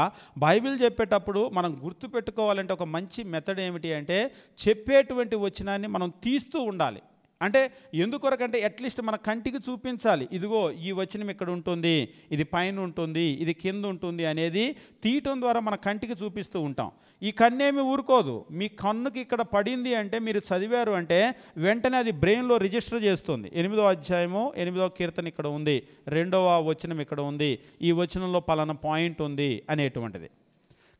బైబిల్ చెప్పేటప్పుడు మనం గుర్తుపెట్టుకోవాలంటే ఒక మంచి మెథడ్ ఏమిటి అంటే, చెప్పేటువంటి వచనాన్ని మనం తీస్తూ ఉండాలి. అంటే ఎందుకొరకంటే అట్లీస్ట్ మన కంటికి చూపించాలి, ఇదిగో ఈ వచనం ఇక్కడ ఉంటుంది, ఇది పైన ఉంటుంది, ఇది కింద ఉంటుంది అనేది తీయటం ద్వారా మన కంటికి చూపిస్తూ ఉంటాం. ఈ కన్నేమి ఊరుకోదు, మీ కన్నుకి ఇక్కడ పడింది అంటే మీరు చదివారు అంటే వెంటనే అది బ్రెయిన్లో రిజిస్టర్ చేస్తుంది. 8వ అధ్యాయము 8వ కీర్తన ఇక్కడ ఉంది, 2వ వచనం ఇక్కడ ఉంది, ఈ వచనంలో పలానా పాయింట్ ఉంది అనేటువంటిది.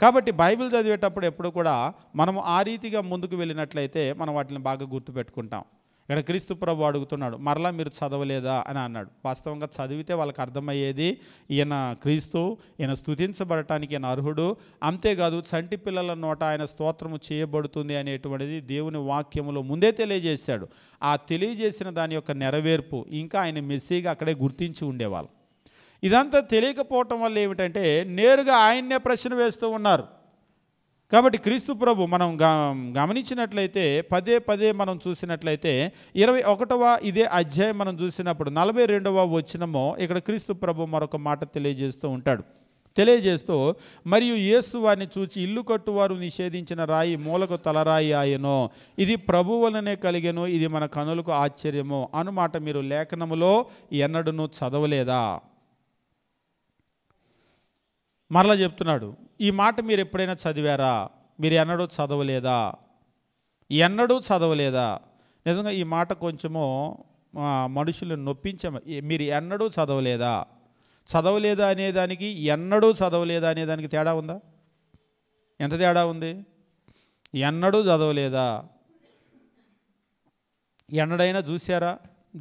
కాబట్టి బైబిల్ చదివేటప్పుడు ఎప్పుడు కూడా మనము ఆ రీతిగా ముందుకు వెళ్ళినట్లయితే మనం వాటిని బాగా గుర్తుపెట్టుకుంటాం. ఇక్కడ క్రీస్తు ప్రభు అడుగుతున్నాడు, మరలా మీరు చదవలేదా అని అన్నాడు. వాస్తవంగా చదివితే వాళ్ళకి అర్థమయ్యేది, ఈయన క్రీస్తు, ఈయన స్తుతించబడటానికి ఈయన అర్హుడు, అంతేకాదు చంటి పిల్లల నోట ఆయన స్తోత్రము చేయబడుతుంది అనేటువంటిది దేవుని వాక్యములో ముందే తెలియజేశాడు. ఆ తెలియజేసిన దాని యొక్క నెరవేర్పు ఇంకా ఆయన మెస్సీగా అక్కడే గుర్తించి ఉండేవాళ్ళు. ఇదంతా తెలియకపోవటం వల్ల ఏమిటంటే నేరుగా ఆయన్నే ప్రశ్న వేస్తూ ఉన్నారు. కాబట్టి క్రీస్తు ప్రభు మనం గమనించినట్లయితే పదే మనం చూసినట్లయితే 21వ ఇదే అధ్యాయం మనం చూసినప్పుడు 42వ వచనమో ఇక్కడ క్రీస్తు ప్రభు మరొక మాట తెలియజేస్తూ మరియు యేసు వారిని చూచి ఇల్లు కట్టువారు నిషేధించిన రాయి మూలకు తలరాయి ఆయనో, ఇది ప్రభు వలనే కలిగెను, ఇది మన కనులకు ఆశ్చర్యము అనుమాట మీరు లేఖనములో ఎన్నడూను చదవలేదా. మరలా చెప్తున్నాడు, ఈ మాట మీరు ఎప్పుడైనా చదివారా, మీరు ఎన్నడూ చదవలేదా. నిజంగా ఈ మాట కొంచెము మనుషులను నొప్పించే, మీరు ఎన్నడూ చదవలేదా అనేదానికి ఎన్నడూ చదవలేదా అనేదానికి తేడా ఉందా? ఎంత తేడా ఉంది? ఎన్నడూ చదవలేదా, ఎన్నడైనా చూసారా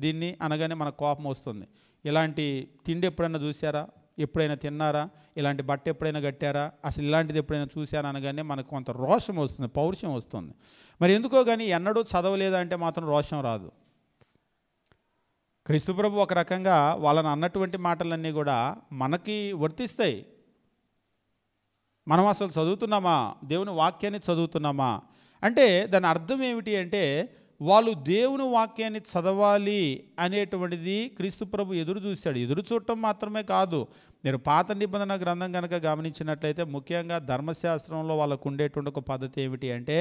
దీన్ని అనగానే మనకు కోపం వస్తుంది. ఇలాంటి తిండి ఎప్పుడైనా చూసారా, ఎప్పుడైనా తిన్నారా, ఇలాంటి బట్ట ఎప్పుడైనా కట్టారా, అసలు ఇలాంటిది ఎప్పుడైనా చూశారా అనగానే మనకు కొంత రోషం వస్తుంది, పౌరుషం వస్తుంది. మరి ఎందుకో కానీ ఎన్నడూ చదవలేదా అంటే మాత్రం రోషం రాదు. క్రీస్తు ప్రభు ఒక రకంగా వాళ్ళని అన్నటువంటి మాటలన్నీ కూడా మనకి వర్తిస్తాయి. మనం అసలు చదువుతున్నామా, దేవుని వాక్యాన్ని చదువుతున్నామా అంటే దాని అర్థం ఏమిటి అంటే వాళ్ళు దేవుని వాక్యాన్ని చదవాలి అనేటువంటిది క్రీస్తు ప్రభు ఎదురు చూడటం మాత్రమే కాదు. మీరు పాత నిబంధన గ్రంథం కనుక గమనించినట్లయితే ముఖ్యంగా ధర్మశాస్త్రంలో వాళ్ళకు ఉండేటువంటి ఒక పద్ధతి ఏమిటి అంటే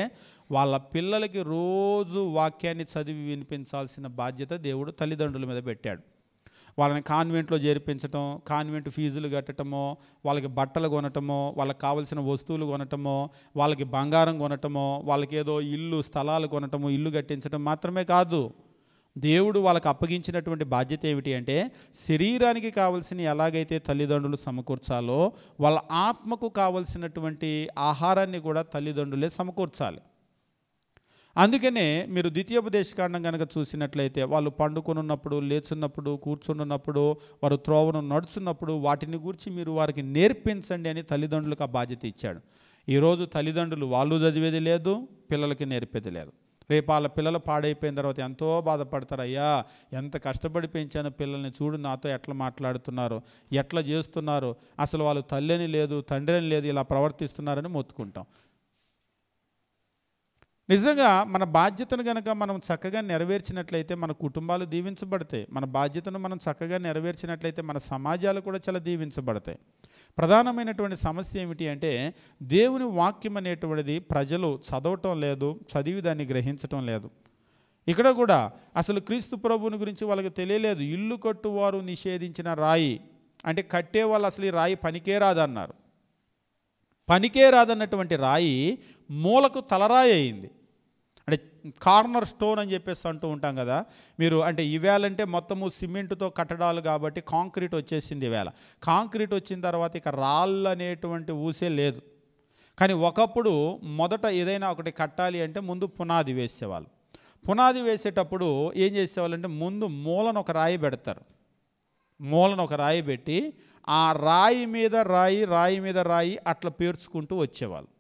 వాళ్ళ పిల్లలకి రోజు వాక్యాన్ని చదివి వినిపించాల్సిన బాధ్యత దేవుడు తల్లిదండ్రుల మీద పెట్టాడు. వాళ్ళని కాన్వెంట్లో చేర్పించటం, కాన్వెంట్ ఫీజులు కట్టడమో, వాళ్ళకి బట్టలు కొనటమో, వాళ్ళకి కావలసిన వస్తువులు కొనటమో, వాళ్ళకి బంగారం కొనటమో, వాళ్ళకి ఏదో స్థలాలు కొనటమో, ఇల్లు కట్టించడం మాత్రమే కాదు. దేవుడు వాళ్ళకి అప్పగించినటువంటి బాధ్యత ఏమిటి అంటే శరీరానికి కావలసిన ఎలాగైతే తల్లిదండ్రులు సమకూర్చాలో వాళ్ళ ఆత్మకు కావలసినటువంటి ఆహారాన్ని కూడా తల్లిదండ్రులే సమకూర్చాలి. అందుకనే మీరు ద్వితీయోపదేశకాండం కనుక చూసినట్లయితే వాళ్ళు పండుకొనున్నప్పుడు, లేచున్నప్పుడు, కూర్చున్నప్పుడు, వారు త్రోవను నడుచున్నప్పుడు వాటిని గురించి మీరు వారికి నేర్పించండి అని తల్లిదండ్రులకు ఆ బాధ్యత ఇచ్చాడు. ఈరోజు తల్లిదండ్రులు వాళ్ళు చదివేది లేదు, పిల్లలకి నేర్పేది లేదు. రేపు వాళ్ళ పిల్లలు పాడైపోయిన తర్వాత ఎంతో బాధపడతారు. అయ్యా, ఎంత కష్టపడి పెంచాను పిల్లల్ని, చూడు నాతో ఎట్లా మాట్లాడుతున్నారు, ఎట్లా చేస్తున్నారు, అసలు వాళ్ళు తల్లిని లేదు తండ్రిని లేదు ఇలా ప్రవర్తిస్తున్నారని మొత్తుకుంటాం. నిజంగా మన బాధ్యతను కనుక మనం చక్కగా నెరవేర్చినట్లయితే మన కుటుంబాలు దీవించబడతాయి. మన బాధ్యతను మనం చక్కగా నెరవేర్చినట్లయితే మన సమాజాలు కూడా చాలా దీవించబడతాయి. ప్రధానమైనటువంటి సమస్య ఏమిటి అంటే దేవుని వాక్యం అనేటువంటిది ప్రజలు చదవటం లేదు, చదివి దాన్ని గ్రహించటం లేదు. ఇక్కడ కూడా అసలు క్రీస్తు ప్రభువుని గురించి వాళ్ళకి తెలియలేదు. ఇల్లు కట్టువారు నిషేధించిన రాయి అంటే కట్టేవాళ్ళు అసలు ఈ రాయి పనికే రాదన్నారు. పనికే రాదన్నటువంటి రాయి మూలకు తలరాయి అయింది. అంటే కార్నర్ స్టోన్ అని చెప్పేసి అంటూ ఉంటాం కదా మీరు. అంటే ఈవేళంటే మొత్తము సిమెంటుతో కట్టడాలు కాబట్టి కాంక్రీట్ వచ్చేసింది. ఈవేళ కాంక్రీట్ వచ్చిన తర్వాత ఇక రాళ్ళు అనేటువంటి ఊసే లేదు. కానీ ఒకప్పుడు మొదట ఏదైనా ఒకటి కట్టాలి అంటే ముందు పునాది వేసేవాళ్ళు. పునాది వేసేటప్పుడు ఏం చేసేవాళ్ళంటే ముందు మూలను ఒక రాయి పెడతారు. మూలను ఒక రాయి పెట్టి ఆ రాయి మీద రాయి, రాయి మీద రాయి అట్లా పేర్చుకుంటూ వచ్చేవాళ్ళు.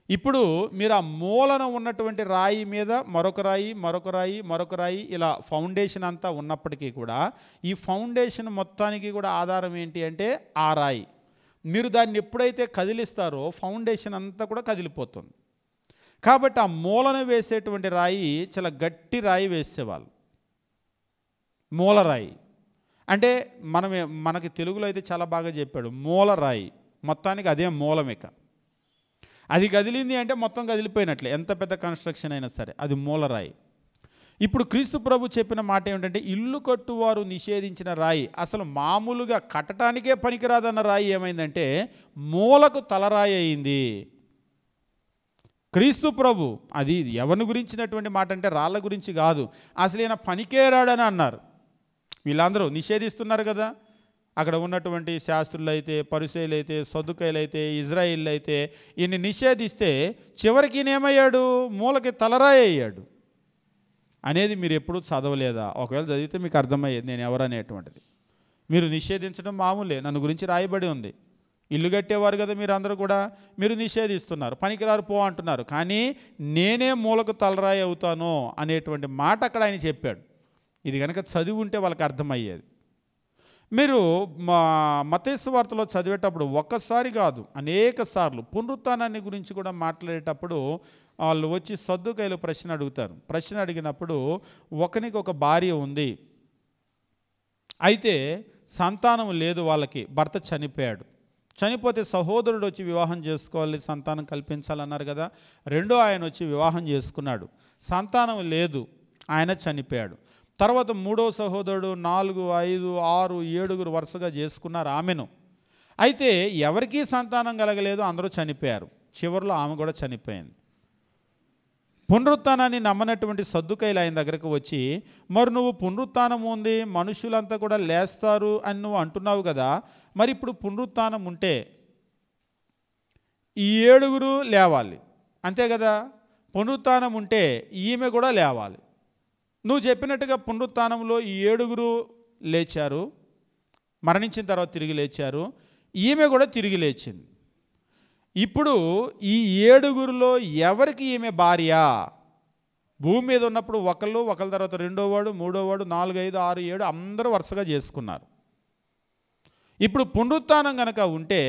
ఇప్పుడు మీరు ఆ మూలన ఉన్నటువంటి రాయి మీద మరొక రాయి, మరొక రాయి, మరొక రాయి ఇలా ఫౌండేషన్ అంతా ఉన్నప్పటికీ కూడా ఈ ఫౌండేషన్ మొత్తానికి కూడా ఆధారం ఏంటి అంటే ఆ రాయి. మీరు దాన్ని ఎప్పుడైతే కదిలిస్తారో ఫౌండేషన్ అంతా కూడా కదిలిపోతుంది. కాబట్టి ఆ మూలన వేసేటువంటి రాయి చాలా గట్టి రాయి వేసేవాళ్ళు, మూలరాయి. అంటే మనకి తెలుగులో అయితే చాలా బాగా చెప్పాడు, మూలరాయి. మొత్తానికి అదే మూలమిక. అది కదిలింది అంటే మొత్తం కదిలిపోయినట్లే, ఎంత పెద్ద కన్స్ట్రక్షన్ అయినా సరే అది మూలరాయి. ఇప్పుడు క్రీస్తు ప్రభు చెప్పిన మాట ఏమిటంటే ఇల్లు కట్టువారు నిషేధించిన రాయి, అసలు మామూలుగా కట్టడానికే పనికిరాదన్న రాయి ఏమైందంటే మూలకు తలరాయి అయింది. క్రీస్తు ప్రభు అది ఎవరిని గురించినటువంటి మాట అంటే రాళ్ళ గురించి కాదు, అసలు ఈయన పనికే రాడని అన్నారు. వీళ్ళందరూ నిషేధిస్తున్నారు కదా, అక్కడ ఉన్నటువంటి శాస్త్రులు అయితే, పరిసయ్యులు అయితే, సదుకాయలు అయితే, ఇజ్రాయిల్ అయితే ఈయన్ని నిషేధిస్తే చివరికి ఈయనేమయ్యాడు, మూలకి తలరాయి అయ్యాడు అనేది మీరు ఎప్పుడూ చదవలేదా? ఒకవేళ చదివితే మీకు అర్థమయ్యేది నేను ఎవరనేటువంటిది. మీరు నిషేధించడం మామూలే, నన్ను గురించి రాయబడి ఉంది. ఇల్లు కట్టేవారు కదా మీరు అందరూ కూడా, మీరు నిషేధిస్తున్నారు, పనికిరారు పో అంటున్నారు, కానీ నేనే మూలకు తలరాయి అవుతాను అనేటువంటి మాట అక్కడ ఆయన చెప్పాడు. ఇది కనుక చదివి ఉంటే వాళ్ళకి అర్థమయ్యేది. మీరు మత్తయి సువార్తలో చదివేటప్పుడు ఒక్కసారి కాదు అనేక సార్లు పునరుత్థానాన్ని గురించి కూడా మాట్లాడేటప్పుడు వాళ్ళు వచ్చి సద్దుకాయలు ప్రశ్న అడుగుతారు. ప్రశ్న అడిగినప్పుడు ఒకనికి ఒక భార్య ఉంది, అయితే సంతానం లేదు వాళ్ళకి, భర్త చనిపోయాడు. చనిపోతే సహోదరుడు వచ్చి వివాహం చేసుకోవాలి, సంతానం కల్పించాలన్నారు కదా. రెండో ఆయన వచ్చి వివాహం చేసుకున్నాడు, సంతానం లేదు, ఆయన చనిపోయాడు. తర్వాత మూడో సహోదరుడు 4, 5, 6, 7 వరుసగా చేసుకున్నారు ఆమెను. అయితే ఎవరికీ సంతానం కలగలేదు, అందరూ చనిపోయారు. చివరిలో ఆమె కూడా చనిపోయింది. పునరుత్థానాన్ని నమ్మనటువంటి సద్దుకాయలు ఆయన దగ్గరకు వచ్చి, మరి నువ్వు పునరుత్థానం ఉంది, మనుషులంతా కూడా లేస్తారు అని నువ్వు అంటున్నావు కదా, మరి ఇప్పుడు పునరుత్థానం ఉంటే ఈ 7 లేవాలి అంతే కదా, పునరుత్థానం ఉంటే ఈమె కూడా లేవాలి. నువ్వు చెప్పినట్టుగా పునరుత్థానంలో ఈ 7 లేచారు, మరణించిన తర్వాత తిరిగి లేచారు, ఈమె కూడా తిరిగి లేచింది. ఇప్పుడు ఈ 7 ఎవరికి ఈమె భార్య? భూమి మీద ఉన్నప్పుడు ఒకళ్ళ తర్వాత రెండోవాడు, మూడోవాడు, 4, 5, 6, 7 అందరూ వరుసగా చేసుకున్నారు. ఇప్పుడు పునరుత్థానం కనుక ఉంటే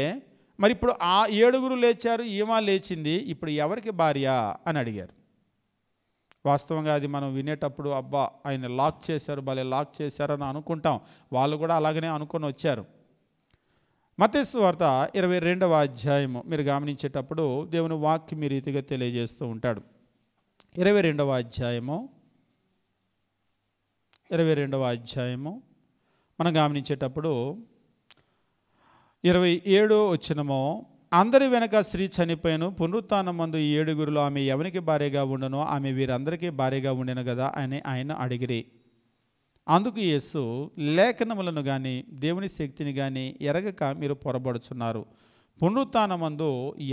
మరి ఇప్పుడు ఆ 7 లేచారు, ఈమె లేచింది, ఇప్పుడు ఎవరికి భార్య అని అడిగారు. వాస్తవంగా అది మనం వినేటప్పుడు అబ్బా ఆయన లాక్ చేశారు, భలే లాక్ చేశారని అనుకుంటాం. వాళ్ళు కూడా అలాగనే అనుకొని వచ్చారు. మత్తయి సువార్త 22వ అధ్యాయము మీరు గమనించేటప్పుడు దేవుని వాక్యం ఈ రీతిగా తెలియజేస్తూ ఉంటాడు. 22వ అధ్యాయము మనం గమనించేటప్పుడు 27వ వచనము, అందరి వెనక స్త్రీ చనిపోయాను, పునరుత్థానమందు ఈ 7 ఆమె ఎవరికి భార్యగా ఉండనో ఆమె వీరందరికీ భార్యగా ఉండెను కదా అని ఆయన అడిగిరి. అందుకు యేసు, లేఖనములను కానీ దేవుని శక్తిని కానీ ఎరగక మీరు పొరబడుచున్నారు. పునరుత్థానమందు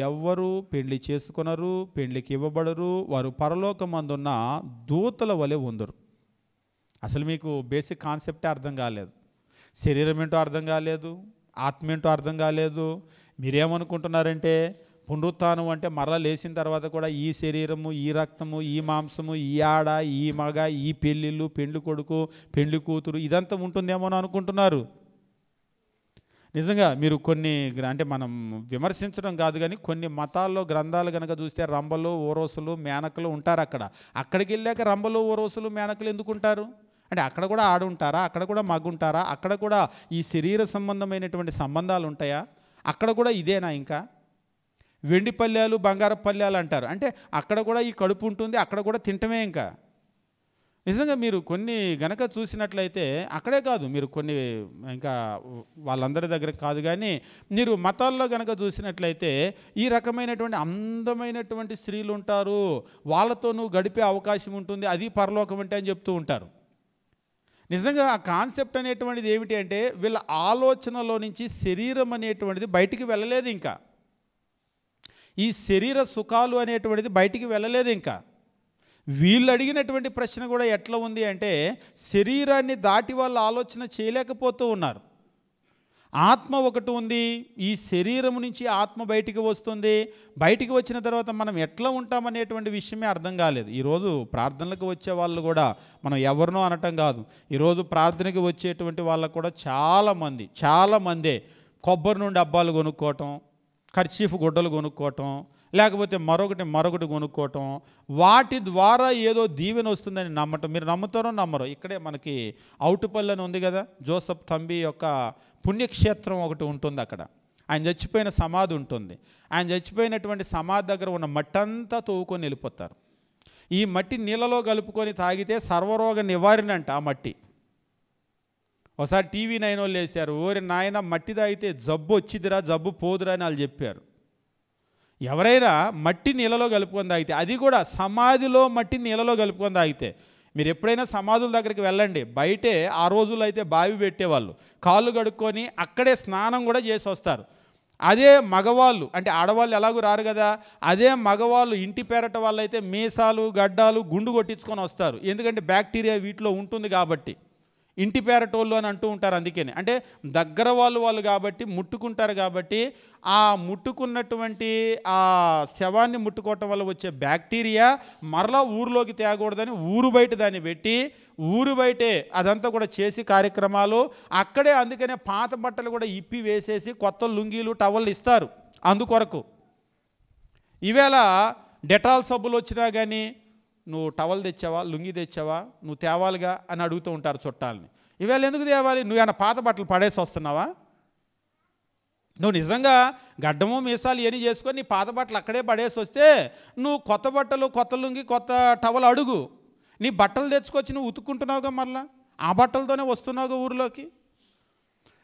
ఎవ్వరూ పెళ్లి చేసుకొనరు, పెళ్లికి ఇవ్వబడరు, వారు పరలోకమందున్న దూతల వలె ఉందరు. అసలు మీకు బేసిక్ కాన్సెప్టే అర్థం కాలేదు. శరీరం ఏంటో అర్థం కాలేదు, ఆత్మ ఏంటో అర్థం కాలేదు. మీరేమనుకుంటున్నారంటే పునరుత్థానం అంటే మరలా లేచిన తర్వాత కూడా ఈ శరీరము, ఈ రక్తము, ఈ మాంసము, ఈ ఆడ, ఈ మగ, ఈ పెళ్ళిళ్ళు, పెండ్లి కొడుకు, పెండ్లి కూతురు ఇదంతా ఉంటుందేమో అని అనుకుంటున్నారు. నిజంగా మీరు కొన్ని అంటే మనం విమర్శించడం కాదు, కానీ కొన్ని మతాల్లో గ్రంథాలు కనుక చూస్తే రంభలు, ఓరోసులు, మేనకలు ఉంటారు. అక్కడికి వెళ్ళాక రంభలు, ఓరోసులు, మేనకలు ఎందుకు ఉంటారు అంటే అక్కడ కూడా ఆడుంటారా, అక్కడ కూడా మగ్గుంటారా, అక్కడ కూడా ఈ శరీర సంబంధమైనటువంటి సంబంధాలు ఉంటాయా, అక్కడ కూడా ఇదేనా? ఇంకా వెండి పళ్ళాలు, బంగారు పళ్ళాలు అంటారు అంటే అక్కడ కూడా ఈ కడుపు ఉంటుంది, అక్కడ కూడా తింటమే. ఇంకా నిజంగా మీరు కొన్ని గనక చూసినట్లయితే అక్కడే కాదు, మీరు కొన్ని ఇంకా వాళ్ళందరి దగ్గర కాదు, కానీ మీరు మతాల్లో గనక చూసినట్లయితే ఈ రకమైనటువంటి అందమైనటువంటి స్త్రీలు ఉంటారు, వాళ్ళతో నువ్వు గడిపే అవకాశం ఉంటుంది, అది పరలోకం అంటే అని చెప్తూ ఉంటారు. నిజంగా ఆ కాన్సెప్ట్ అనేటువంటిది ఏమిటి అంటే వీళ్ళ ఆలోచనలో నుంచి శరీరం అనేటువంటిది బయటికి వెళ్ళలేదు. ఇంకా ఈ శరీర సుఖాలు అనేటువంటిది బయటికి వెళ్ళలేదు. ఇంకా వీళ్ళు అడిగినటువంటి ప్రశ్న కూడా ఎట్లా ఉంది అంటే శరీరాన్ని దాటి వాళ్ళు ఆలోచన చేయలేకపోతూ ఉన్నారు. ఆత్మ ఒకటి ఉంది, ఈ శరీరం నుంచి ఆత్మ బయటికి వస్తుంది, బయటికి వచ్చిన తర్వాత మనం ఎట్లా ఉంటామనేటువంటి విషయమే అర్థం కాలేదు. ఈరోజు ప్రార్థనలకు వచ్చే వాళ్ళు కూడా మనం ఎవరినో అనటం కాదు, ఈరోజు ప్రార్థనకి వచ్చేటువంటి వాళ్ళకు కూడా చాలామందే కొబ్బరి నుండి డబ్బాలు కొనుక్కోవటం, కర్చీఫ్ గుడ్డలు కొనుక్కోవటం, లేకపోతే మరొకటి కొనుక్కోవటం, వాటి ద్వారా ఏదో దీవెన వస్తుందని నమ్మటం. మీరు నమ్ముతారో నమ్మరో, ఇక్కడే మనకి అవుటుపల్లి అని ఉంది కదా, జోసఫ్ తంబి యొక్క పుణ్యక్షేత్రం ఒకటి ఉంటుంది. అక్కడ ఆయన చచ్చిపోయిన సమాధి ఉంటుంది. ఆయన చచ్చిపోయినటువంటి సమాధి దగ్గర ఉన్న మట్టి అంతా తవ్వుకొని వెళ్ళిపోతారు. ఈ మట్టి నీళ్ళలో కలుపుకొని తాగితే సర్వరోగ నివారణ అంట ఆ మట్టి. ఒకసారి టీవీ 9 వాళ్ళు వేశారు, ఓరి నాయన మట్టి తాగితే జబ్బు వచ్చిదిరా, జబ్బు పోదురా అని వాళ్ళు చెప్పారు. ఎవరైనా మట్టి నీళ్ళలో కలుపుకొని తాగితే, అది కూడా సమాధిలో మట్టి నీళ్ళలో కలుపుకొని తాగితే, మీరు ఎప్పుడైనా సమాధుల దగ్గరికి వెళ్ళండి, బయటే ఆ రోజుల్లో అయితే బావి పెట్టేవాళ్ళు, కాళ్ళు కడుక్కొని అక్కడే స్నానం కూడా చేసి వస్తారు. అదే మగవాళ్ళు అంటే ఆడవాళ్ళు ఎలాగూ రారు కదా, అదే మగవాళ్ళు ఇంటి పేరట వాళ్ళు అయితే మీసాలు, గడ్డాలు, గుండు కొట్టించుకొని వస్తారు. ఎందుకంటే బ్యాక్టీరియా వీటిలో ఉంటుంది కాబట్టి. ఇంటి పేరటోళ్ళు అని అంటూ ఉంటారు. అందుకని అంటే దగ్గర వాళ్ళు కాబట్టి ముట్టుకుంటారు, కాబట్టి ఆ ముట్టుకున్నటువంటి ఆ శవాన్ని ముట్టుకోవటం వల్ల వచ్చే బ్యాక్టీరియా మరలా ఊరిలోకి తేగకూడదని ఊరు బయట దాన్ని పెట్టి ఊరు బయటే అదంతా కూడా చేసి కార్యక్రమాలు అక్కడే. అందుకనే పాత బట్టలు కూడా ఇప్పి వేసేసి కొత్త లుంగీలు, టవళ్ళు ఇస్తారు అందుకొరకు. ఈవేళ డెటాల్ సబ్బులు వచ్చినా కానీ నువ్వు టవల్ తెచ్చావా, లుంగి తెచ్చావా, నువ్వు తేవాలిగా అని అడుగుతూ ఉంటారు చుట్టాలని. ఈవేళ ఎందుకు తేవాలి? నువ్వు ఏమైనా పాత బట్టలు పడేసి వస్తున్నావా? నువ్వు నిజంగా గడ్డము, మీసాలు ఇవన్నీ చేసుకొని నీ పాత బట్టలు అక్కడే పడేసి వస్తే నువ్వు కొత్త బట్టలు, కొత్త లుంగి, కొత్త టవల్ అడుగు. నీ బట్టలు తెచ్చుకొచ్చి నువ్వు ఉతుక్కుంటున్నావుగా, మరలా ఆ బట్టలతోనే వస్తున్నావుగా ఊరిలోకి.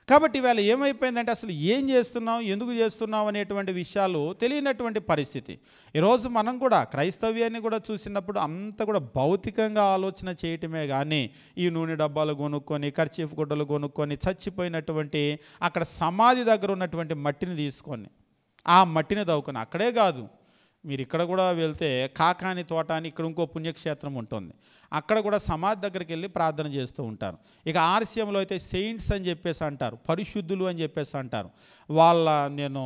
కాబట్టి ఇవాళ ఏమైపోయిందంటే అసలు ఏం చేస్తున్నావు, ఎందుకు చేస్తున్నావు అనేటువంటి విషయాలు తెలియనటువంటి పరిస్థితి. ఈరోజు మనం కూడా క్రైస్తవ్యాన్ని కూడా చూసినప్పుడు అంతా కూడా భౌతికంగా ఆలోచన చేయటమే కానీ ఈ నూనె డబ్బాలు కొనుక్కొని, కర్చీఫ్ గుడ్డలు కొనుక్కొని, చచ్చిపోయినటువంటి అక్కడ సమాధి దగ్గర ఉన్నటువంటి మట్టిని తీసుకొని ఆ మట్టిని తవ్వుకొని, అక్కడే కాదు మీరు ఇక్కడ కూడా వెళ్తే కాకాని తోట అని ఇక్కడ ఇంకో పుణ్యక్షేత్రం ఉంటుంది, అక్కడ కూడా సమాధి దగ్గరికి వెళ్ళి ప్రార్థన చేస్తూ ఉంటారు. ఇక ఆర్సీఎంలో అయితే సెయింట్స్ అని చెప్పేసి అంటారు, పరిశుద్ధులు అని చెప్పేసి అంటారు. నేను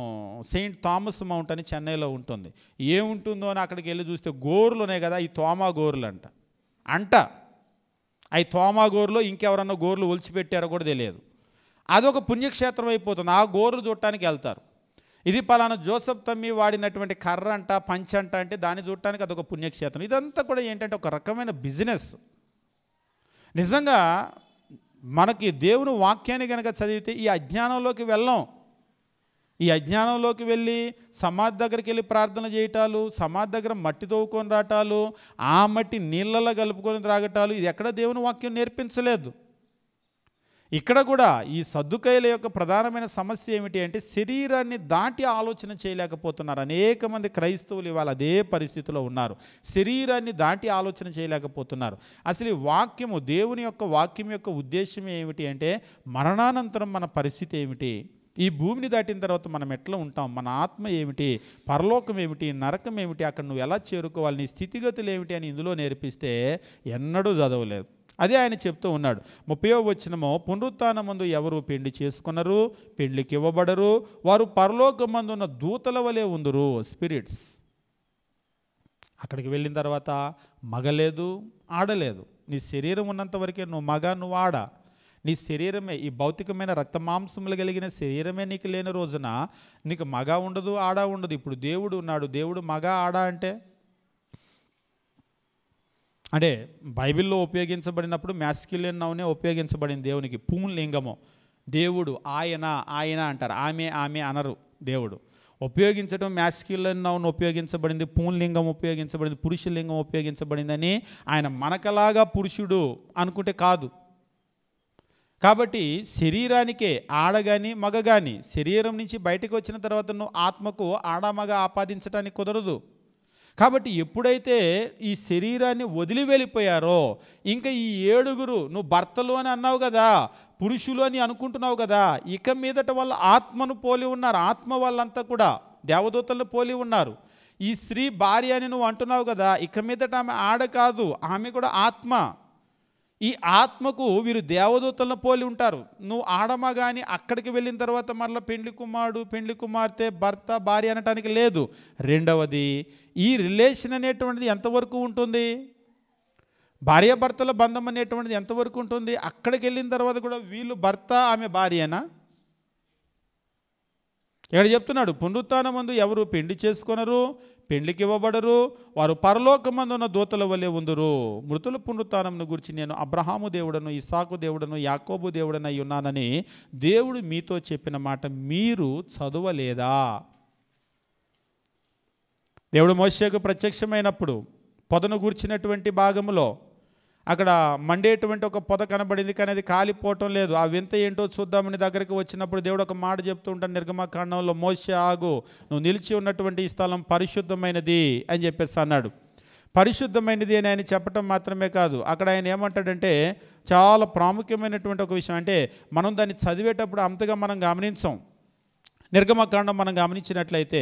సెయింట్ థామస్ మౌంట్ అని చెన్నైలో ఉంటుంది. ఏముంటుందో అని అక్కడికి వెళ్ళి చూస్తే గోర్లు ఉన్నాయి కదా, ఈ తోమా గోర్లు అంట అవి తోమా గోర్లో ఇంకెవరన్నా గోర్లు ఒలిచిపెట్టారో కూడా తెలియదు. అదొక పుణ్యక్షేత్రం అయిపోతుంది. ఆ గోర్లు చూడటానికి వెళ్తారు. ఇది పలానా జోసఫ్ తమ్మి వాడినటువంటి కర్ర అంట, పంచంట అంటే దాన్ని చూడటానికి అదొక పుణ్యక్షేత్రం. ఇదంతా కూడా ఏంటంటే ఒక రకమైన బిజినెస్. నిజంగా మనకి దేవుని వాక్యాన్ని కనుక చదివితే ఈ అజ్ఞానంలోకి వెళ్ళాం. ఈ అజ్ఞానంలోకి వెళ్ళి సమాధి దగ్గరికి వెళ్ళి ప్రార్థన చేయటాలు, సమాధి దగ్గర మట్టి తవ్వుకొని రావటాలు, ఆ మట్టి నీళ్ళలో కలుపుకొని త్రాగటాలు, ఇది ఎక్కడ దేవుని వాక్యం నేర్పించలేదు. ఇక్కడ కూడా ఈ సద్దుకయ్యుల యొక్క ప్రధానమైన సమస్య ఏమిటి అంటే శరీరాన్ని దాటి ఆలోచన చేయలేకపోతున్నారు. అనేక మంది క్రైస్తవులు ఇవాళ అదే పరిస్థితిలో ఉన్నారు. శరీరాన్ని దాటి ఆలోచన చేయలేకపోతున్నారు. అసలు ఈ వాక్యము, దేవుని యొక్క వాక్యం యొక్క ఉద్దేశం ఏమిటి అంటే మరణానంతరం మన పరిస్థితి ఏమిటి, ఈ భూమిని దాటిన తర్వాత మనం ఎట్లా ఉంటాం, మన ఆత్మ ఏమిటి, పరలోకం ఏమిటి, నరకం ఏమిటి, అక్కడ నువ్వు ఎలా చేరుకోవాలి, నీ స్థితిగతులు ఏమిటి అని ఇందులో నేర్పిస్తే ఎన్నడూ చదవలేదు. అదే ఆయన చెప్తూ ఉన్నాడు. 30వ వచనము, పునరుత్థానమందు ఎవరు పెళ్లి చేసుకొనరు, పెళ్లికి ఇవ్వబడరు, వారు పరలోకమందున్న దూతల వలె ఉందురు, స్పిరిట్స్. అక్కడికి వెళ్ళిన తర్వాత మగ లేదు, ఆడలేదు. నీ శరీరం ఉన్నంత వరకే నువ్వు మగ, నువ్వు ఆడ. నీ శరీరమే, ఈ భౌతికమైన రక్త మాంసములు కలిగిన శరీరమే నీకు లేని రోజున నీకు మగ ఉండదు, ఆడ ఉండదు. ఇప్పుడు దేవుడు ఉన్నాడు, దేవుడు మగ ఆడ అంటే బైబిల్లో ఉపయోగించబడినప్పుడు మ్యాస్క్యులిన్ నౌనే ఉపయోగించబడింది దేవునికి. పుంలింగము. దేవుడు ఆయన ఆయన అంటారు, ఆమె ఆమె అనరు. దేవుడు ఉపయోగించడం మ్యాస్క్యులిన్ నౌన్ ఉపయోగించబడింది, పుంలింగం ఉపయోగించబడింది, పురుషలింగం ఉపయోగించబడిందని ఆయన మనకలాగా పురుషుడు అనుకుంటే కాదు. కాబట్టి శరీరానికే ఆడ కానీ మగ కానీ, శరీరం నుంచి బయటకు వచ్చిన తర్వాత నువ్వు ఆత్మకు ఆడ మగ ఆపాదించడానికి కుదరదు. కాబట్టి ఎప్పుడైతే ఈ శరీరాన్ని వదిలి వెళ్ళిపోయారో, ఇంకా ఈ 7 నువ్వు భర్తలు అని అన్నావు కదా, పురుషులు అని అనుకుంటున్నావు కదా, ఇక మీదట వాళ్ళ ఆత్మను పోలి ఉన్నారు. ఆత్మ వాళ్ళంతా కూడా దేవదూతలను పోలి ఉన్నారు. ఈ స్త్రీ భార్య అని నువ్వు అంటున్నావు కదా, ఇక మీదట ఆమె ఆడ కాదు, ఆమె కూడా ఆత్మ. ఈ ఆత్మకు వీరు దేవదూతలను పోలి ఉంటారు. నువ్వు ఆడమ కానీ అక్కడికి వెళ్ళిన తర్వాత మరలా పెండ్లి కుమారుడు, పెండ్లి కుమార్తె, భర్త, భార్య అనటానికి లేదు. రెండవది, ఈ రిలేషన్ అనేటువంటిది ఎంతవరకు ఉంటుంది? భార్యాభర్తల బంధం అనేటువంటిది ఎంతవరకు ఉంటుంది? అక్కడికి వెళ్ళిన తర్వాత కూడా వీళ్ళు భర్త, ఆమె భార్యనా? ఇక్కడ చెప్తున్నాడు, పునరుత్థానమందు ఎవరు పెండ్లి చేసుకొనరు, పెండ్లికి ఇవ్వబడరు, వారు పరలోకమందున్న దూతల వలె ఉందురు. మృతుల పునరుత్థానమును గురించి నేను అబ్రహాము దేవుడను, ఇస్సాకు దేవుడను, యాకోబు దేవుడనై ఉన్నానని దేవుడు మీతో చెప్పిన మాట మీరు చదవలేదా? దేవుడు మోషేకు ప్రత్యక్షమైనప్పుడు పొదను గూర్చినటువంటి భాగంలో అక్కడ మండేటువంటి ఒక పొద కనబడింది, కానీ అది కాలిపోవటం లేదు. ఆ వింత ఏంటో చూద్దామని దగ్గరికి వచ్చినప్పుడు దేవుడు ఒక మాట చెప్తూ ఉంటాడు నిర్గమకాండంలో, మోషే ఆగు, నువ్వు నిలిచి ఉన్నటువంటి ఈ స్థలం పరిశుద్ధమైనది అని చెప్పేసి అన్నాడు. పరిశుద్ధమైనది అని ఆయన చెప్పటం మాత్రమే కాదు, అక్కడ ఆయన ఏమంటాడంటే చాలా ప్రాముఖ్యమైనటువంటి ఒక విషయం. అంటే మనం దాన్ని చదివేటప్పుడు అంతగా మనం గమనించాం. నిర్గమకాండం మనం గమనించినట్లయితే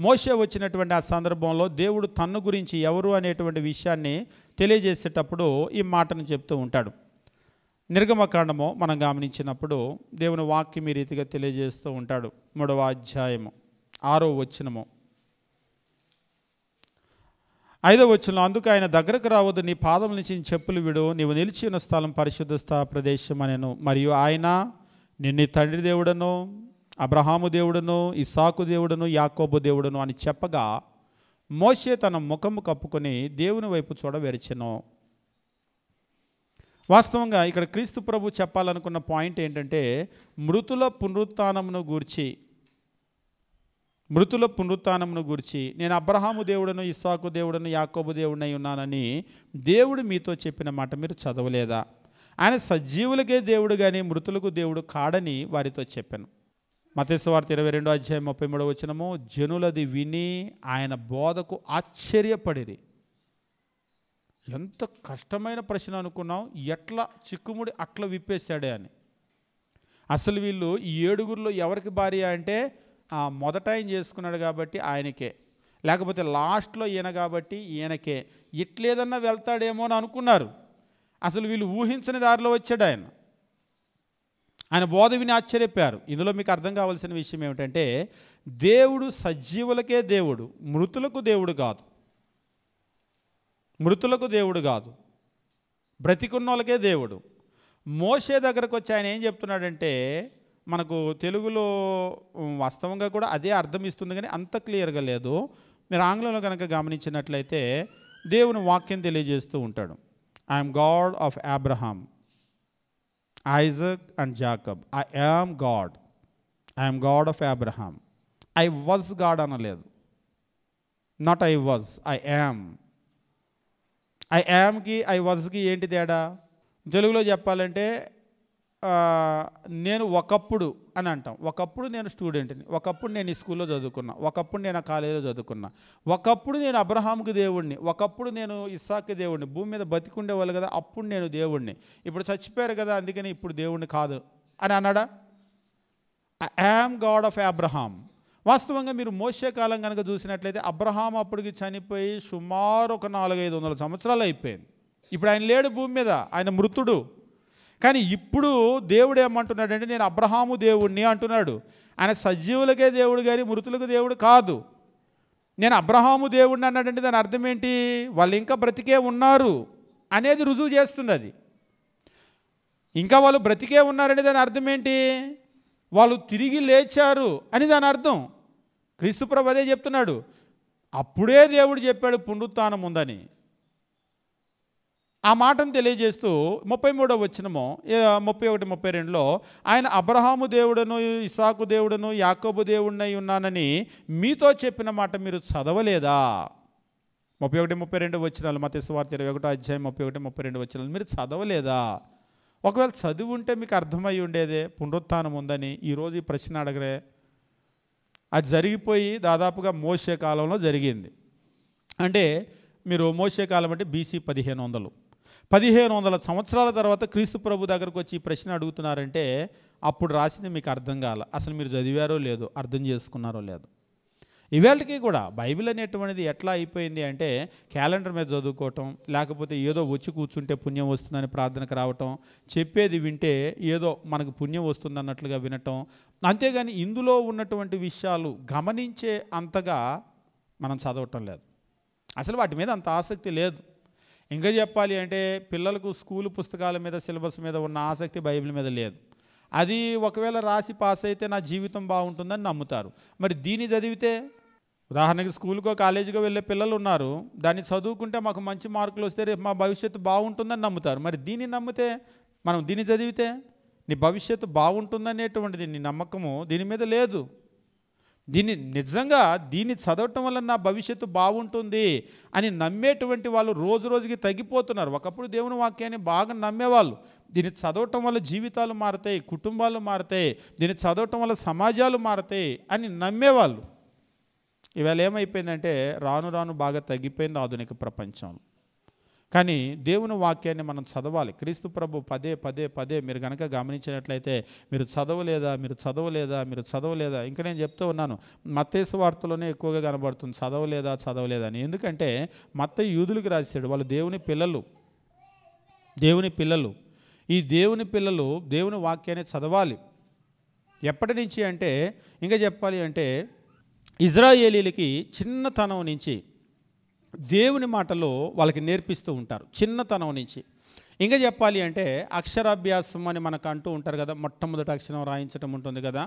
మోషే వచ్చినటువంటి ఆ సందర్భంలో దేవుడు తన్ను గురించి ఎవరు అనేటువంటి విషయాన్ని తెలియజేసేటప్పుడు ఈ మాటను చెప్తూ ఉంటాడు. నిర్గమకాండము మనం గమనించినప్పుడు దేవుని వాక్యం ఈ రీతిగా తెలియజేస్తూ ఉంటాడు. 3వ అధ్యాయము 6వ వచనము 5వ వచనంలో, అందుకు ఆయన దగ్గరకు రావద్దు, నీ పాదముల నుంచి చెప్పులు విడు, నీవు నిలిచి ఉన్న స్థలం పరిశుద్ధ ప్రదేశం అనెను. మరియు ఆయన నిన్ను తండ్రి దేవుడను, అబ్రహాము దేవుడును, ఇస్సాకు దేవుడును, యాకోబు దేవుడును అని చెప్పగా మోషే తన ముఖము కప్పుకొని దేవుని వైపు చూడవెరచెను. వాస్తవంగా ఇక్కడ క్రీస్తు ప్రభు చెప్పాలనుకున్న పాయింట్ ఏంటంటే మృతుల పునరుత్థానమును గూర్చి నేను అబ్రహాము దేవుడును, ఇస్సాకు దేవుడును, యాకోబు దేవుడినై ఉన్నానని దేవుడు మీతో చెప్పిన మాట మీరు చదవలేదా? ఆయన సజీవులకే దేవుడు కానీ మృతులకు దేవుడు కాడని వారితో చెప్పాను. మత్తయి సువార్త 22వ అధ్యాయం 33వ వచనము, జనులది విని ఆయన బోధకు ఆశ్చర్యపడిరి. ఎంత కష్టమైన ప్రశ్న అనుకున్నాం, ఎట్లా చిక్కుముడి అట్లా విప్పేశాడే అని. అసలు వీళ్ళు ఈ 7 ఎవరికి భార్య అంటే మొదట ఆయన చేసుకున్నాడు కాబట్టి ఆయనకే, లేకపోతే లాస్ట్లో ఈయన కాబట్టి ఈయనకే, ఇట్లేదన్నా వెళ్తాడేమో అని అనుకున్నారు. అసలు వీళ్ళు ఊహించని దారిలో వచ్చాడు ఆయన. ఆయన బోధ విని ఆశ్చర్యపోయారు. ఇందులో మీకు అర్థం కావాల్సిన విషయం ఏమిటంటే దేవుడు సజీవులకే దేవుడు, మృతులకు దేవుడు కాదు. మృతులకు దేవుడు కాదు, బ్రతికున్న వాళ్ళకే దేవుడు. మోషే దగ్గరకు వచ్చి ఆయన ఏం చెప్తున్నాడంటే, మనకు తెలుగులో వాస్తవంగా కూడా అదే అర్థం ఇస్తుంది కానీ అంత క్లియర్గా లేదు. మీరు ఆంగ్లంలో కనుక గమనించినట్లయితే దేవుని వాక్యం తెలియజేస్తూ ఉంటాడు. I'm God of Abraham, Isaac and Jacob. I am God. I am God of Abraham. I was God అనలేదు. Not I was, I am. I am కి I was కి ఏంటి తేడా? తెలుగులో చెప్పాలంటే నేను ఒకప్పుడు అని అంటాం. ఒకప్పుడు నేను స్టూడెంట్ని, ఒకప్పుడు నేను ఈ స్కూల్లో చదువుకున్నా, ఒకప్పుడు నేను ఆ కాలేజీలో చదువుకున్నా, ఒకప్పుడు నేను అబ్రహాంకి దేవుడిని, ఒకప్పుడు నేను ఇస్సాకు దేవుడిని. భూమి మీద బతికుండేవాళ్ళు కదా, అప్పుడు నేను దేవుడిని. ఇప్పుడు చచ్చిపోయారు కదా, అందుకని ఇప్పుడు దేవుడిని కాదు అని అన్నాడా? I am God of Abraham. వాస్తవంగా మీరు మోషే కాలం కనుక చూసినట్లయితే అబ్రహాం అప్పటికి చనిపోయి సుమారు ఒక 400-500 సంవత్సరాలు అయిపోయింది. ఇప్పుడు ఆయన లేడు భూమి మీద, ఆయన మృతుడు. కానీ ఇప్పుడు దేవుడు ఏమంటున్నాడంటే నేను అబ్రహాము దేవుణ్ణి అంటున్నాడు. ఆయన సజీవులకే దేవుడు కానీ మృతులకు దేవుడు కాదు. నేను అబ్రహాము దేవుడిని అన్నాడంటే దాని అర్థం ఏంటి? వాళ్ళు ఇంకా బ్రతికే ఉన్నారు అనేది రుజువు చేస్తుంది. అది ఇంకా వాళ్ళు బ్రతికే ఉన్నారని దాని అర్థం ఏంటి? వాళ్ళు తిరిగి లేచారు అని దాని అర్థం. క్రీస్తు ప్రభు అదే చెప్తున్నాడు. అప్పుడే దేవుడు చెప్పాడు పునరుత్థానం ఉందని. ఆ మాటను తెలియజేస్తూ 33వ వచనము 31, 32లో ఆయన అబ్రహాము దేవుడను, ఇస్సాకు దేవుడను, యాకోబు దేవుడినై ఉన్నానని మీతో చెప్పిన మాట మీరు చదవలేదా? 31, 32 వచనాలు, మత్తయి సువార్త 21వ అధ్యాయం 31, 32 వచనాలు మీరు చదవలేదా? ఒకవేళ చదివి ఉంటే మీకు అర్థమై ఉండేదే పునరుత్థానం ఉందని. ఈరోజు ఈ ప్రశ్న అడగరే. అది జరిగిపోయి దాదాపుగా మోషే కాలంలో జరిగింది. అంటే మీరు మోషే కాలం అంటే BC 1500 సంవత్సరాల తర్వాత క్రీస్తు ప్రభు దగ్గరకు వచ్చి ఈ ప్రశ్న అడుగుతున్నారంటే అప్పుడు రాసింది మీకు అర్థం కాల. అసలు మీరు చదివారో లేదో, అర్థం చేసుకున్నారో లేదో. ఇవాళకి కూడా బైబిల్ అనేటువంటిది ఎట్లా అయిపోయింది అంటే క్యాలెండర్ మీద చదువుకోవటం, లేకపోతే ఏదో వచ్చి కూర్చుంటే పుణ్యం వస్తుందని ప్రార్థనకు రావటం, చెప్పేది వింటే ఏదో మనకు పుణ్యం వస్తుంది అన్నట్లుగా వినటం. అంతేగాని ఇందులో ఉన్నటువంటి విషయాలు గమనించే అంతగా మనం చదవటం లేదు. అసలు వాటి మీద అంత ఆసక్తి లేదు. ఇంకా చెప్పాలి అంటే పిల్లలకు స్కూలు పుస్తకాల మీద, సిలబస్ మీద ఉన్న ఆసక్తి బైబిల్ మీద లేదు. అది ఒకవేళ రాసి పాస్ అయితే నా జీవితం బాగుంటుందని నమ్ముతారు. మరి దీన్ని చదివితే, ఉదాహరణకి స్కూల్కో కాలేజీకో వెళ్ళే పిల్లలు ఉన్నారు, దాన్ని చదువుకుంటే మాకు మంచి మార్కులు వస్తే రేపు మా భవిష్యత్తు బాగుంటుందని నమ్ముతారు. మరి దీన్ని నమ్మితే, మనం దీన్ని చదివితే నీ భవిష్యత్తు బాగుంటుందనేటువంటిది నీ నమ్మకము దీని మీద లేదు. దీన్ని చదవటం వల్ల నా భవిష్యత్తు బాగుంటుంది అని నమ్మేటువంటి వాళ్ళు రోజు రోజుకి తగ్గిపోతున్నారు. ఒకప్పుడు దేవుని వాక్యాన్ని బాగా నమ్మేవాళ్ళు. దీన్ని చదవటం వల్ల జీవితాలు మారుతాయి, కుటుంబాలు మారుతాయి, దీన్ని చదవటం వల్ల సమాజాలు మారుతాయి అని నమ్మేవాళ్ళు. ఇవాళ ఏమైపోయిందంటే రాను రాను బాగా తగ్గిపోయింది ఆధునిక ప్రపంచంలో. కానీ దేవుని వాక్యాన్ని మనం చదవాలి. క్రీస్తు ప్రభు పదే మీరు కనుక గమనించినట్లయితే మీరు చదవలేదా. ఇంకా నేను చెప్తూ ఉన్నాను, మత్తయి సువార్తలోనే ఎక్కువగా కనబడుతుంది చదవలేదా అని. ఎందుకంటే మత్తయి యూదులకు రాశాడు. వాళ్ళు దేవుని పిల్లలు. ఈ దేవుని పిల్లలు దేవుని వాక్యాన్ని చదవాలి. ఎప్పటి నుంచి అంటే ఇంకా చెప్పాలి అంటే ఇజ్రాయేలీలకి చిన్నతనం నుంచి దేవుని మాటలు వాళ్ళకి నేర్పిస్తూ ఉంటారు, చిన్నతనం నుంచి. ఇంకా చెప్పాలి అంటే అక్షరాభ్యాసం అని మనకు అంటూ ఉంటారు కదా, మొట్టమొదటి అక్షరం రాయించడం ఉంటుంది కదా.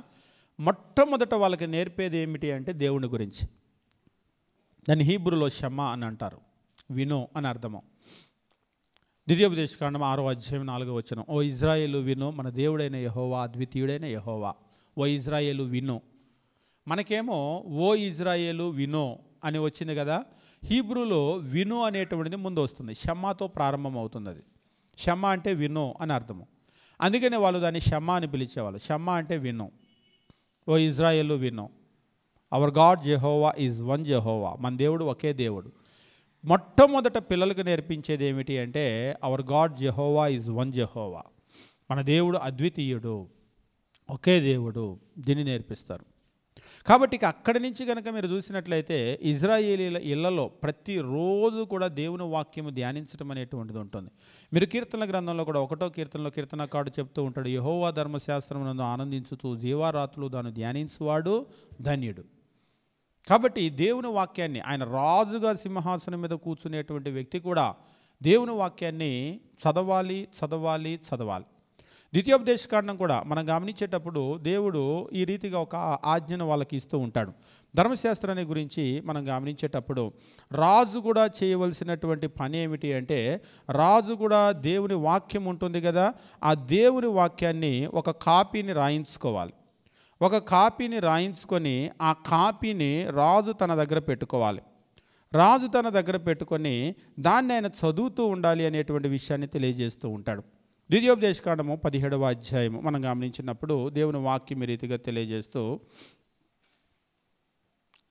మొట్టమొదట వాళ్ళకి నేర్పేది ఏమిటి అంటే దేవుని గురించి. దాన్ని హీబ్రూలో షమ్మా అని అంటారు, వినో అని అర్థము. ద్వితీయోపదేశకాండం 6వ అధ్యాయం 4వ వచనం, ఓ ఇజ్రాయేలు వినో, మన దేవుడైన యెహోవా అద్వితీయుడైన యెహోవా. ఓ ఇజ్రాయేలు వినో. మనకేమో ఓ ఇజ్రాయేలు వినో అని వచ్చింది కదా. హీబ్రూలో వినో అనేటువంటిది ముందు వస్తుంది, షమ్మాతో ప్రారంభం అవుతుంది. అది షమ్మా అంటే వినో అని అర్థము. అందుకనే వాళ్ళు దాన్ని షమ్మా అని పిలిచేవాళ్ళు. షమ్మా అంటే వినో. ఓ ఇజ్రాయేలు వినో, our God Jehovah is one Jehovah. మన దేవుడు ఒకే దేవుడు. మొట్టమొదట పిల్లలకు నేర్పించేది ఏమిటి అంటే our God Jehovah is one Jehovah. మన దేవుడు అద్వితీయుడు, ఒకే దేవుడు. దీన్ని నేర్పిస్తారు. కాబట్టి అక్కడి నుంచి కనుక మీరు చూసినట్లయితే ఇజ్రాయేలీల ఇళ్లలో ప్రతిరోజు కూడా దేవుని వాక్యము ధ్యానించడం అనేటువంటిది ఉంటుంది. మీరు కీర్తనల గ్రంథంలో కూడా 1వ కీర్తనలో కీర్తనకారుడు చెప్తూ ఉంటాడు, యెహోవా ధర్మశాస్త్రమునందు ఆనందించుతూ జీవారాత్రులు దాన్ని ధ్యానించువాడు ధన్యుడు. కాబట్టి దేవుని వాక్యాన్ని, ఆయన రాజుగా సింహాసనం మీద కూర్చునేటువంటి వ్యక్తి కూడా దేవుని వాక్యాన్ని చదవాలి. ద్వితీయోపదేశకాండం కూడా మనం గమనించేటప్పుడు దేవుడు ఈ రీతిగా ఒక ఆజ్ఞను వాళ్ళకి ఇస్తూ ఉంటాడు. ధర్మశాస్త్రాన్ని గురించి మనం గమనించేటప్పుడు రాజు కూడా చేయవలసినటువంటి పని ఏమిటి అంటే, రాజు కూడా దేవుని వాక్యం ఉంటుంది కదా, ఆ దేవుని వాక్యాన్ని ఒక కాపీని రాయించుకోవాలి. ఒక కాపీని రాయించుకొని ఆ కాపీని రాజు తన దగ్గర పెట్టుకోవాలి. రాజు తన దగ్గర పెట్టుకొని దాన్ని ఆయన చదువుతూ ఉండాలి అనేటువంటి విషయాన్ని తెలియజేస్తూ ఉంటాడు. ద్వితీయోపదేశకాండము 17వ అధ్యాయము మనం గమనించినప్పుడు దేవుని వాక్యం ఈ రీతిగా తెలియజేస్తూ,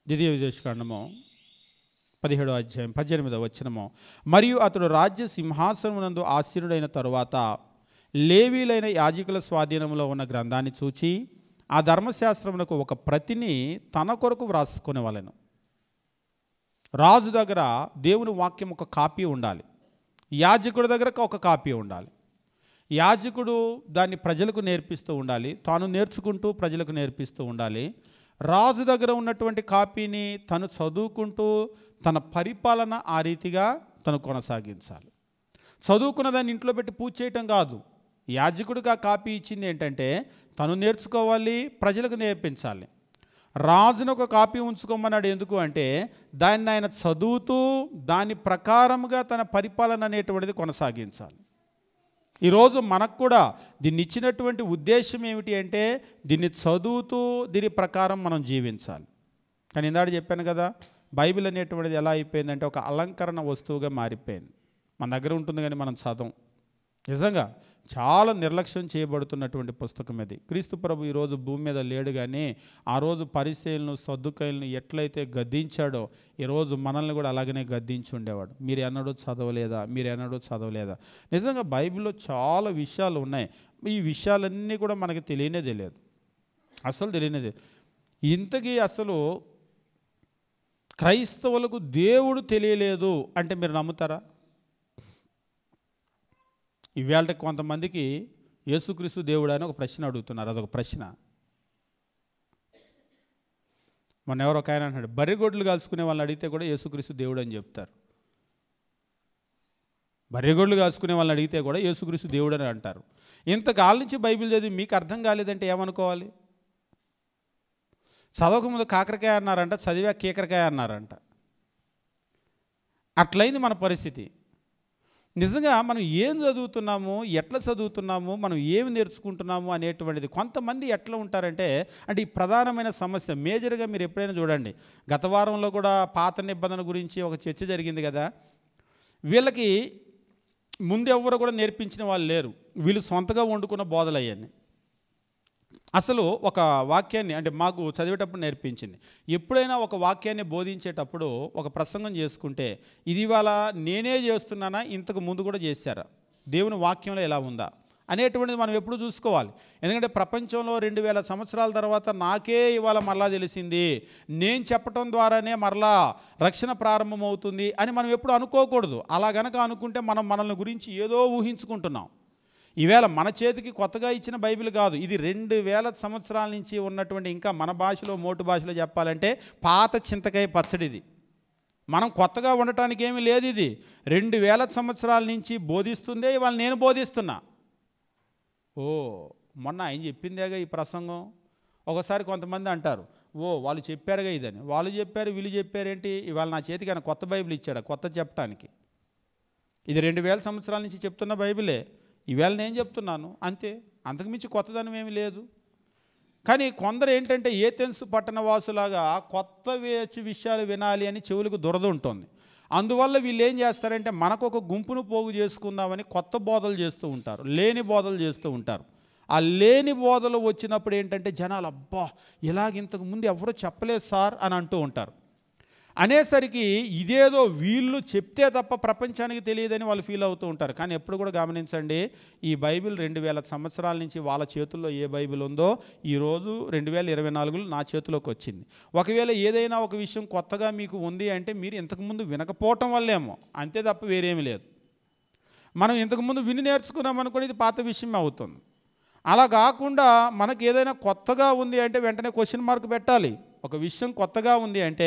ద్వితీయోపదేశకాండము 17వ అధ్యాయం 18వ వచనము, మరియు అతడు రాజ్య సింహాసనమునందు ఆసీనుడైన తరువాత లేవీలైన యాజకుల స్వాధీనంలో ఉన్న గ్రంథాన్ని చూచి ఆ ధర్మశాస్త్రమునకు ఒక ప్రతిని తన కొరకు వ్రాసుకునేవాళ్ళను. రాజు దగ్గర దేవుని వాక్యం ఒక కాపీ ఉండాలి. యాజకుడి దగ్గర ఒక కాపీ ఉండాలి. యాజకుడు దాన్ని ప్రజలకు నేర్పిస్తూ ఉండాలి, తాను నేర్చుకుంటూ ప్రజలకు నేర్పిస్తూ ఉండాలి. రాజు దగ్గర ఉన్నటువంటి కాపీని తను చదువుకుంటూ తన పరిపాలన ఆ రీతిగా తను కొనసాగించాలి. చదువుకున్న దాన్ని ఇంట్లో పెట్టి పూజ చేయటం కాదు. యాజకుడికి ఆ కాపీ ఇచ్చింది ఏంటంటే తను నేర్చుకోవాలి, ప్రజలకు నేర్పించాలి. రాజును ఒక కాపీ ఉంచుకోమన్నాడు. ఎందుకు అంటే దాన్ని ఆయన చదువుతూ దాని ప్రకారముగా తన పరిపాలన అనేటువంటిది కొనసాగించాలి. ఈరోజు మనకు కూడా దీన్ని ఇచ్చినటువంటి ఉద్దేశం ఏమిటి అంటే దీన్ని చదువుతూ దీని ప్రకారం మనం జీవించాలి. కానీ ఇందాక చెప్పాను కదా, బైబిల్ అనేటువంటిది ఎలా అయిపోయిందంటే ఒక అలంకరణ వస్తువుగా మారిపోయింది. మన దగ్గర ఉంటుంది కానీ మనం చదవం. నిజంగా చాలా నిర్లక్ష్యం చేయబడుతున్నటువంటి పుస్తకం ఇది. క్రీస్తు ప్రభు ఈరోజు భూమి మీద లేడు, కానీ ఆ రోజు పరిసయ్యులను సద్దుకాయులను ఎట్లయితే గద్దించాడో ఈరోజు మనల్ని కూడా అలాగనే గద్దించి ఉండేవాడు. మీరు ఎన్నడూ చదవలేదా, మీరు ఎన్నడూ చదవలేదా? నిజంగా బైబిల్లో చాలా విషయాలు ఉన్నాయి. ఈ విషయాలన్నీ కూడా మనకి తెలియనే తెలియదు, అసలు తెలియనేది. ఇంతకీ అసలు క్రైస్తవులకు దేవుడు తెలియలేదు అంటే మీరు నమ్ముతారా? ఇవాళ కొంతమందికి యేసుక్రీస్తు దేవుడు అని ఒక ప్రశ్న అడుగుతున్నారు. అదొక ప్రశ్న. మొన్న ఎవరో ఒక ఆయన అన్నాడు, బర్రెగొడ్లు కాల్చుకునే వాళ్ళని అడిగితే కూడా యేసుక్రీస్తు దేవుడు అని చెప్తారు. బర్రెగొడ్లు కాల్చుకునే వాళ్ళని అడిగితే కూడా యేసుక్రీస్తు దేవుడు అని అంటారు. ఇంతకాలం నుంచి బైబిల్ చదివి మీకు అర్థం కాలేదంటే ఏమనుకోవాలి? చదవకముందు కాకరకాయ అన్నారంట, చదివా కీకరకాయ అన్నారంట. అట్లయింది మన పరిస్థితి. నిజంగా మనం ఏం చదువుతున్నాము, ఎట్లా చదువుతున్నాము, మనం ఏమి నేర్చుకుంటున్నాము అనేటువంటిది. కొంతమంది ఎట్లా ఉంటారంటే ఈ ప్రధానమైన సమస్య మేజర్గా మీరు ఎప్పుడైనా చూడండి. గత వారంలో కూడా పాత నిబంధన గురించి ఒక చర్చ జరిగింది కదా. వీళ్ళకి ముందు ఎవరు కూడా నేర్పించిన వాళ్ళు లేరు, వీళ్ళు సొంతగా వండుకున్న బోధలు అయ్యాన్ని. అసలు ఒక వాక్యాన్ని మాకు చదివేటప్పుడు నేర్పించింది. ఎప్పుడైనా ఒక వాక్యాన్ని బోధించేటప్పుడు ఒక ప్రసంగం చేసుకుంటే ఇది ఇవాళ నేనే చేస్తున్నానా, ఇంతకు ముందు కూడా చేశారా, దేవుని వాక్యంలో ఎలా ఉందా అనేటువంటిది మనం ఎప్పుడు చూసుకోవాలి. ఎందుకంటే ప్రపంచంలో 2000 సంవత్సరాల తర్వాత నాకే ఇవాళ మరలా తెలిసింది, నేను చెప్పటం ద్వారానే మరలా రక్షణ ప్రారంభమవుతుంది అని మనం ఎప్పుడు అనుకోకూడదు. అలా గనక అనుకుంటే మనం మనల్ని గురించి ఏదో ఊహించుకుంటున్నాం. ఈవేళ మన చేతికి కొత్తగా ఇచ్చిన బైబిల్ కాదు, ఇది 2000 సంవత్సరాల నుంచి ఉన్నటువంటి, ఇంకా మన భాషలో మోటు భాషలో చెప్పాలంటే పాత చింతకాయ పచ్చడిది. మనం కొత్తగా ఉండటానికి ఏమీ లేదు. ఇది 2000 సంవత్సరాల నుంచి బోధిస్తుందే ఇవాళ నేను బోధిస్తున్నా. మొన్న ఆయన చెప్పిందేగా ఈ ప్రసంగం. ఒకసారి కొంతమంది అంటారు, వాళ్ళు చెప్పారుగా ఇదని. వాళ్ళు చెప్పారు, వీళ్ళు చెప్పారేంటి? ఇవాళ నా చేతికి ఆయన కొత్త బైబిల్ ఇచ్చాడు, కొత్త చెప్పడానికి. ఇది 2000 సంవత్సరాల నుంచి చెప్తున్న బైబిలే, ఈవేళ నేను చెప్తున్నాను అంతే, అంతకుమించి కొత్తదనం ఏమీ లేదు. కానీ కొందరు ఏంటంటే ఏథెన్సు పట్టణవాసులాగా కొత్త విషయాలు వినాలి అని చెవులకు దురద ఉంటుంది. అందువల్ల వీళ్ళు ఏం చేస్తారంటే మనకు ఒక గుంపును పోగు చేసుకుందామని కొత్త బోధలు చేస్తూ ఉంటారు, లేని బోధలు చేస్తూ ఉంటారు. ఆ లేని బోధలు వచ్చినప్పుడు ఏంటంటే జనాలు అబ్బా ఇలాగ ఇంతకుముందు ఎవరో చెప్పలేదు సార్ అని అంటూ ఉంటారు. అనేసరికి ఇదేదో వీళ్ళు చెప్తే తప్ప ప్రపంచానికి తెలియదని వాళ్ళు ఫీల్ అవుతూ ఉంటారు. కానీ ఎప్పుడు కూడా గమనించండి, ఈ బైబిల్ 2000 సంవత్సరాల నుంచి వాళ్ళ చేతుల్లో ఏ బైబిల్ ఉందో ఈరోజు 2024లో నా చేతిలోకి వచ్చింది. ఒకవేళ ఏదైనా ఒక విషయం కొత్తగా మీకు ఉంది అంటే మీరు ఇంతకుముందు వినకపోవటం వల్లేమో, అంతే తప్ప వేరేమీ లేదు. మనం ఇంతకుముందు విని నేర్చుకున్నాం అనుకోని ఇది పాత విషయం అవుతుంది. అలా కాకుండా మనకు ఏదైనా కొత్తగా ఉంది అంటే వెంటనే క్వశ్చన్ మార్క్ పెట్టాలి. ఒక విషయం కొత్తగా ఉంది అంటే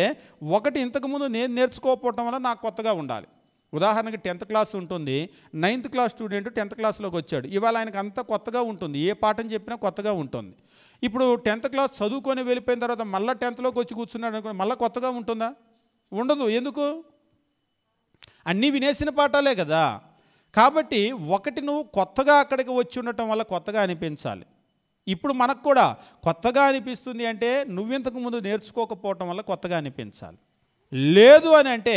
ఒకటి ఇంతకుముందు నేను నేర్చుకోకపోవటం వల్ల నాకు కొత్తగా ఉండాలి. ఉదాహరణకి 10th క్లాస్ ఉంటుంది, 9th క్లాస్ స్టూడెంట్ 10th క్లాస్లోకి వచ్చాడు, ఇవాళ ఆయనకు అంతా కొత్తగా ఉంటుంది, ఏ పాఠం చెప్పినా కొత్తగా ఉంటుంది. ఇప్పుడు 10th క్లాస్ చదువుకొని వెళ్ళిపోయిన తర్వాత మళ్ళీ 10thలోకి వచ్చి కూర్చున్నాడు అనుకోండి, మళ్ళీ కొత్తగా ఉంటుందా? ఉండదు. ఎందుకు? అన్నీ వినేసిన పాఠాలే కదా. కాబట్టి ఒకటి నువ్వు కొత్తగా అక్కడికి వచ్చి ఉండటం వల్ల కొత్తగా అనిపించాలి. ఇప్పుడు మనకు కూడా కొత్తగా అనిపిస్తుంది అంటే నువ్వింతకు ముందు నేర్చుకోకపోవటం వల్ల కొత్తగా అనిపించాలి. లేదు అని అంటే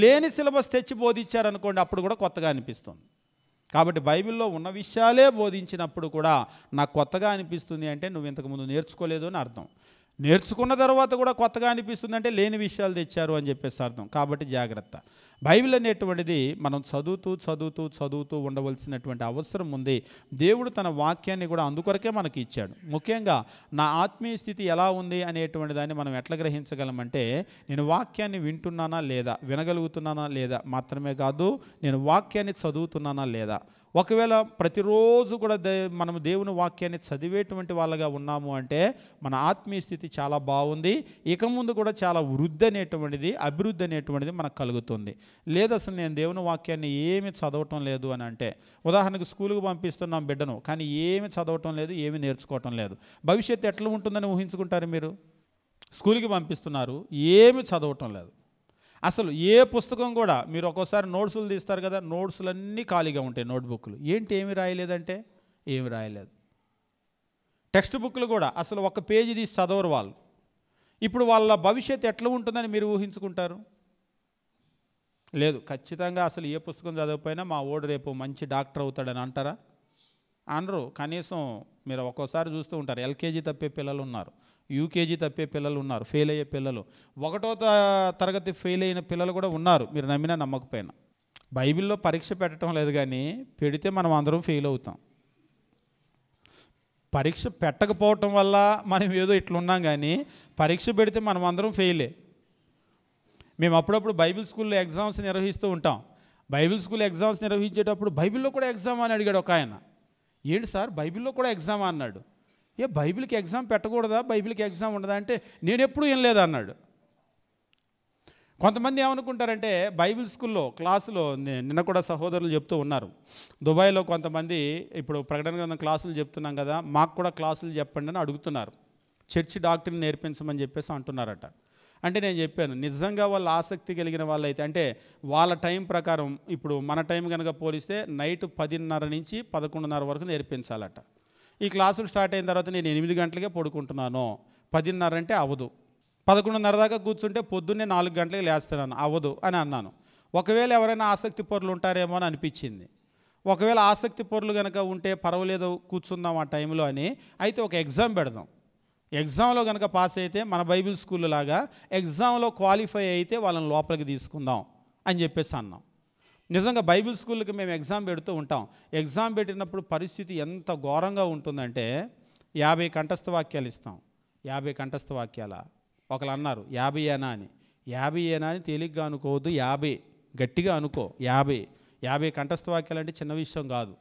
లేని సిలబస్ తెచ్చి బోధించారనుకోండి, అప్పుడు కూడా కొత్తగా అనిపిస్తుంది. కాబట్టి బైబిల్లో ఉన్న విషయాలే బోధించినప్పుడు కూడా నాకు కొత్తగా అనిపిస్తుంది అంటే నువ్వు ఇంతకుముందు నేర్చుకోలేదు అని అర్థం. నేర్చుకున్న తర్వాత కూడా కొత్తగా అనిపిస్తుందంటే లేని విషయాలు తెచ్చారు అని చెప్పేసి అర్థం. కాబట్టి జాగ్రత్త. బైబిల్ అనేటువంటిది మనం చదువుతూ ఉండవలసినటువంటి అవసరం ఉంది. దేవుడు తన వాక్యాన్ని కూడా అందుకొరకే మనకి ఇచ్చాడు. ముఖ్యంగా నా ఆత్మీయ స్థితి ఎలా ఉంది అనేటువంటి దాన్ని మనం ఎట్లా గ్రహించగలమంటే, నేను వాక్యాన్ని వింటున్నానా లేదా, వినగలుగుతున్నానా లేదా మాత్రమే కాదు, నేను వాక్యాన్ని చదువుతున్నానా లేదా. ఒకవేళ ప్రతిరోజు కూడా మనము దేవుని వాక్యాన్ని చదివేటువంటి వాళ్ళగా ఉన్నాము అంటే మన ఆత్మీయ స్థితి చాలా బాగుంది. ఇక ముందు కూడా చాలా అభివృద్ధి అనేటువంటిది మనకు కలుగుతుంది. లేదు అసలు నేను దేవుని వాక్యాన్ని ఏమి చదవటం లేదు అని అంటే, ఉదాహరణకు స్కూల్కి పంపిస్తున్నాం బిడ్డను, కానీ ఏమి చదవటం లేదు, ఏమి నేర్చుకోవటం లేదు. భవిష్యత్తు ఎట్లా ఉంటుందని ఊహించుకుంటారు మీరు? స్కూల్కి పంపిస్తున్నారు, ఏమి చదవటం లేదు. అసలు ఏ పుస్తకం కూడా, మీరు ఒక్కోసారి నోట్సులు తీస్తారు కదా, నోట్సులన్నీ ఖాళీగా ఉంటాయి, నోట్బుక్లు. ఏంటి ఏమి రాయలేదంటే ఏమి రాయలేదు. టెక్స్ట్ బుక్లు కూడా అసలు ఒక పేజీ తీసి చదవరు వాళ్ళు. ఇప్పుడు వాళ్ళ భవిష్యత్తు ఎట్లా ఉంటుందని మీరు ఊహించుకుంటారు? లేదు, ఖచ్చితంగా అసలు ఏ పుస్తకం చదవకపోయినా మా ఓడు రేపు మంచి డాక్టర్ అవుతాడని అంటారా? అనరు. కనీసం మీరు ఒక్కోసారి చూస్తూ ఉంటారు, ఎల్కేజీ తప్పే పిల్లలు ఉన్నారు, యూకేజీ తప్పే పిల్లలు ఉన్నారు, ఫెయిల్ అయ్యే పిల్లలు, 1వ తరగతి ఫెయిల్ అయిన పిల్లలు కూడా ఉన్నారు, మీరు నమ్మినా నమ్మకపోయినా. బైబిల్లో పరీక్ష పెట్టడం లేదు, కానీ పెడితే మనం అందరం ఫెయిల్ అవుతాం. పరీక్ష పెట్టకపోవటం వల్ల మనం ఏదో ఇట్లున్నాం, కానీ పరీక్ష పెడితే మనం అందరం ఫెయిలే. మేము అప్పుడప్పుడు బైబిల్ స్కూల్లో ఎగ్జామ్స్ నిర్వహిస్తూ ఉంటాం. బైబిల్ స్కూల్ ఎగ్జామ్స్ నిర్వహించేటప్పుడు బైబిల్లో కూడా ఎగ్జామ్ అని అడిగాడు ఒక ఆయన. ఏంటి సార్ బైబిల్లో కూడా ఎగ్జామ్ అన్నాడు. బైబిల్కి ఎగ్జామ్ పెట్టకూడదా, బైబిల్కి ఎగ్జామ్ ఉండదా అంటే నేను ఎప్పుడూ ఏం లేదు అన్నాడు. కొంతమంది ఏమనుకుంటారంటే బైబిల్ స్కూల్లో క్లాసులో, నిన్న కూడా సహోదరులు చెప్తూ ఉన్నారు, దుబాయ్లో కొంతమంది ఇప్పుడు ప్రకటన గ్రంథం క్లాసులు చెప్తున్నాం కదా, మాకు కూడా క్లాసులు చెప్పండి అని అడుగుతున్నారు. చర్చి డాక్టర్ని నేర్పించమని చెప్పేసి అంటున్నారట. అంటే నేను చెప్పాను, నిజంగా వాళ్ళ ఆసక్తి కలిగిన వాళ్ళైతే, అంటే వాళ్ళ టైం ప్రకారం, ఇప్పుడు మన టైం కనుక పోలిస్తే నైట్ 10:30 నుంచి 11:30 వరకు నేర్పించాలట. ఈ క్లాసులు స్టార్ట్ అయిన తర్వాత నేను 8 గంటలకే పడుకుంటున్నాను, 10:30 అంటే అవ్వదు, 11:30 దాకా కూర్చుంటే పొద్దున్నే 4 గంటలకి లేస్తున్నాను, అవ్వదు అని అన్నాను. ఒకవేళ ఎవరైనా ఆసక్తి పరులు ఉంటారేమో అని అనిపించింది. ఒకవేళ ఆసక్తి పరులు కనుక ఉంటే పర్వాలేదు కూర్చుందాం ఆ టైంలో అని, అయితే ఒక ఎగ్జామ్ పెడదాం. ఎగ్జామ్లో కనుక పాస్ అయితే మన బైబిల్ స్కూల్ లాగా ఎగ్జామ్లో క్వాలిఫై అయితే వాళ్ళని లోపలికి తీసుకుందాం అని చెప్పేసి అన్నాం. నిజంగా బైబిల్ స్కూల్కి మేము ఎగ్జామ్ పెడుతూ ఉంటాం. ఎగ్జామ్ పెట్టినప్పుడు పరిస్థితి ఎంత ఘోరంగా ఉంటుందంటే 50 కంఠస్థ వాక్యాలు ఇస్తాం. 50 కంఠస్థ వాక్యాల ఒకళ్ళు అన్నారు 50 ఏనా అని. 50 ఏనా అని తేలిగ్గా అనుకోవద్దు, 50 గట్టిగా అనుకో. 50 కంఠస్థ వాక్యాలు అంటే చిన్న విషయం కాదు.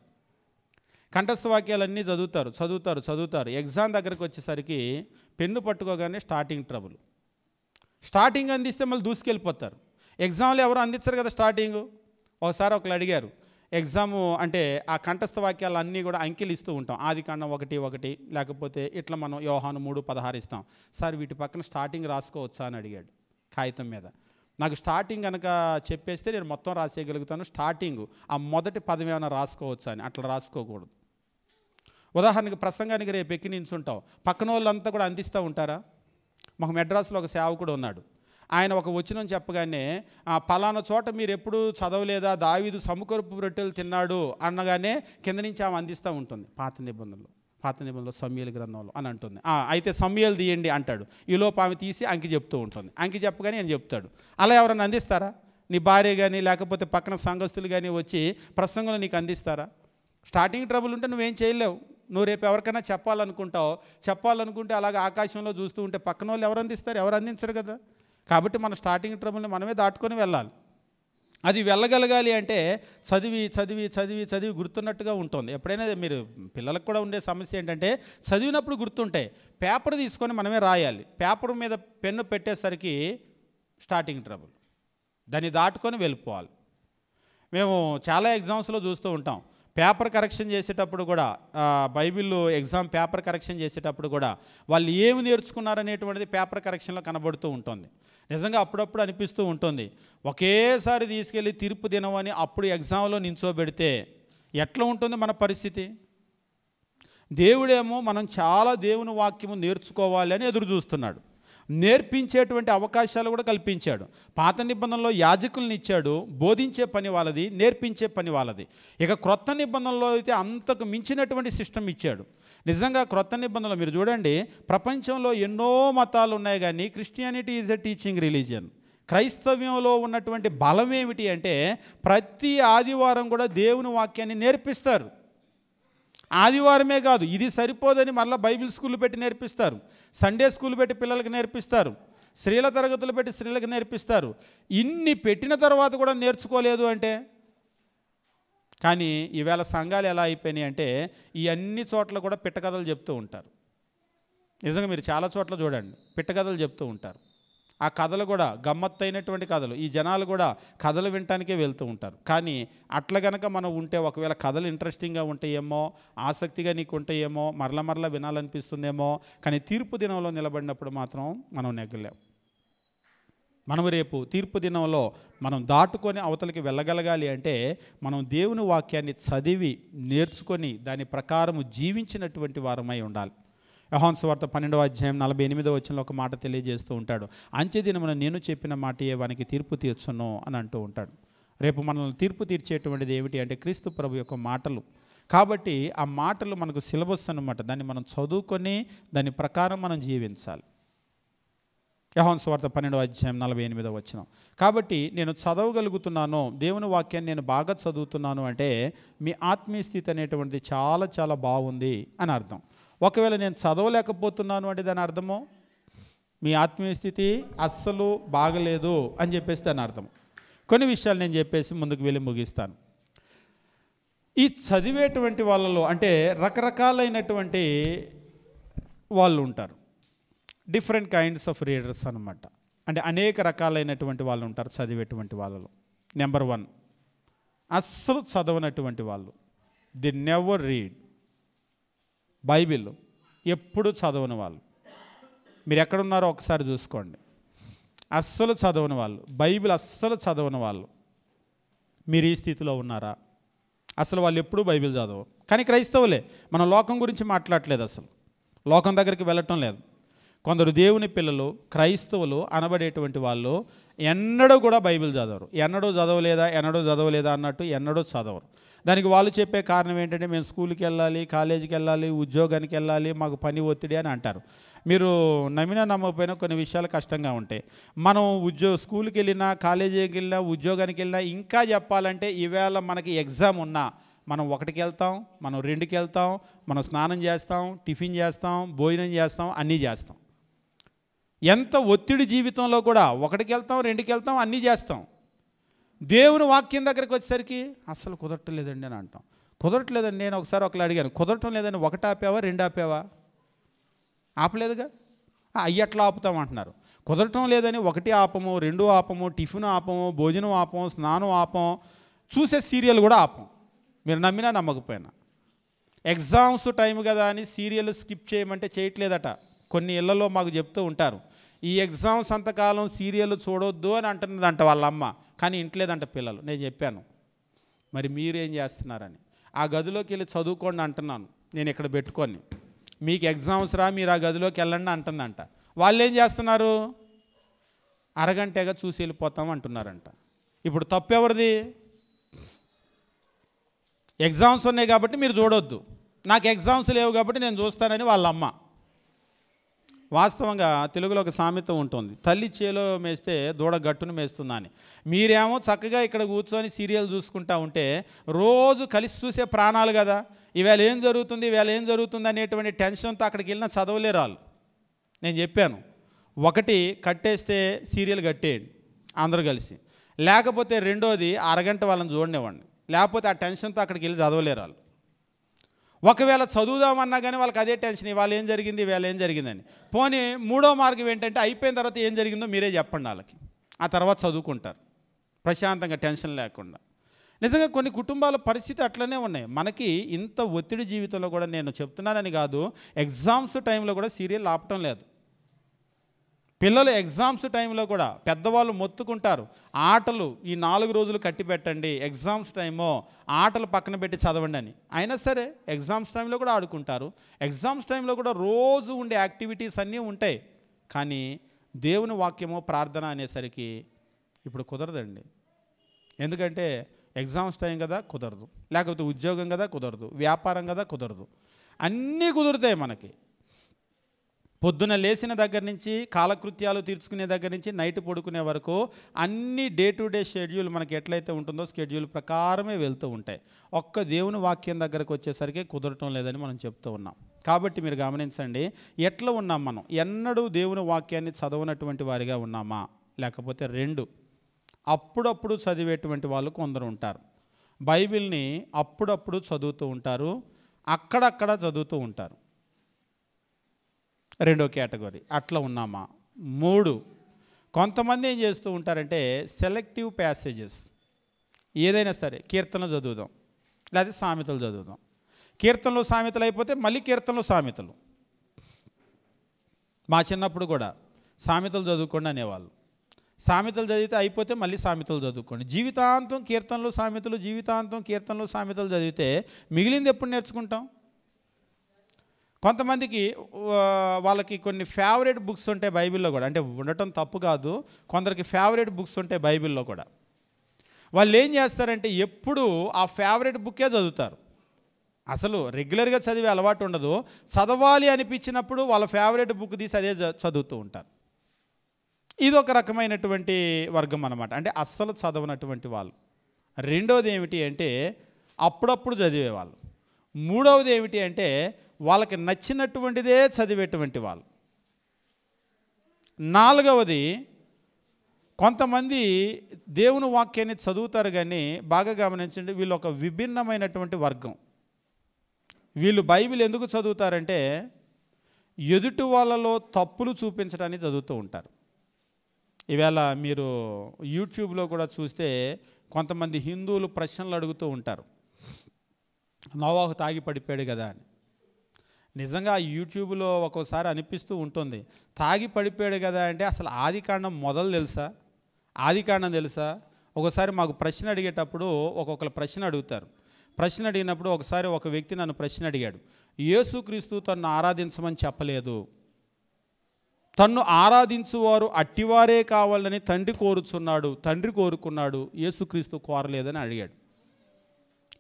కంఠస్థ వాక్యాలన్నీ చదువుతారు. ఎగ్జామ్ దగ్గరకు వచ్చేసరికి పెన్ను పట్టుకోగానే స్టార్టింగ్ ట్రబుల్. స్టార్టింగ్ అందిస్తే మళ్ళీ దూసుకెళ్ళిపోతారు. ఎగ్జామ్లో ఎవరు అందించరు కదా స్టార్టింగు. ఒకసారి ఒకళ్ళు అడిగారు, ఎగ్జాము అంటే ఆ కంఠస్థ వాక్యాలు అన్నీ కూడా అంకెలు ఇస్తూ ఉంటాం. ఆదికాండం 1:1 లేకపోతే ఇట్లా మనం యోహాను 3:16 ఇస్తాం. సార్ వీటి పక్కన స్టార్టింగ్ రాసుకోవచ్చా అని అడిగాడు కాగితం మీద. నాకు స్టార్టింగ్ కనుక చెప్పేస్తే నేను మొత్తం రాసేయగలుగుతాను, స్టార్టింగు ఆ మొదటి పదం ఏమైనా రాసుకోవచ్చా అని. అట్లా రాసుకోకూడదు. ఉదాహరణకి ప్రసంగానికి రేపు ఎక్కి నించుంటావు, పక్కన వాళ్ళంతా కూడా అందిస్తూ ఉంటారా? మాకు మెడ్రాస్లో ఒక సేవకుడు ఉన్నాడు. ఆయన ఒక వచనం చెప్పగానే, పలానా చోట మీరు ఎప్పుడు చదవలేదా, దావీదు సముఖపు రొట్టెలు తిన్నాడు అనగానే కింద నుంచి ఆమె అందిస్తూ ఉంటుంది. పాత నిబంధనలో సమూయేలు గ్రంథంలో అని అంటుంది. అయితే సమూయేలు తీయండి అంటాడు. ఈలోపు ఆమె తీసి అంకి చెప్తూ ఉంటుంది. అంకి చెప్పగానే ఆయన చెప్తాడు. అలా ఎవరైనా అందిస్తారా? నీ భార్య కానీ లేకపోతే పక్కన సంఘస్థులు కానీ వచ్చి ప్రసంగంలో నీకు అందిస్తారా? స్టార్టింగ్ ట్రబుల్ ఉంటే నువ్వేం చేయలేవు. నువ్వు రేపు ఎవరికైనా చెప్పాలనుకుంటే అలాగే ఆకాశంలో చూస్తూ ఉంటే పక్కన వాళ్ళు ఎవరు అందిస్తారు? ఎవరు అందించరు కదా. కాబట్టి మన స్టార్టింగ్ ట్రబుల్ని మనమే దాటుకొని వెళ్ళాలి. అది వెళ్ళగలగాలి అంటే చదివి గుర్తున్నట్టుగా ఉంటుంది. ఎప్పుడైనా మీరు పిల్లలకు కూడా ఉండే సమస్య ఏంటంటే చదివినప్పుడు గుర్తుంటాయి, పేపర్ తీసుకొని మనమే రాయాలి. పేపర్ మీద పెన్ను పెట్టేసరికి స్టార్టింగ్ ట్రబుల్, దాన్ని దాటుకొని వెళ్ళిపోవాలి. మేము చాలా ఎగ్జామ్స్లో చూస్తూ ఉంటాం, పేపర్ కరెక్షన్ చేసేటప్పుడు కూడా, బైబిల్ ఎగ్జామ్ పేపర్ కరెక్షన్ చేసేటప్పుడు కూడా వాళ్ళు ఏమి నేర్చుకున్నారనేటువంటిది పేపర్ కరెక్షన్లో కనబడుతూ ఉంటుంది. నిజంగా అప్పుడప్పుడు అనిపిస్తూ ఉంటుంది, ఒకేసారి తీసుకెళ్ళి తీర్పు దినం అని అప్పుడు ఎగ్జామ్లో నించోబెడితే ఎట్లా ఉంటుంది మన పరిస్థితి? దేవుడేమో మనం చాలా దేవుని వాక్యము నేర్చుకోవాలి అని ఎదురు చూస్తున్నాడు. నేర్పించేటువంటి అవకాశాలు కూడా కల్పించాడు. పాత నిబంధనలో యాజకుల్ని ఇచ్చాడు, బోధించే పని వాళ్ళది, నేర్పించే పని వాళ్ళది. ఇక క్రొత్త నిబంధనలో అయితే అంతకు మించినటువంటి సిస్టమ్ ఇచ్చాడు. నిజంగా క్రొత్త నిబంధనలు మీరు చూడండి, ప్రపంచంలో ఎన్నో మతాలు ఉన్నాయి, కానీ Christianity is a teaching religion. క్రైస్తవ్యంలో ఉన్నటువంటి బలం ఏమిటి అంటే ప్రతి ఆదివారం కూడా దేవుని వాక్యాన్ని నేర్పిస్తారు. ఆదివారమే కాదు, ఇది సరిపోదని మళ్ళీ బైబిల్ స్కూల్ పెట్టి నేర్పిస్తారు, సండే స్కూల్ పెట్టి పిల్లలకి నేర్పిస్తారు, స్త్రీల తరగతులు పెట్టి స్త్రీలకు నేర్పిస్తారు. ఇన్ని పెట్టిన తర్వాత కూడా నేర్చుకోలేదు అంటే. కానీ ఈవేళ సంఘాలు ఎలా అయిపోయినాయి అంటే ఈ అన్ని చోట్ల కూడా పిట్టకథలు చెప్తూ ఉంటారు. నిజంగా మీరు చాలా చోట్ల చూడండి, పిట్టకథలు చెప్తూ ఉంటారు. ఆ కథలు కూడా గమ్మత్తైనటువంటి కథలు. ఈ జనాలు కూడా కథలు వినటానికే వెళ్తూ ఉంటారు. కానీ అట్లా గనక మనం ఉంటే, ఒకవేళ కథలు ఇంట్రెస్టింగ్గా ఉంటాయేమో, ఆసక్తిగా నీకు ఉంటాయేమో, మరల వినాలనిపిస్తుందేమో, కానీ తీర్పు దినంలో నిలబడినప్పుడు మాత్రం మనం నెగ్గలేం. మనం రేపు తీర్పు దినంలో మనం దాటుకొని అవతలికి వెళ్ళగలగాలి అంటే మనం దేవుని వాక్యాన్ని చదివి నేర్చుకొని దాని ప్రకారము జీవించినటువంటి వారమై ఉండాలి. యోహాను సువార్త 12వ అధ్యాయం 48వ వచనంలో ఒక మాట తెలియజేస్తూ ఉంటాడు. అంచె దినమున నేను చెప్పిన మాటయే వానికి తీర్పు తీర్చును అని అంటూ ఉంటాడు. రేపు మనల్ని తీర్పు తీర్చేటువంటిది ఏమిటి అంటే క్రీస్తు ప్రభు యొక్క మాటలు. కాబట్టి ఆ మాటలు మనకు సిలబస్ అన్నమాట. దాన్ని మనం చదువుకొని దాని ప్రకారం మనం జీవించాలి. యోహాను సువార్త 12వ అధ్యాయం 48వ వచనం. కాబట్టి నేను చదవగలుగుతున్నాను, దేవుని వాక్యాన్ని నేను బాగా చదువుతున్నాను అంటే మీ ఆత్మీయ స్థితి అనేటువంటిది చాలా చాలా బాగుంది అని అర్థం. ఒకవేళ నేను చదవలేకపోతున్నాను అంటే దాని అర్థము మీ ఆత్మీయ స్థితి అస్సలు బాగలేదు అని చెప్పేసి దాని అర్థం. కొన్ని విషయాలు నేను చెప్పేసి ముందుకు వెళ్ళి ముగిస్తాను. ఈ చదివేటువంటి వాళ్ళలో అంటే రకరకాలైనటువంటి వాళ్ళు ఉంటారు. డిఫరెంట్ కైండ్స్ ఆఫ్ రీడర్స్ అన్నమాట. అంటే అనేక రకాలైనటువంటి వాళ్ళు ఉంటారు చదివేటువంటి వాళ్ళలో. నెంబర్ 1, అస్సలు చదవనటువంటి వాళ్ళు. The never read. బైబిల్ ఎప్పుడు చదవని వాళ్ళు. మీరు ఎక్కడున్నారో ఒకసారి చూసుకోండి. అస్సలు చదవని వాళ్ళు, బైబిల్ అస్సలు చదవని వాళ్ళు. మీరు ఈ స్థితిలో ఉన్నారా? అసలు వాళ్ళు ఎప్పుడూ బైబిల్ చదవరు. కానీ క్రైస్తవులే. మనం లోకం గురించి మాట్లాడలేదు, అసలు లోకం దగ్గరికి వెళ్ళటం లేదు. కొందరు దేవుని పిల్లలు క్రైస్తవులు అనబడేటువంటి వాళ్ళు ఎన్నడూ కూడా బైబిల్ చదవరు. ఎన్నడూ చదవలేదా అన్నట్టు ఎన్నడూ చదవరు. దానికి వాళ్ళు చెప్పే కారణం ఏంటంటే మేము స్కూల్కి వెళ్ళాలి, కాలేజీకి వెళ్ళాలి, ఉద్యోగానికి వెళ్ళాలి, మాకు పని ఒత్తిడి అని అంటారు. మీరు నమ్మినా నమ్మకపోయినా కొన్ని విషయాలు కష్టంగా ఉంటాయి. మనం స్కూల్కి వెళ్ళినా, కాలేజీకి వెళ్ళినా, ఉద్యోగానికి వెళ్ళినా, ఇంకా చెప్పాలంటే ఈవేళ మనకి ఎగ్జామ్ ఉన్నా మనం 1కి వెళ్తాం, మనం 2కి వెళ్తాం, మనం స్నానం చేస్తాం, టిఫిన్ చేస్తాం, భోజనం చేస్తాం, అన్నీ చేస్తాం. ఎంత ఒత్తిడి జీవితంలో కూడా 1కి వెళ్తాం, 2కి వెళ్తాం, అన్నీ చేస్తాం. దేవుని వాక్యం దగ్గరికి వచ్చేసరికి అస్సలు కుదరట్లేదండి అని అంటాం. కుదరట్లేదండి. నేను ఒకసారి అడిగాను, కుదరటం లేదని 1 ఆపావా 2 ఆపావా? ఆపలేదుగా. అయ్యట్లా ఆపుతాం అంటున్నారు. కుదరటం లేదని 1 ఆపము, 2 ఆపము, టిఫిన్ ఆపము, భోజనం ఆపం, స్నానం ఆపం, చూసే సీరియల్ కూడా ఆపం. మీరు నమ్మినా నమ్మకపోయినా. ఎగ్జామ్స్ టైం కదా అని సీరియల్ స్కిప్ చేయమంటే చేయట్లేదట. కొన్ని ఇళ్లలో మాకు చెప్తూ ఉంటారు, ఈ ఎగ్జామ్స్ అంతకాలం సీరియల్ చూడొద్దు అని అంటున్నదంట వాళ్ళ అమ్మ. కానీ ఇంట్లేదంట పిల్లలు. నేను చెప్పాను, మరి మీరేం చేస్తున్నారని. ఆ గదిలోకి వెళ్ళి చదువుకోండి అంటున్నాను నేను ఇక్కడ పెట్టుకొని. మీకు ఎగ్జామ్స్ రా, మీరు ఆ గదిలోకి వెళ్ళండి అంటుందంట. వాళ్ళు ఏం చేస్తున్నారు? అరగంటగా చూసి వెళ్ళిపోతాం అంటున్నారంట. ఇప్పుడు తప్పెవరిది? ఎగ్జామ్స్ ఉన్నాయి కాబట్టి మీరు చూడొద్దు, నాకు ఎగ్జామ్స్ లేవు కాబట్టి నేను చూస్తానని వాళ్ళ అమ్మ. వాస్తవంగా తెలుగులో ఒక సామెత ఉంటుంది, తల్లి చేలో మేస్తే దూడ గట్టును మేస్తుందని. మీరేమో చక్కగా ఇక్కడ కూర్చొని సీరియల్ చూసుకుంటా ఉంటే రోజు కలిసి చూసే ప్రాణాలు కదా. ఇవాళ ఏం జరుగుతుంది అనేటువంటి టెన్షన్తో అక్కడికి వెళ్ళినా చదవలేరు వాళ్ళు. నేను చెప్పాను, 1 కట్టేస్తే సీరియల్ కట్టేయండి అందరూ కలిసి, లేకపోతే 2ది అరగంట వాళ్ళని చూడనివ్వండి, లేకపోతే ఆ టెన్షన్తో అక్కడికి వెళ్ళి చదవలేరు వాళ్ళు. ఒకవేళ చదువుదామన్నా కానీ వాళ్ళకి అదే టెన్షన్, ఇవాళ ఏం జరిగిందని. పోనీ 3వ మార్గం ఏంటంటే అయిపోయిన తర్వాత ఏం జరిగిందో మీరే చెప్పండి వాళ్ళకి, ఆ తర్వాత చదువుకుంటారు ప్రశాంతంగా, టెన్షన్ లేకుండా. నిజంగా కొన్ని కుటుంబాల పరిస్థితి అట్లనే ఉన్నాయి. మనకి ఇంత ఒత్తిడి జీవితంలో కూడా, నేను చెప్తున్నానని కాదు, ఎగ్జామ్స్ టైంలో కూడా సీరియల్ ఆపటం లేదు. పిల్లలు ఎగ్జామ్స్ టైంలో కూడా పెద్దవాళ్ళు మొత్తుకుంటారు, ఆటలు ఈ 4 రోజులు కట్టి పెట్టండి, ఎగ్జామ్స్ టైమో ఆటలు పక్కన పెట్టి చదవండి అని. అయినా సరే ఎగ్జామ్స్ టైంలో కూడా ఆడుకుంటారు. ఎగ్జామ్స్ టైంలో కూడా రోజు ఉండే యాక్టివిటీస్ అన్నీ ఉంటాయి. కానీ దేవుని వాక్యమో ప్రార్థన అనేసరికి ఇప్పుడు కుదరదండి. ఎందుకంటే ఎగ్జామ్స్ టైం కదా కుదరదు, లేకపోతే ఉద్యోగం కదా కుదరదు, వ్యాపారం కదా కుదరదు. అన్నీ కుదురుతాయి మనకి. పొద్దున లేచిన దగ్గర నుంచి కాలకృత్యాలు తీర్చుకునే దగ్గర నుంచి నైట్ పడుకునే వరకు అన్ని డే టు డే షెడ్యూల్ మనకి ఎట్లయితే ఉంటుందో షెడ్యూల్ ప్రకారమే వెళ్తూ ఉంటాయి. ఒక్క దేవుని వాక్యం దగ్గరకు వచ్చేసరికి కుదరటం లేదని మనం చెప్తూ ఉన్నాం. కాబట్టి మీరు గమనించండి, ఎట్లా ఉన్నాం మనం? ఎన్నడూ దేవుని వాక్యాన్ని చదవనటువంటి వారిగా ఉన్నామా? లేకపోతే రెండు, అప్పుడప్పుడు చదివేటువంటి వాళ్ళు కొందరు ఉంటారు. బైబిల్ని అప్పుడప్పుడు చదువుతూ ఉంటారు, అక్కడక్కడ చదువుతూ ఉంటారు. రెండో కేటగిరీ, అట్లా ఉన్నామా? మూడు, కొంతమంది ఏం చేస్తూ ఉంటారంటే సెలెక్టివ్ ప్యాసేజెస్, ఏదైనా సరే కీర్తనలు చదువుదాం, లేదా సామెతలు చదువుదాం. కీర్తనలు సామెతలు అయిపోతే మళ్ళీ కీర్తనలు సామెతలు. మా చిన్నప్పుడు కూడా సామెతలు చదువుకోండి అనేవాళ్ళు. సామెతలు చదివితే అయిపోతే మళ్ళీ సామెతలు చదువుకోండి. జీవితాంతం కీర్తనలు సామెతలు, జీవితాంతం కీర్తనలు సామెతలు చదివితే మిగిలింది ఎప్పుడు నేర్చుకుంటాం? కొంతమందికి వాళ్ళకి కొన్ని ఫేవరెట్ బుక్స్ ఉంటాయి బైబిల్లో కూడా. అంటే ఉండటం తప్పు కాదు, కొందరికి ఫేవరెట్ బుక్స్ ఉంటాయి బైబిల్లో కూడా. వాళ్ళు ఏం చేస్తారంటే ఎప్పుడు ఆ ఫేవరెట్ బుక్కే చదువుతారు. అసలు రెగ్యులర్గా చదివే అలవాటు ఉండదు. చదవాలి అనిపించినప్పుడు వాళ్ళ ఫేవరెట్ బుక్ తీసి అదే చదువుతూ ఉంటారు. ఇది ఒక రకమైనటువంటి వర్గం అన్నమాట, అంటే అస్సలు చదవనటువంటి వాళ్ళు. రెండవది ఏమిటి అంటే అప్పుడప్పుడు చదివేవాళ్ళు. మూడవది ఏమిటి అంటే వాళ్ళకి నచ్చినటువంటిదే చదివేటువంటి వాళ్ళు. నాలుగవది, కొంతమంది దేవుని వాక్యాన్ని చదువుతారు కానీ బాగా గమనించండి, వీళ్ళు ఒక విభిన్నమైనటువంటి వర్గం. వీళ్ళు బైబిల్ ఎందుకు చదువుతారంటే ఎదుటి వాళ్ళలో తప్పులు చూపించడానికి చదువుతూ ఉంటారు. ఈవేళ మీరు యూట్యూబ్లో కూడా చూస్తే కొంతమంది హిందువులు ప్రశ్నలు అడుగుతూ ఉంటారు, నోవాహు తాగి పడిపోయాడు కదా అని. నిజంగా యూట్యూబ్లో ఒక్కోసారి అనిపిస్తూ ఉంటుంది, తాగి పడిపోయాడు కదా అంటే అసలు ఆదికాండం మొదలు తెలుసా? ఆదికాండం తెలుసా? ఒకసారి మాకు ప్రశ్న అడిగేటప్పుడు ఒక్కొక్కరు ప్రశ్న అడుగుతారు. ప్రశ్న అడిగినప్పుడు ఒకసారి ఒక వ్యక్తి నన్ను ప్రశ్న అడిగాడు, యేసుక్రీస్తు తన్ను ఆరాధించమని చెప్పలేదు, తన్ను ఆరాధించువారు అట్టివారే కావాలని తండ్రి కోరుచున్నాడు, తండ్రి కోరుకున్నాడు, యేసుక్రీస్తు కోరలేదని అడిగాడు.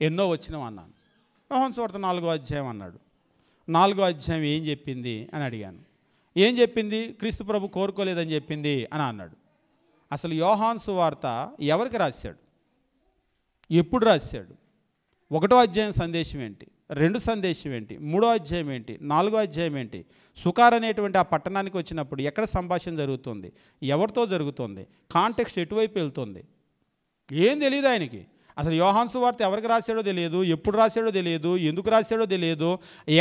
ఎన్నో వచ్చినాం అన్నాను. యోహాను సువార్త 4వ అధ్యాయం అన్నాడు. 4వ అధ్యాయం ఏం చెప్పింది అని అడిగాను. ఏం చెప్పింది? క్రీస్తు ప్రభు కోరుకోలేదని చెప్పింది అని అన్నాడు. అసలు యోహాను సువార్త ఎవరికి రాశాడు? ఎప్పుడు రాశాడు? 1వ అధ్యాయం సందేశం ఏంటి? 2 సందేశం ఏంటి? 3వ అధ్యాయం ఏంటి? 4వ అధ్యాయం ఏంటి? సుకార్ అనేటువంటి ఆ పట్టణానికి వచ్చినప్పుడు ఎక్కడ సంభాషణ జరుగుతుంది, ఎవరితో జరుగుతుంది, కాంటెక్స్ట్ ఎటువైపు వెళ్తుంది, ఏం తెలియదు ఆయనకి. అసలు యోహాను సువార్త ఎవరికి రాశాడో తెలియదు, ఎప్పుడు రాశాడో తెలియదు, ఎందుకు రాశాడో తెలియదు,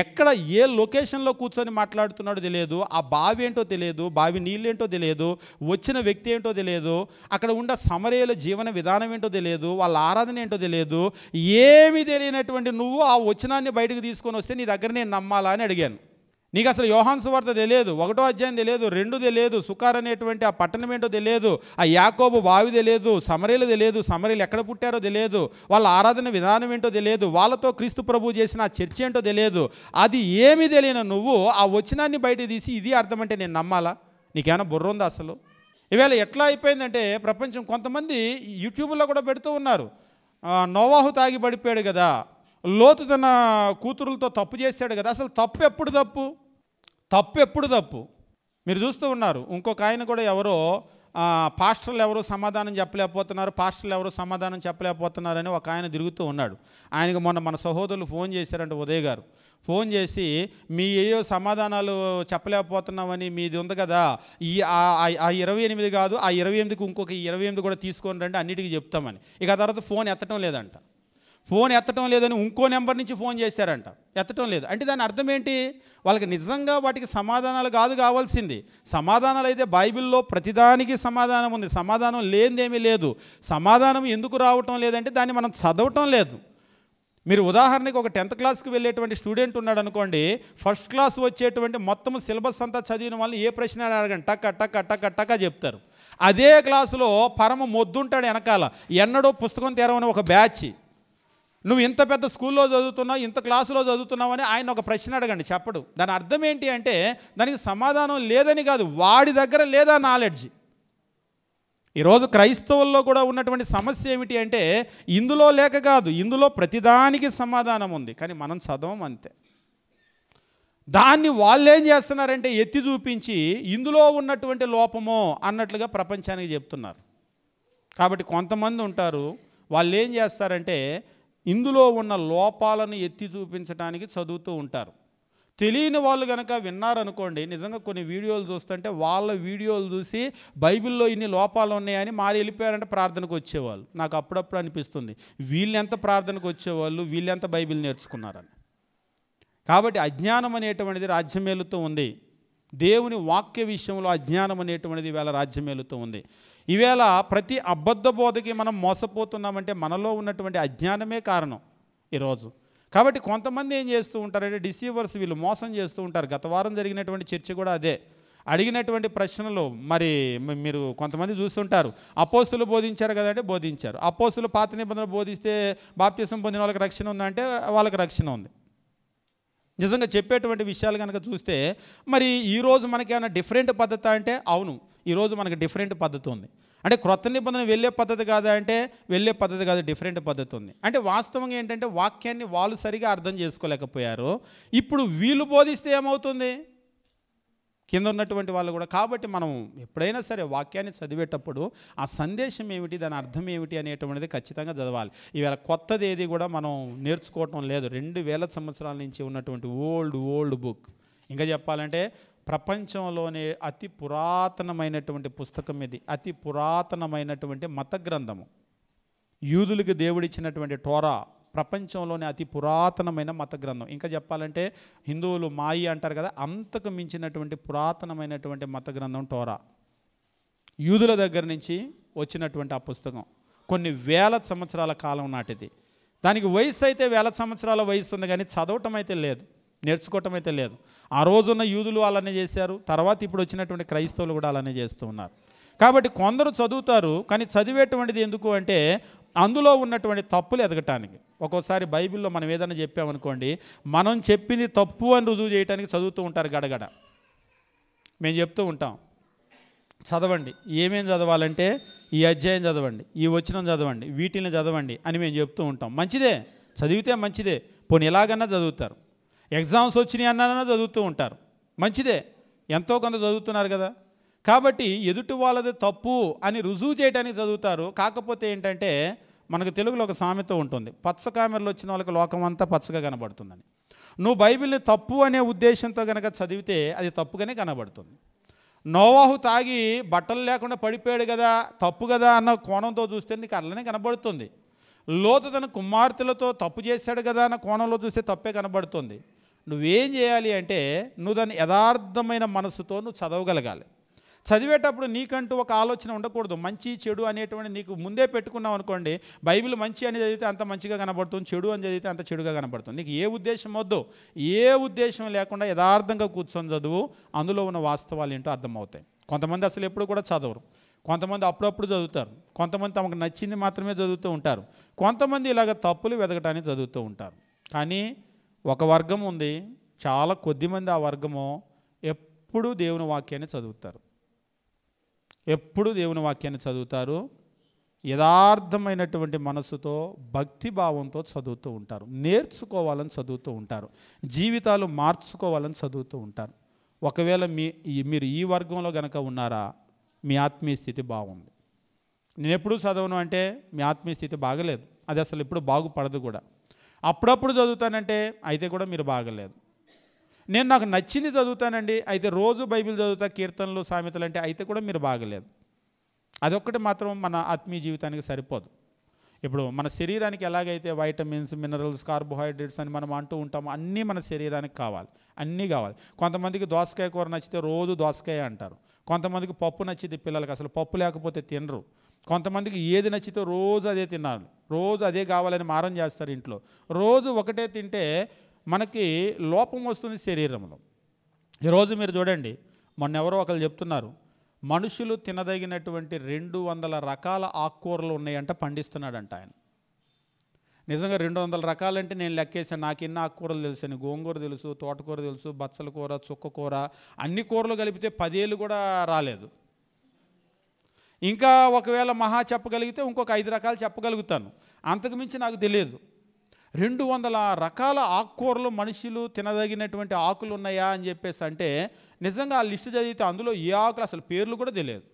ఎక్కడ ఏ లొకేషన్లో కూర్చొని మాట్లాడుతున్నాడో తెలియదు, ఆ బావి ఏంటో తెలియదు, బావి నీళ్ళేంటో తెలియదు, వచ్చిన వ్యక్తి ఏంటో తెలియదు, అక్కడ ఉన్న సమరయుల జీవన విధానం ఏంటో తెలియదు, వాళ్ళ ఆరాధన ఏంటో తెలియదు. ఏమీ తెలియనటువంటి నువ్వు ఆ వచనాన్ని బయటకు తీసుకొని వస్తే నీ దగ్గర నేను నమ్మాలా అని అడిగాను. నీకు అసలు యోహాను సువార్త తెలియదు, 1వ అధ్యాయం తెలియదు, 2 తెలియదు, సుకార్ అనేటువంటి ఆ పట్టణం ఏంటో తెలియదు, ఆ యాకోబు బావి తెలియదు, సమరయులు తెలియదు, సమరయులు ఎక్కడ పుట్టారో తెలియదు, వాళ్ళ ఆరాధన విధానం ఏంటో తెలియదు, వాళ్ళతో క్రీస్తు ప్రభువు చేసిన ఆ చర్చ ఏంటో తెలియదు. అది ఏమీ తెలియను నువ్వు ఆ వచనాన్ని బయట తీసి ఇది అర్థమంటే నేను నమ్మాలా? నీకేమైనా బుర్ర ఉందా అసలు? ఈవేళ ఎట్లా అయిపోయిందంటే ప్రపంచం, కొంతమంది యూట్యూబ్లో కూడా పెడుతూ ఉన్నారు, నోవాహు తాగి పడిపోయాడు కదా, లోతు తన కూతురులతో తప్పు చేశాడు కదా. అసలు తప్పు ఎప్పుడు తప్పు? తప్పు ఎప్పుడు తప్పు? మీరు చూస్తూ ఉన్నారు. ఇంకొక ఆయన కూడా ఎవరో పాస్టర్లు ఎవరో సమాధానం చెప్పలేకపోతున్నారు, పాస్టర్లు ఎవరో సమాధానం చెప్పలేకపోతున్నారని ఒక ఆయన తిరుగుతూ ఉన్నాడు. ఆయనకు మొన్న మన సహోదరులు ఫోన్ చేశారంటే, ఉదయ్ గారు ఫోన్ చేసి, మీ ఏయో సమాధానాలు చెప్పలేకపోతున్నామని మీది ఉంది కదా, ఆ 28 కాదు, ఆ 28కి ఇంకొక 28 కూడా తీసుకొని రండి, అన్నిటికీ చెప్తామని. ఇక ఆ తర్వాత ఫోన్ ఎత్తడం లేదంట. ఫోన్ ఎత్తడం లేదని ఇంకో నెంబర్ నుంచి ఫోన్ చేశారంట, ఎత్తడం లేదు. అంటే దాని అర్థం ఏంటి? వాళ్ళకి నిజంగా వాటికి సమాధానాలు కాదు కావాల్సింది. సమాధానాలు అయితే బైబిల్లో ప్రతిదానికి సమాధానం ఉంది, సమాధానం లేనిదేమీ లేదు. సమాధానం ఎందుకు రావటం లేదంటే దాన్ని మనం చదవటం లేదు. మీరు ఉదాహరణకి ఒక 10th క్లాస్కి వెళ్ళేటువంటి స్టూడెంట్ ఉన్నాడు అనుకోండి, ఫస్ట్ క్లాస్ వచ్చేటువంటి మొత్తం సిలబస్ అంతా చదివిన వాళ్ళు ఏ ప్రశ్న అడగండి, టక్క టక్క టక్క టక్క చెప్తారు. అదే క్లాసులో పరమ మొద్దుంటాడు వెనకాల, ఎన్నడో పుస్తకం తెరవని ఒక బ్యాచ్. నువ్వు ఇంత పెద్ద స్కూల్లో చదువుతున్నావు, ఇంత క్లాసులో చదువుతున్నావు అని ఆయన ఒక ప్రశ్న అడగండి, చెప్పడు. దాని అర్థం ఏంటి అంటే దానికి సమాధానం లేదని కాదు, వాడి దగ్గర లేదా నాలెడ్జ్. ఈరోజు క్రైస్తవుల్లో కూడా ఉన్నటువంటి సమస్య ఏమిటి అంటే ఇందులో లేక కాదు, ఇందులో ప్రతిదానికి సమాధానం ఉంది, కానీ మనం చదవం అంతే. దాన్ని వాళ్ళు ఏం చేస్తున్నారంటే ఎత్తి చూపించి ఇందులో ఉన్నటువంటి లోపమో అన్నట్లుగా ప్రపంచానికి చెప్తున్నారు. కాబట్టి కొంతమంది ఉంటారు, వాళ్ళు ఏం చేస్తారంటే ఇందులో ఉన్న లోపాలను ఎత్తి చూపించడానికి చదువుతూ ఉంటారు. తెలియని వాళ్ళు కనుక విన్నారనుకోండి, నిజంగా కొన్ని వీడియోలు చూస్తుంటే వాళ్ళ వీడియోలు చూసి బైబిల్లో ఇన్ని లోపాలు ఉన్నాయని మారి వెళ్ళిపోయారంటే ప్రార్థనకు వచ్చేవాళ్ళు. నాకు అప్పుడప్పుడు అనిపిస్తుంది, వీళ్ళెంత ప్రార్థనకు వచ్చేవాళ్ళు, వీళ్ళెంత బైబిల్ నేర్చుకున్నారని. కాబట్టి అజ్ఞానం అనేటువంటిది రాజ్యమేలుతూ ఉంది. దేవుని వాక్య విషయంలో అజ్ఞానం అనేటువంటిది ఈవేళ రాజ్యమేలుతూ ఉంది. ఈవేళ ప్రతి అబద్ధ బోధకి మనం మోసపోతున్నామంటే మనలో ఉన్నటువంటి అజ్ఞానమే కారణం ఈరోజు. కాబట్టి కొంతమంది ఏం చేస్తూ ఉంటారంటే డిసీవర్స్, వీళ్ళు మోసం చేస్తూ ఉంటారు. గత వారం జరిగినటువంటి చర్చ కూడా అదే. అడిగినటువంటి ప్రశ్నలు మరి మీరు కొంతమంది చూస్తుంటారు, అపోస్తులు బోధించారు కదంటే బోధించారు. అపోస్తులు పాత నిబంధనలు బోధిస్తే బాప్తిసం పొందిన వాళ్ళకి రక్షణ ఉందంటే వాళ్ళకి రక్షణ ఉంది. నిజంగా చెప్పేటువంటి విషయాలు కనుక చూస్తే మరి ఈరోజు మనకి ఏమైనా డిఫరెంట్ పద్ధతి అంటే అవును, ఈరోజు మనకి డిఫరెంట్ పద్ధతి ఉంది. అంటే క్రొత్త నిబంధన వెళ్ళే పద్ధతి కాదా అంటే వెళ్ళే పద్ధతి కాదు, డిఫరెంట్ పద్ధతి ఉంది. అంటే వాస్తవంగా ఏంటంటే వాక్యాన్ని వాళ్ళు సరిగా అర్థం చేసుకోలేకపోయారు. ఇప్పుడు వీళ్ళు బోధిస్తే ఏమవుతుంది, కింద ఉన్నటువంటి వాళ్ళు కూడా. కాబట్టి మనం ఎప్పుడైనా సరే వాక్యాన్ని చదివేటప్పుడు ఆ సందేశం ఏమిటి, దాని అర్థం ఏమిటి అనేటువంటిది ఖచ్చితంగా చదవాలి. ఈవేళ కొత్తది ఏది కూడా మనం నేర్చుకోవటం లేదు. 2000 సంవత్సరాల నుంచి ఉన్నటువంటి ఓల్డ్ బుక్. ఇంకా చెప్పాలంటే ప్రపంచంలోనే అతి పురాతనమైనటువంటి పుస్తకం ఇది, అతి పురాతనమైనటువంటి మత గ్రంథము. యూదులకు దేవుడిచ్చినటువంటి టోరా ప్రపంచంలోనే అతి పురాతనమైన మత గ్రంథం. ఇంకా చెప్పాలంటే హిందువులు మాయి అంటారు కదా, అంతకు మించినటువంటి పురాతనమైనటువంటి మత గ్రంథం టోరా. యూదుల దగ్గర నుంచి వచ్చినటువంటి ఆ పుస్తకం కొన్ని వేల సంవత్సరాల కాలం నాటిది. దానికి వయసు అయితే 1000 సంవత్సరాల వయసు ఉంది, కానీ చదవటం అయితే లేదు, నేర్చుకోవటం అయితే లేదు. ఆ రోజున్న యూదులు అలానే చేశారు, తర్వాత ఇప్పుడు వచ్చినటువంటి క్రైస్తవులు కూడా అలానే చేస్తూ ఉన్నారు. కాబట్టి కొందరు చదువుతారు, కానీ చదివేటువంటిది ఎందుకు అంటే అందులో ఉన్నటువంటి తప్పులు ఎదగటానికి. ఒక్కోసారి బైబిల్లో మనం ఏదైనా చెప్పామనుకోండి, మనం చెప్పింది తప్పు అని రుజువు చేయడానికి చదువుతూ ఉంటారు గడగడ. మేము చెప్తూ ఉంటాం, చదవండి, ఏమేం చదవాలంటే ఈ అధ్యాయం చదవండి, ఈ వచనం చదవండి, వీటిని చదవండి అని మేము చెప్తూ ఉంటాం. మంచిదే, చదివితే మంచిదే. పోనీ ఎలాగన్నా చదువుతారు, ఎగ్జామ్స్ వచ్చినాయి అన్నా చదువుతూ ఉంటారు, మంచిదే, ఎంతో కొంత చదువుతున్నారు కదా. కాబట్టి ఎదుటి వాళ్ళది తప్పు అని రుజువు చేయడానికి చదువుతారు. కాకపోతే ఏంటంటే మనకు తెలుగులో ఒక సామెత ఉంటుంది, పచ్చ కామెరలు వచ్చిన వాళ్ళకి లోకం అంతా పచ్చగా కనబడుతుందని. నువ్వు బైబిల్ని తప్పు అనే ఉద్దేశంతో కనుక చదివితే అది తప్పుగానే కనబడుతుంది. నోవాహు తాగి బట్టలు లేకుండా పడిపోయాడు కదా, తప్పు కదా అన్న కోణంతో చూస్తే నీకు అట్లనే కనబడుతుంది. లోతు తన కుమార్తెలతో తప్పు చేశాడు కదా అన్న కోణంలో చూస్తే తప్పే కనబడుతుంది. నువ్వేం చేయాలి అంటే నువ్వు దాన్ని యథార్థమైన మనసుతో నువ్వు చదవగలగాలి. చదివేటప్పుడు నీకంటూ ఒక ఆలోచన ఉండకూడదు. మంచి చెడు అనేటువంటి నీకు ముందే పెట్టుకున్నావు అనుకోండి, బైబిల్ మంచి అని చదివితే అంత మంచిగా కనబడుతుంది, చెడు అని చదివితే అంత చెడుగా కనబడుతుంది. నీకు ఏ ఉద్దేశం వద్దు, ఏ ఉద్దేశం లేకుండా యథార్థంగా కూర్చొని చదువు, అందులో ఉన్న వాస్తవాలు ఏంటో అర్థమవుతాయి. కొంతమంది అసలు ఎప్పుడు కూడా చదవరు, కొంతమంది అప్పుడప్పుడు చదువుతారు, కొంతమంది తమకు నచ్చింది మాత్రమే చదువుతూ ఉంటారు, కొంతమంది ఇలాగ తప్పులు వెతకడానికి చదువుతూ ఉంటారు. కానీ ఒక వర్గం ఉంది, చాలా కొద్దిమంది ఆ వర్గము ఎప్పుడూ దేవుని వాక్యాన్ని చదువుతారు, ఎప్పుడు దేవుని వాక్యాన్ని చదువుతారు, యథార్థమైనటువంటి మనసుతో భక్తి భావంతో చదువుతూ ఉంటారు, నేర్చుకోవాలని చదువుతూ ఉంటారు, జీవితాలు మార్చుకోవాలని చదువుతూ ఉంటారు. ఒకవేళ మీరు ఈ వర్గంలో కనుక ఉన్నారా, మీ ఆత్మీయ స్థితి బాగుంది. నేను ఎప్పుడు చదవను అంటే మీ ఆత్మీయ స్థితి బాగలేదు, అది అసలు ఎప్పుడు బాగుపడదు కూడా. అప్పుడప్పుడు చదువుతానంటే అయితే కూడా మీరు బాగలేదు. నేను నాకు నచ్చింది చదువుతానండి, అయితే రోజు బైబిల్ చదువుతా, కీర్తనలు సామెతలు అంటే అయితే కూడా మీరు బాగలేదు. అదొక్కటి మాత్రం మన ఆత్మీయ జీవితానికి సరిపోదు. ఇప్పుడు మన శరీరానికి ఎలాగైతే వైటమిన్స్, మినరల్స్, కార్బోహైడ్రేట్స్ అని మనం అంటూ ఉంటామో అన్నీ మన శరీరానికి కావాలి, అన్నీ కావాలి. కొంతమందికి దోసకాయ కూర నచ్చితే రోజు దోసకాయ అంటారు, కొంతమందికి పప్పు నచ్చితే పిల్లలకి అసలు పప్పు లేకపోతే తినరు, కొంతమందికి ఏది నచ్చితే రోజు అదే తినాలి, రోజు అదే కావాలని మారం చేస్తారు ఇంట్లో. రోజు ఒకటే తింటే మనకి లోపం వస్తుంది శరీరంలో. ఈరోజు మీరు చూడండి, మొన్న ఎవరో ఒకరు చెప్తున్నారు, మనుషులు తినదగినటువంటి 200 రకాల ఆకుకూరలు ఉన్నాయంట, పండిస్తున్నాడంట ఆయన. నిజంగా 200 రకాలంటే నేను లెక్కేసాను, నాకు ఎన్ని ఆకుకూరలు తెలుసని. గోంగూర తెలుసు, తోటకూర తెలుసు, బచ్చల కూర, చుక్క కూర, అన్ని కూరలు కలిపితే 10 ఏళ్ళు కూడా రాలేదు. ఇంకా ఒకవేళ మహా చెప్పగలిగితే ఇంకొక 5 రకాలు చెప్పగలుగుతాను, అంతకుమించి నాకు తెలియదు. 200 రకాల ఆకుకూరలు మనుషులు తినదగినటువంటి ఆకులు ఉన్నాయా అని చెప్పేసి అంటే నిజంగా ఆ లిస్టు చదివితే అందులో ఏ ఆకులు అసలు పేర్లు కూడా తెలియదు.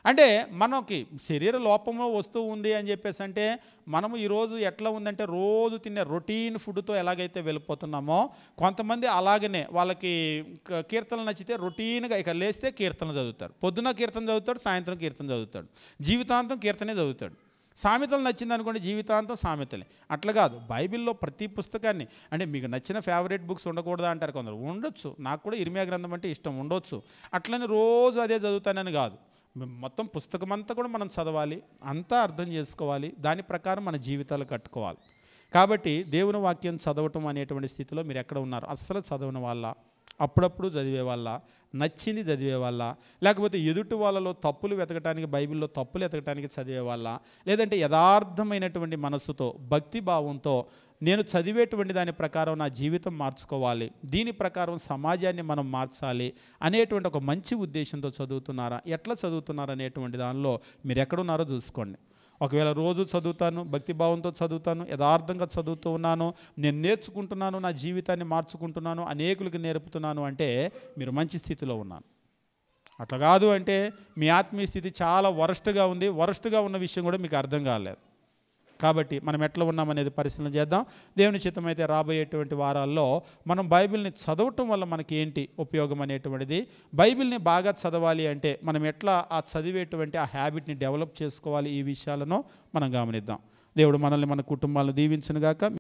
అంటే మనకి శరీర లోపంలో వస్తూ ఉంది అని చెప్పేసి అంటే మనము ఈరోజు ఎట్లా ఉందంటే రోజు తినే రొటీన్ ఫుడ్తో ఎలాగైతే వెళ్ళిపోతున్నామో కొంతమంది అలాగనే వాళ్ళకి కీర్తనలు నచ్చితే రొటీన్గా ఇక లేస్తే కీర్తనలు చదువుతాడు, పొద్దున కీర్తన చదువుతాడు, సాయంత్రం కీర్తన చదువుతాడు, జీవితాంతం కీర్తనే చదువుతాడు. సామెతలు నచ్చింది అనుకోండి, జీవితాంతం సామెతలే. అట్లా కాదు, బైబిల్లో ప్రతి పుస్తకాన్ని అంటే మీకు నచ్చిన ఫేవరెట్ బుక్స్ ఉండకూడదా అంటారు కొందరు. ఉండొచ్చు, నాకు కూడా ఇర్మియా గ్రంథం అంటే ఇష్టం, ఉండొచ్చు. అట్లని రోజు అదే చదువుతానని కాదు, మొత్తం పుస్తకం అంతా కూడా మనం చదవాలి, అంతా అర్థం చేసుకోవాలి, దాని ప్రకారం మన జీవితాలు కట్టుకోవాలి. కాబట్టి దేవుని వాక్యం చదవటం అనేటువంటి స్థితిలో మీరు ఎక్కడ ఉన్నారు? అస్సలు చదవని వాళ్ళ, అప్పుడప్పుడు చదివే వాళ్ళ, నచ్చింది చదివే వాళ్ళ, లేకపోతే ఎదుటి వాళ్ళలో తప్పులు వెతకటానికి బైబిల్లో తప్పులు వెతకటానికి చదివే వాళ్ళ, లేదంటే యథార్థమైనటువంటి మనస్సుతో భక్తి భావంతో నేను చదివేటువంటి దాని ప్రకారం నా జీవితం మార్చుకోవాలి, దీని ప్రకారం సమాజాన్ని మనం మార్చాలి అనేటువంటి ఒక మంచి ఉద్దేశంతో చదువుతున్నారా, ఎట్లా చదువుతున్నారా అనేటువంటి దానిలో మీరు ఎక్కడున్నారో చూసుకోండి. ఒకవేళ రోజు చదువుతాను, భక్తిభావంతో చదువుతాను, యథార్థంగా చదువుతూ ఉన్నాను, నేను నేర్చుకుంటున్నాను, నా జీవితాన్ని మార్చుకుంటున్నాను, అనేకులకి నేర్పుతున్నాను అంటే మీరు మంచి స్థితిలో ఉన్నాను. అట్లా కాదు అంటే మీ ఆత్మీయ స్థితి చాలా వరస్ట్గా ఉంది, వరస్ట్గా ఉన్న విషయం కూడా మీకు అర్థం కాలేదు. కాబట్టి మనం ఎట్లా ఉన్నామనేది పరిశీలన చేద్దాం. దేవుని చిత్తమైతే రాబోయేటువంటి వారాల్లో మనం బైబిల్ని చదవటం వల్ల మనకి ఏంటి ఉపయోగం అనేటువంటిది, బైబిల్ని బాగా చదవాలి అంటే మనం ఎట్లా ఆ చదివేటువంటి ఆ హ్యాబిట్ని డెవలప్ చేసుకోవాలి, ఈ విషయాలను మనం గమనిద్దాం. దేవుడు మనల్ని మన కుటుంబాలను దీవించును గాక.